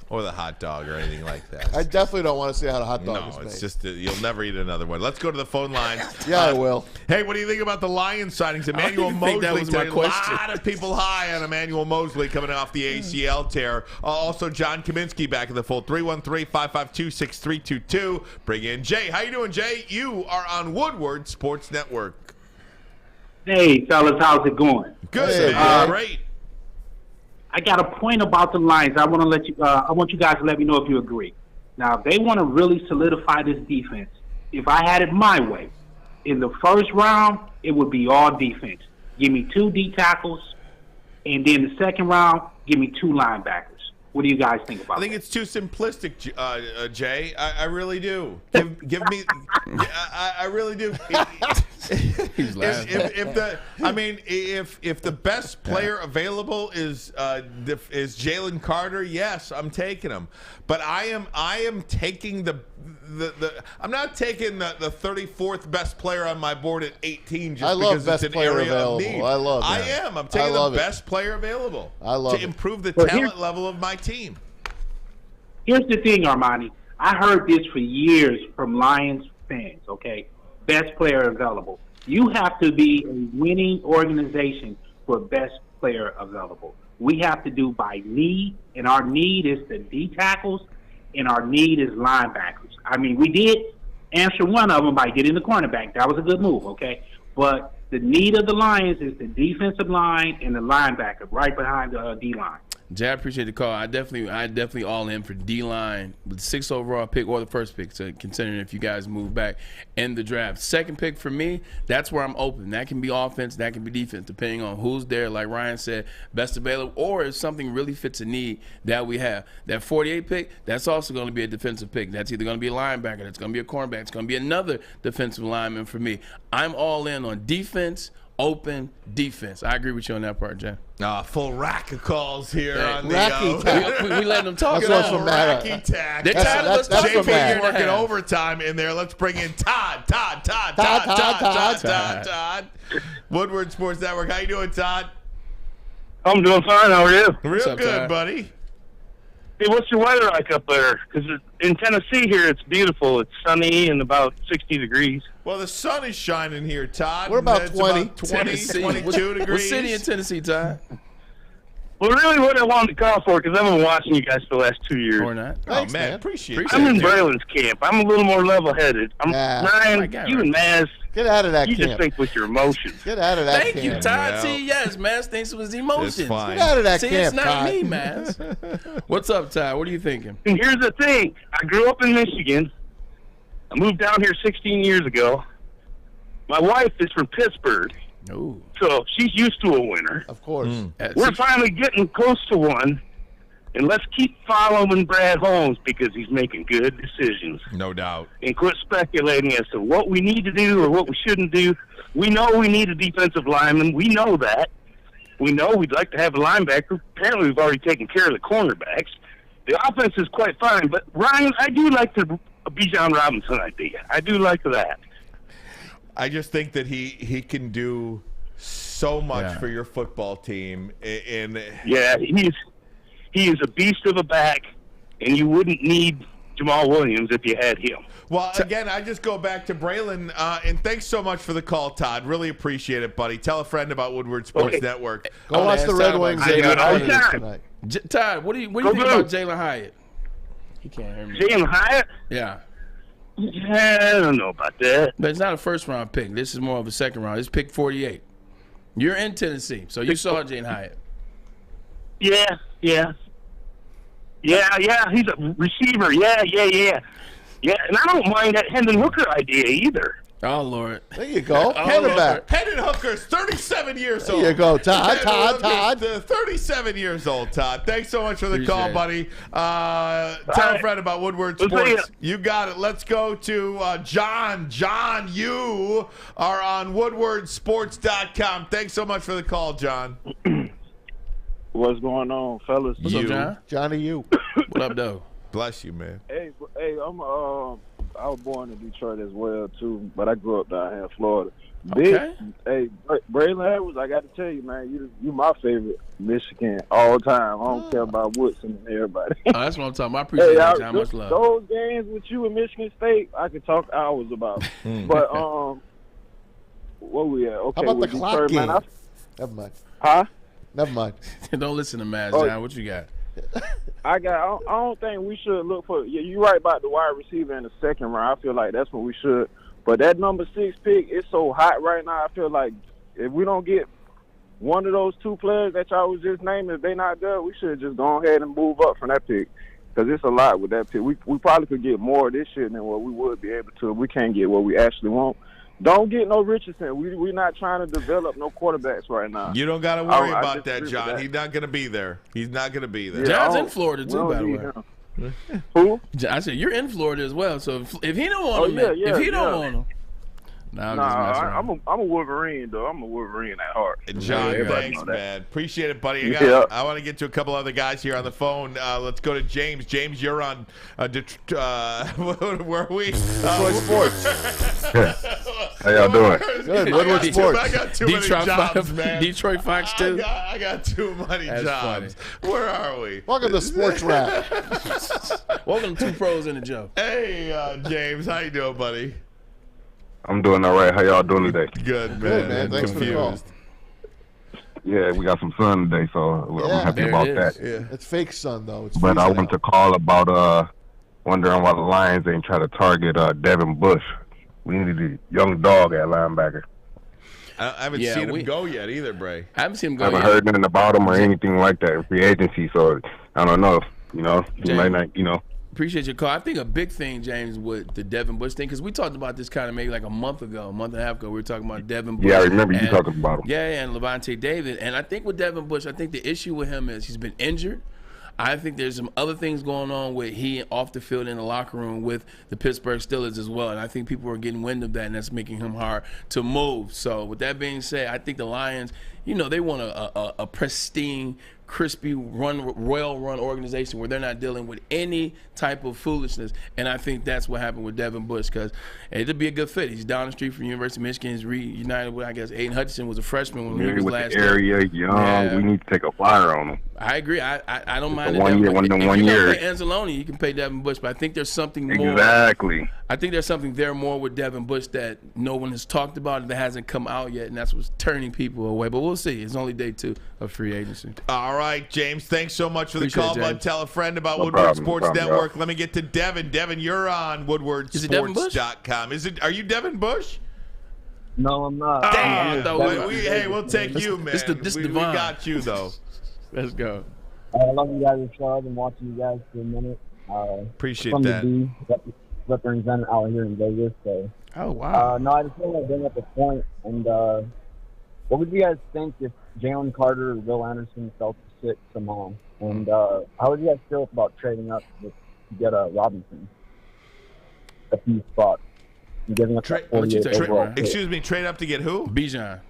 Or the hot dog or anything like that. I definitely don't want to see how the hot dog is made. No, it's just you'll never eat another one. Let's go to the phone lines. Yeah, I will. Hey, what do you think about the Lions signings? Emmanuel Mosley. That was my question. A lot of people high on Emmanuel Mosley coming off the ACL tear. Also, John Kaminsky back in the fold. 313-552-6322. Bring in Jay. How you doing, Jay? You are on Woodward Sports Network. Hey, fellas, how's it going? Good, man. Great. I got a point about the Lions. I want to let you. I want you guys to let me know if you agree. Now, if they want to really solidify this defense, if I had it my way, in the first round, it would be all defense. Give me 2 D tackles, and then the second round, give me 2 linebackers. What do you guys think about that? I think it's too simplistic, Jay. I really do. Give me. I really do. He's laughing. If the best player available is Jalen Carter, yes, I'm taking him. But I am taking I'm not taking the 34th best player on my board at 18 just because it's an area of need. I'm taking the best player available to improve the talent level of my team. Here's the thing, Armani. I heard this for years from Lions fans, okay? Best player available. You have to be a winning organization for best player available. We have to do by need, and our need is the D tackles, and our need is linebackers. I mean, we did answer one of them by getting the cornerback. That was a good move, okay? But the need of the Lions is the defensive line and the linebacker right behind the D-line. Jay, I appreciate the call. I definitely all in for D-line with the 6th overall pick or the first pick, so considering if you guys move back in the draft. Second pick for me, that's where I'm open. That can be offense, that can be defense, depending on who's there. Like Ryan said, best available, or if something really fits a need that we have. That 48 pick, that's also going to be a defensive pick. That's either going to be a linebacker, that's going to be a cornerback, it's going to be another defensive lineman for me. I'm all in on defense, open defense. I agree with you on that part, Jay. Full rack of calls here on the we letting them talk. That's what's racky tack. They're tired of us talking. JP working overtime in there. Let's bring in Todd. Woodward Sports Network. How you doing, Todd? I'm doing fine. How are you? Real up, good, Todd? buddy. Hey, what's your weather like up there? Because in Tennessee here, it's beautiful. It's sunny and about 60 degrees. Well, the sun is shining here, Todd. We're about It's 20. about 22 degrees. What city in Tennessee, Todd? Well, really what I wanted to call for, because I've been watching you guys for the last 2 years. Or not. Thanks, man. Appreciate it. I'm in Braylon's camp. I'm a little more level-headed. Ryan, God, you and Maz, Get out of that you camp. just think with your emotions. Get out of that Thank camp. you, Todd. Yeah. See, yes, Maz thinks it was emotions. It's fine. Get out of that See, camp, it's not Todd. me, Maz. What's up, Todd? What are you thinking? And here's the thing. I grew up in Michigan. I moved down here 16 years ago. My wife is from Pittsburgh. Ooh. So she's used to a winner. Of course. We're finally getting close to one. And let's keep following Brad Holmes because he's making good decisions. No doubt. And quit speculating as to what we need to do or what we shouldn't do. We know we need a defensive lineman. We know that. We know we'd like to have a linebacker. Apparently we've already taken care of the cornerbacks. The offense is quite fine. But, Ryan, I do like the Bijan Robinson idea. I do like that. I just think that he can do so much for your football team. Yeah, he is a beast of a back, and you wouldn't need Jamal Williams if you had him. Well, again, I just go back to Braylon, and thanks so much for the call, Todd. Really appreciate it, buddy. Tell a friend about Woodward Sports Network. Go watch the Red Wings tonight. Todd, what do you think about Jalen Hyatt? He can't hear me. Jalen Hyatt? Yeah. Yeah, I don't know about that. But it's not a first-round pick. This is more of a second round. It's pick 48. You're in Tennessee, so you saw Jalen Hyatt. Yeah. He's a receiver. Yeah. Yeah, and I don't mind that Hendon Hooker idea either. Oh, Lord. There you go. Cornerback. Hendon Hooker's 37 years old. There you go, Todd. Todd. 37 years old, Todd. Thanks so much for the call, it. buddy. Tell a friend about Woodward Sports. You got it. Let's go to John. John, you are on woodwardsports.com. Thanks so much for the call, John. What's going on, fellas? What's up, John? Johnny, you. What up, though? Bless you, man. Hey, I was born in Detroit as well too, but I grew up down here in Florida. Okay. Hey, Braylon Edwards, I got to tell you, man, you my favorite Michigan all time. I don't care about Woodson and everybody. Oh, that's what I'm talking about. I appreciate that, John. Much love. Those games with you in Michigan State, I could talk hours about. But what we at? Okay, how about the clock Detroit, game? man, Never mind. Huh? Never mind. Don't listen to Maz, John. What you got? I don't think we should look for. Yeah, you're right about the wide receiver in the second round. I feel like that's what we should. But that number 6 pick is so hot right now. I feel like if we don't get one of those two players that y'all was just naming, if they not there, we should just go ahead and move up from that pick because it's a lot with that pick. We probably could get more this year than what we would be able to if we can't get what we actually want. Don't get no Richardson. We're not trying to develop no quarterbacks right now. You don't got to worry about that, John. He's not going to be there. He's not going to be there. John's in Florida, too, by the way. Who? I said, you're in Florida as well, so if he don't want him, if he don't want him. I'm a Wolverine, though. I'm a Wolverine at heart. John, thanks, man. Appreciate it, buddy. I want to get to a couple other guys here on the phone. Let's go to James. James, you're on where are we? Detroit Sports. How y'all doing? Good. Woodward Sports. I got too many jobs, man. Detroit Fox, too. I got too many jobs. Funny. Where are we? Welcome to Sports Rap. Welcome to Two Pros and a Joe. Hey, James. How you doing, buddy? I'm doing all right. How y'all doing today? Good, man. Good, man. Thanks for the call. Yeah, we got some sun today, so I'm happy about that. Yeah. It's fake sun, though. It's But I freezing want out. to call about wondering why the Lions ain't try to target Devin Bush. We need a young dog at linebacker. I haven't seen him go yet either, Bray. I haven't seen him go I haven't yet. heard nothing about him or anything like that in free agency, so I don't know. You know, he might not, you know. Appreciate your call. I think a big thing, James, with the Devin Bush thing, because we talked about this kind of maybe like a month and a half ago. We were talking about Devin Bush. Yeah, I remember you talking about him. Yeah, and Levante David. And I think with Devin Bush, I think the issue with him is he's been injured. I think there's some other things going on with he off the field in the locker room with the Pittsburgh Steelers as well. And I think people are getting wind of that, and that's making him hard to move. So with that being said, I think the Lions, you know, they want a pristine, crispy royal run organization where they're not dealing with any type of foolishness. And I think that's what happened with Devin Bush, because it'd be a good fit. He's down the street from University of Michigan. He's reunited with, I guess, Aiden Hutchinson was a freshman when he was with last the area, year. young, we need to take a flyer on him. I agree. I don't mind One year, if one you year. pay Anzalone, you can pay Devin Bush, but I think there's something more. Exactly. I think there's something there more with Devin Bush that no one has talked about, that hasn't come out yet, and that's what's turning people away. But we'll see. It's only day 2 of free agency. All right, James. Thanks so much for the Appreciate call, it, bud. James. Tell a friend about No Woodward problem, Sports no problem, Network. Let me get to Devin. Devin, you're on WoodwardSports.com. Are you Devin Bush? No, I'm not. Damn. Hey, we'll take you, man. We got you, though. Let's go. I love you guys' show. I've been watching you guys for a minute. Appreciate from that. The D, representing out here in Vegas. So. Oh, wow. No, I just want to bring up a point. And what would you guys think if Jalen Carter or Will Anderson fell to 6 tomorrow? And how would you guys feel about trading up to get Robinson a few spots and giving up that 48 overall pick? Excuse me, trade up to get who? Bijan.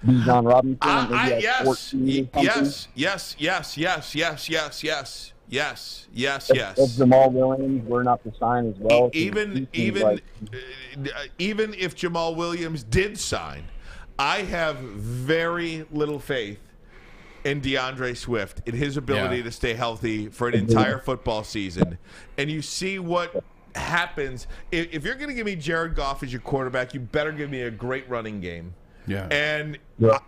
Bijan Robinson. Yes. If Jamal Williams were not to sign as well. Even if Jamal Williams did sign, I have very little faith in DeAndre Swift, in his ability to stay healthy for an entire football season. And you see what happens. If you're going to give me Jared Goff as your quarterback, you better give me a great running game. Yeah. And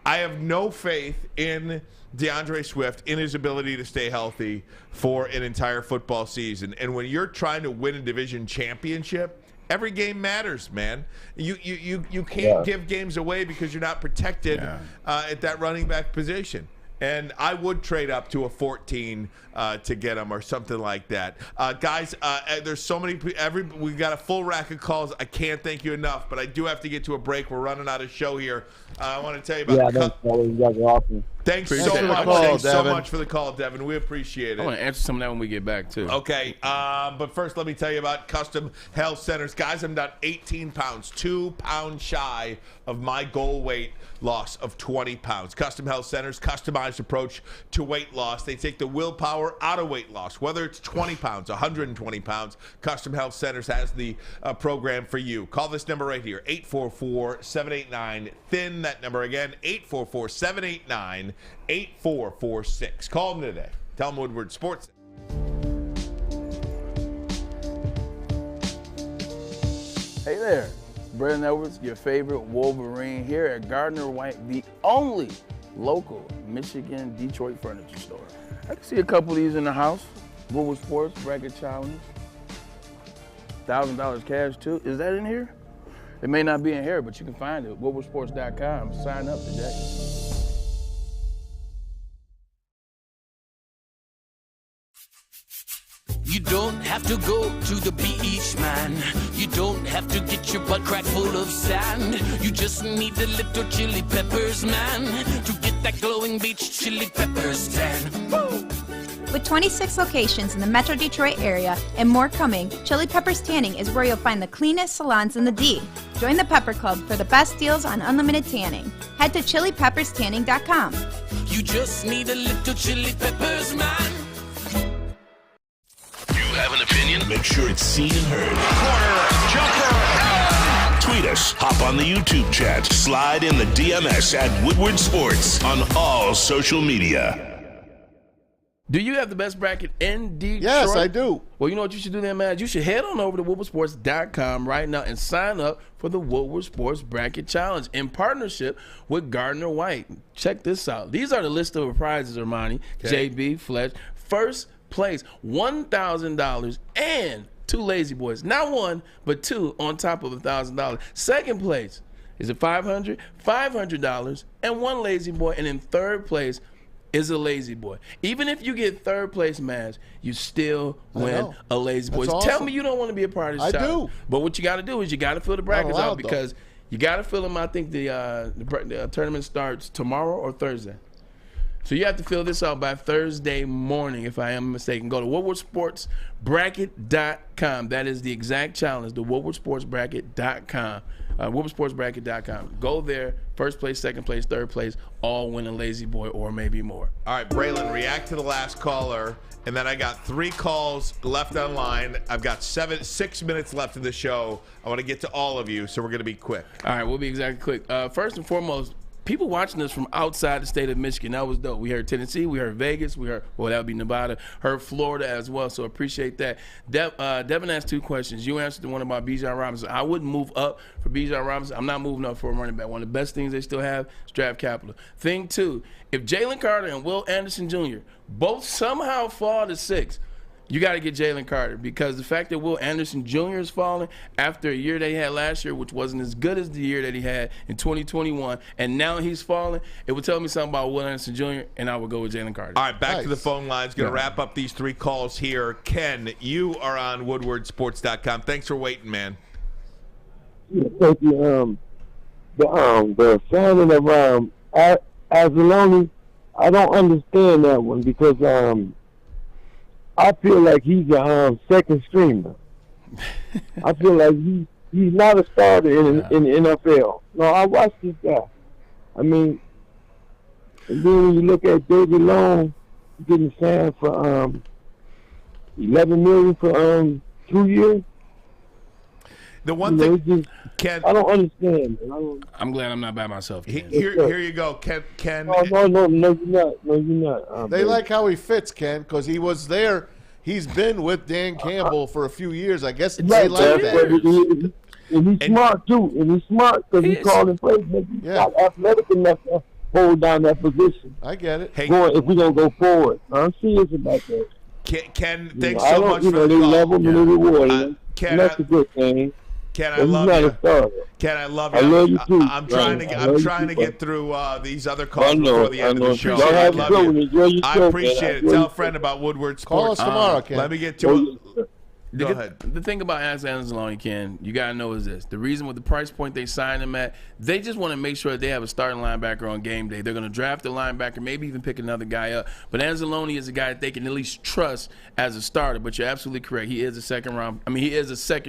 I have no faith in DeAndre Swift, in his ability to stay healthy for an entire football season. And when you're trying to win a division championship, every game matters, man. You can't give games away because you're not protected at that running back position. And I would trade up to a 14 to get him or something like that. Guys, there's so many. We got a full rack of calls. I can't thank you enough, but I do have to get to a break. We're running out of show here. I want to tell you about you guys are awesome. Thanks Appreciate so the much. call, Thanks so Devin. much for the call, Devin. We appreciate it. I want to answer some of that when we get back, too. Okay, but first let me tell you about Custom Health Centers. Guys, I'm down 18 pounds, 2 pounds shy of my goal weight loss of 20 pounds. Custom Health Centers, customized approach to weight loss. They take the willpower out of weight loss. Whether it's 20 pounds, 120 pounds, Custom Health Centers has the program for you. Call this number right here, 844-789-THIN. That number again, 844-789-8446. Call them today. Tell them Woodward Sports. Hey there, Braylon Edwards, your favorite Wolverine here at Gardner White, the only local Michigan Detroit furniture store. I can see a couple of these in the house. Woodward Sports, Bracket Challenge, $1,000 cash too. Is that in here? It may not be in here, but you can find it at woodwardsports.com. Sign up today. You don't have to go to the beach, man. You don't have to get your butt crack full of sand. You just need a little chili peppers, man, to get that glowing beach chili peppers tan. Woo! With 26 locations in the Metro Detroit area and more coming, Chili Peppers Tanning is where you'll find the cleanest salons in the D. Join the Pepper Club for the best deals on unlimited tanning. Head to chilipepperstanning.com. You just need a little chili peppers, man. Have an opinion? Make sure it's seen and heard. Corner, jumper, tweet us, hop on the YouTube chat, slide in the DMS at Woodward Sports on all social media. Do you have the best bracket in Detroit? Yes, I do. Well, you know what you should do then, man? You should head on over to woodwardsports.com right now and sign up for the Woodward Sports Bracket Challenge in partnership with Gardner White. Check this out. These are the list of prizes, Ermanni, JB, Fletch. First place, $1,000 and 2 Lazy Boys. Not one, but 2 on top of $1,000. Second place, is it $500? $500 and one lazy boy. And in third place is a lazy boy. Even if you get third place, Maz, you still win a lazy boy. That's Tell awesome. me you don't want to be a part of this I challenge. do. But what you got to do is you got to fill the brackets allowed, out because you got to fill them. I think the tournament starts tomorrow or Thursday. So you have to fill this out by Thursday morning, if I am mistaken. Go to WoodwardSportsBracket.com. That is the exact challenge, the WoodwardSportsBracket.com. WoodwardSportsBracket.com. Go there. First place, second place, third place, all win a lazy boy or maybe more. All right, Braylon, react to the last caller. And then I got 3 calls left online. I've got 6 minutes left of the show. I want to get to all of you, so we're going to be quick. All right, we'll be exactly quick. First and foremost, people watching us from outside the state of Michigan, that was dope. We heard Tennessee, we heard Vegas, we heard, well, that would be Nevada, heard Florida as well, so appreciate that. Devin asked 2 questions. You answered the one about Bijan Robinson. I wouldn't move up for Bijan Robinson. I'm not moving up for a running back. One of the best things they still have is draft capital. Thing 2, if Jalen Carter and Will Anderson Jr. both somehow fall to 6, you got to get Jalen Carter, because the fact that Will Anderson Jr. is falling after a year that he had last year, which wasn't as good as the year that he had in 2021, and now he's falling, it would tell me something about Will Anderson Jr., and I would go with Jalen Carter. All right, back to the phone lines. Going to wrap up these 3 calls here. Ken, you are on WoodwardSports.com. Thanks for waiting, man. Thank you. The signing of Anzalone, I don't understand that one because I feel like he's a second streamer. I feel like he's not a starter in the NFL. No, I watched this guy. I mean, and then when you look at David Long getting signed for $11 million for 2 years. The one thing, Ken, I don't understand. I'm glad I'm not by myself. Here you go, Ken. No, you're not. No, you're not. They like how he fits, Ken, because he was there. He's been with Dan Campbell for a few years. I guess they like that. And he's smart, too. And he's smart because he's calling plays. He's not athletic enough to hold down that position. I get it. Hey, if we're going to go forward. I'm serious about that. Ken, thanks so much for the they call. love him and they reward him. Ken, that's a good thing. Ken, I love you. Ken, I love you. I love you too. I'm trying to get through these other calls before the end of the show. I love you. I appreciate it. Tell a friend about Woodward Sports. Call us tomorrow, Ken. Let me get to it. Go ahead. The thing about Anzalone, Ken, you got to know is this. The reason with the price point they signed him at, they just want to make sure they have a starting linebacker on game day. They're going to draft a linebacker, maybe even pick another guy up. But Anzalone is a guy that they can at least trust as a starter. But you're absolutely correct. He is a second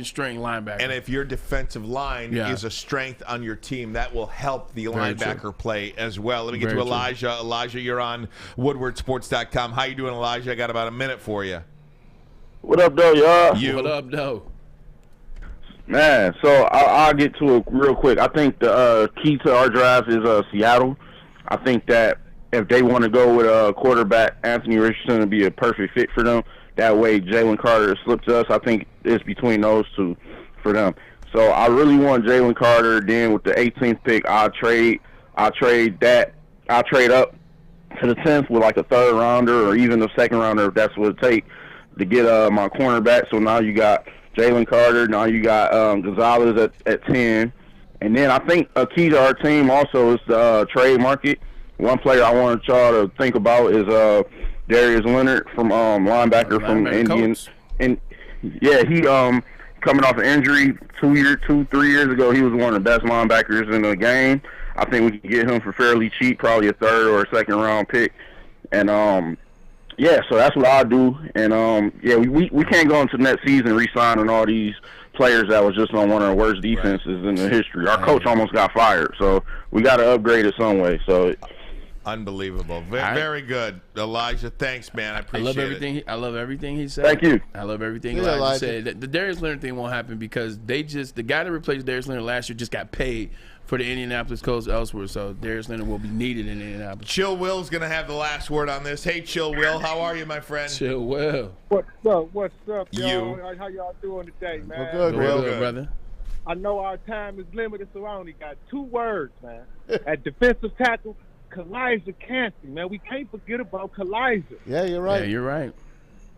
string linebacker. And if your defensive line is a strength on your team, that will help the linebacker play as well. Let me get to Elijah. Elijah, you're on WoodwardSports.com. How you doing, Elijah? I got about a minute for you. What up, though, y'all? What up, though? Man, so I'll get to it real quick. I think the key to our draft is Seattle. I think that if they want to go with a quarterback, Anthony Richardson would be a perfect fit for them. That way, Jalen Carter slips us. I think it's between those two for them. So I really want Jalen Carter. Then with the 18th pick, I'll trade up to the 10th with like a third rounder or even a second rounder if that's what it takes to get my cornerback. So now you got Jalen Carter. Now you got Gonzalez at 10. And then I think a key to our team also is the trade market. One player I want y'all to think about is Darius Leonard from linebacker from Indians. And yeah, he coming off an injury 3 years ago. He was one of the best linebackers in the game. I think we can get him for fairly cheap, probably a third or a second round pick. And yeah, so that's what I'll do. And, yeah, we can't go into next season re-signing all these players that was just on one of the worst defenses in the history. Our coach almost got fired, so we got to upgrade it some way. So unbelievable. Very good. Elijah, thanks, man. I appreciate it. I love everything he said. Thank you. I love everything Elijah said. The Darius Leonard thing won't happen because the guy that replaced Darius Leonard last year just got paid for the Indianapolis Colts elsewhere, so Darius Leonard will be needed in Indianapolis. Chill Will's going to have the last word on this. Hey, Chill Will, how are you, my friend? Chill Will. What's up, y'all? How y'all doing today, man? We're good, real good, brother. I know our time is limited, so I only got 2 words, man. At defensive tackle, Kalijah Cansey, man. We can't forget about Kalijah. Yeah, you're right. Yeah, you're right.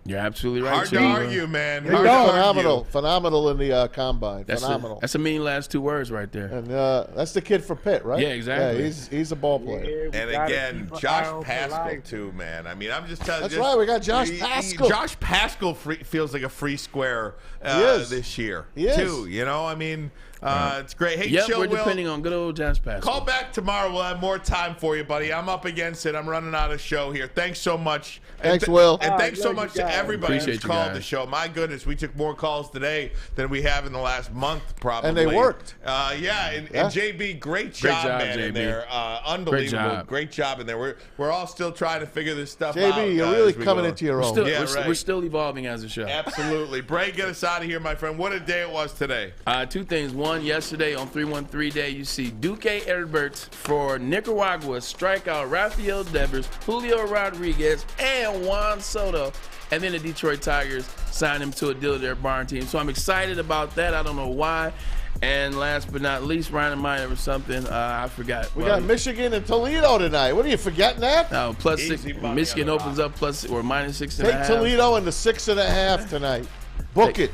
You're absolutely right. Hard to argue, man. He was phenomenal in the combine. Phenomenal. That's a mean last 2 words right there. And that's the kid for Pitt, right? Yeah, exactly. Yeah, he's a ball player. And again, Josh Paschal too, man. I mean, I'm just telling you. That's right. We got Josh Paschal. Josh Paschal feels like a free square this year too. You know, I mean. It's great. Hey, yep, Chill we're Will, depending on good old Josh Paschal. Call back tomorrow. We'll have more time for you, buddy. I'm up against it. I'm running out of show here. Thanks so much. Thanks, Will. And thanks so much to everybody Appreciate who's you called guys. the show. My goodness, we took more calls today than we have in the last month, probably. And they worked. And JB, great job, man, JB. in there. Unbelievable. Great job in there. We're all still trying to figure this stuff out. JB, you're really coming into your own. We're still evolving as a show. Absolutely. Bray, get us out of here, my friend. What a day it was today. 2 things. One, yesterday on 313 Day, you see Duque Edwards for Nicaragua strike out Rafael Devers, Julio Rodriguez, and Juan Soto. And then the Detroit Tigers signed him to a deal with their barn team. So I'm excited about that. I don't know why. And last but not least, Ryan and Maya or something. I forgot. We got Michigan and Toledo tonight. What are you forgetting that? No, +6. Michigan opens up plus or -6.5. Take Toledo into 6.5 tonight. Book it.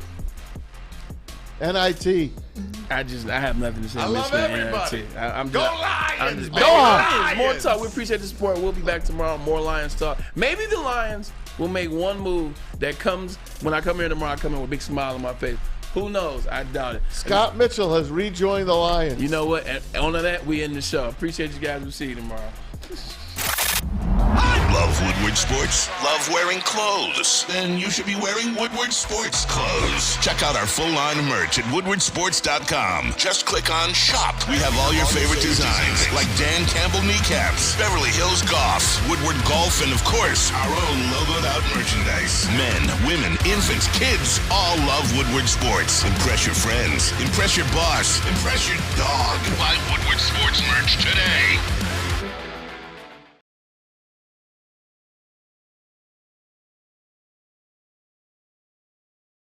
NIT. I have nothing to say. I love everybody. Go Lions, Go Lions! More talk. We appreciate the support. We'll be back tomorrow. More Lions talk. Maybe the Lions will make one move that comes when I come here tomorrow. I come in with a big smile on my face. Who knows? I doubt it. Scott Mitchell has rejoined the Lions. You know what? And on that, we end the show. Appreciate you guys. We'll see you tomorrow. Love Woodward Sports? Love wearing clothes? Then you should be wearing Woodward Sports clothes. Check out our full line of merch at woodwardsports.com. Just click on Shop. We have all your favorite designs, like Dan Campbell kneecaps, Beverly Hills Golf, Woodward Golf, and of course, our own logoed out merchandise. Men, women, infants, kids, all love Woodward Sports. Impress your friends. Impress your boss. Impress your dog. Buy Woodward Sports merch today.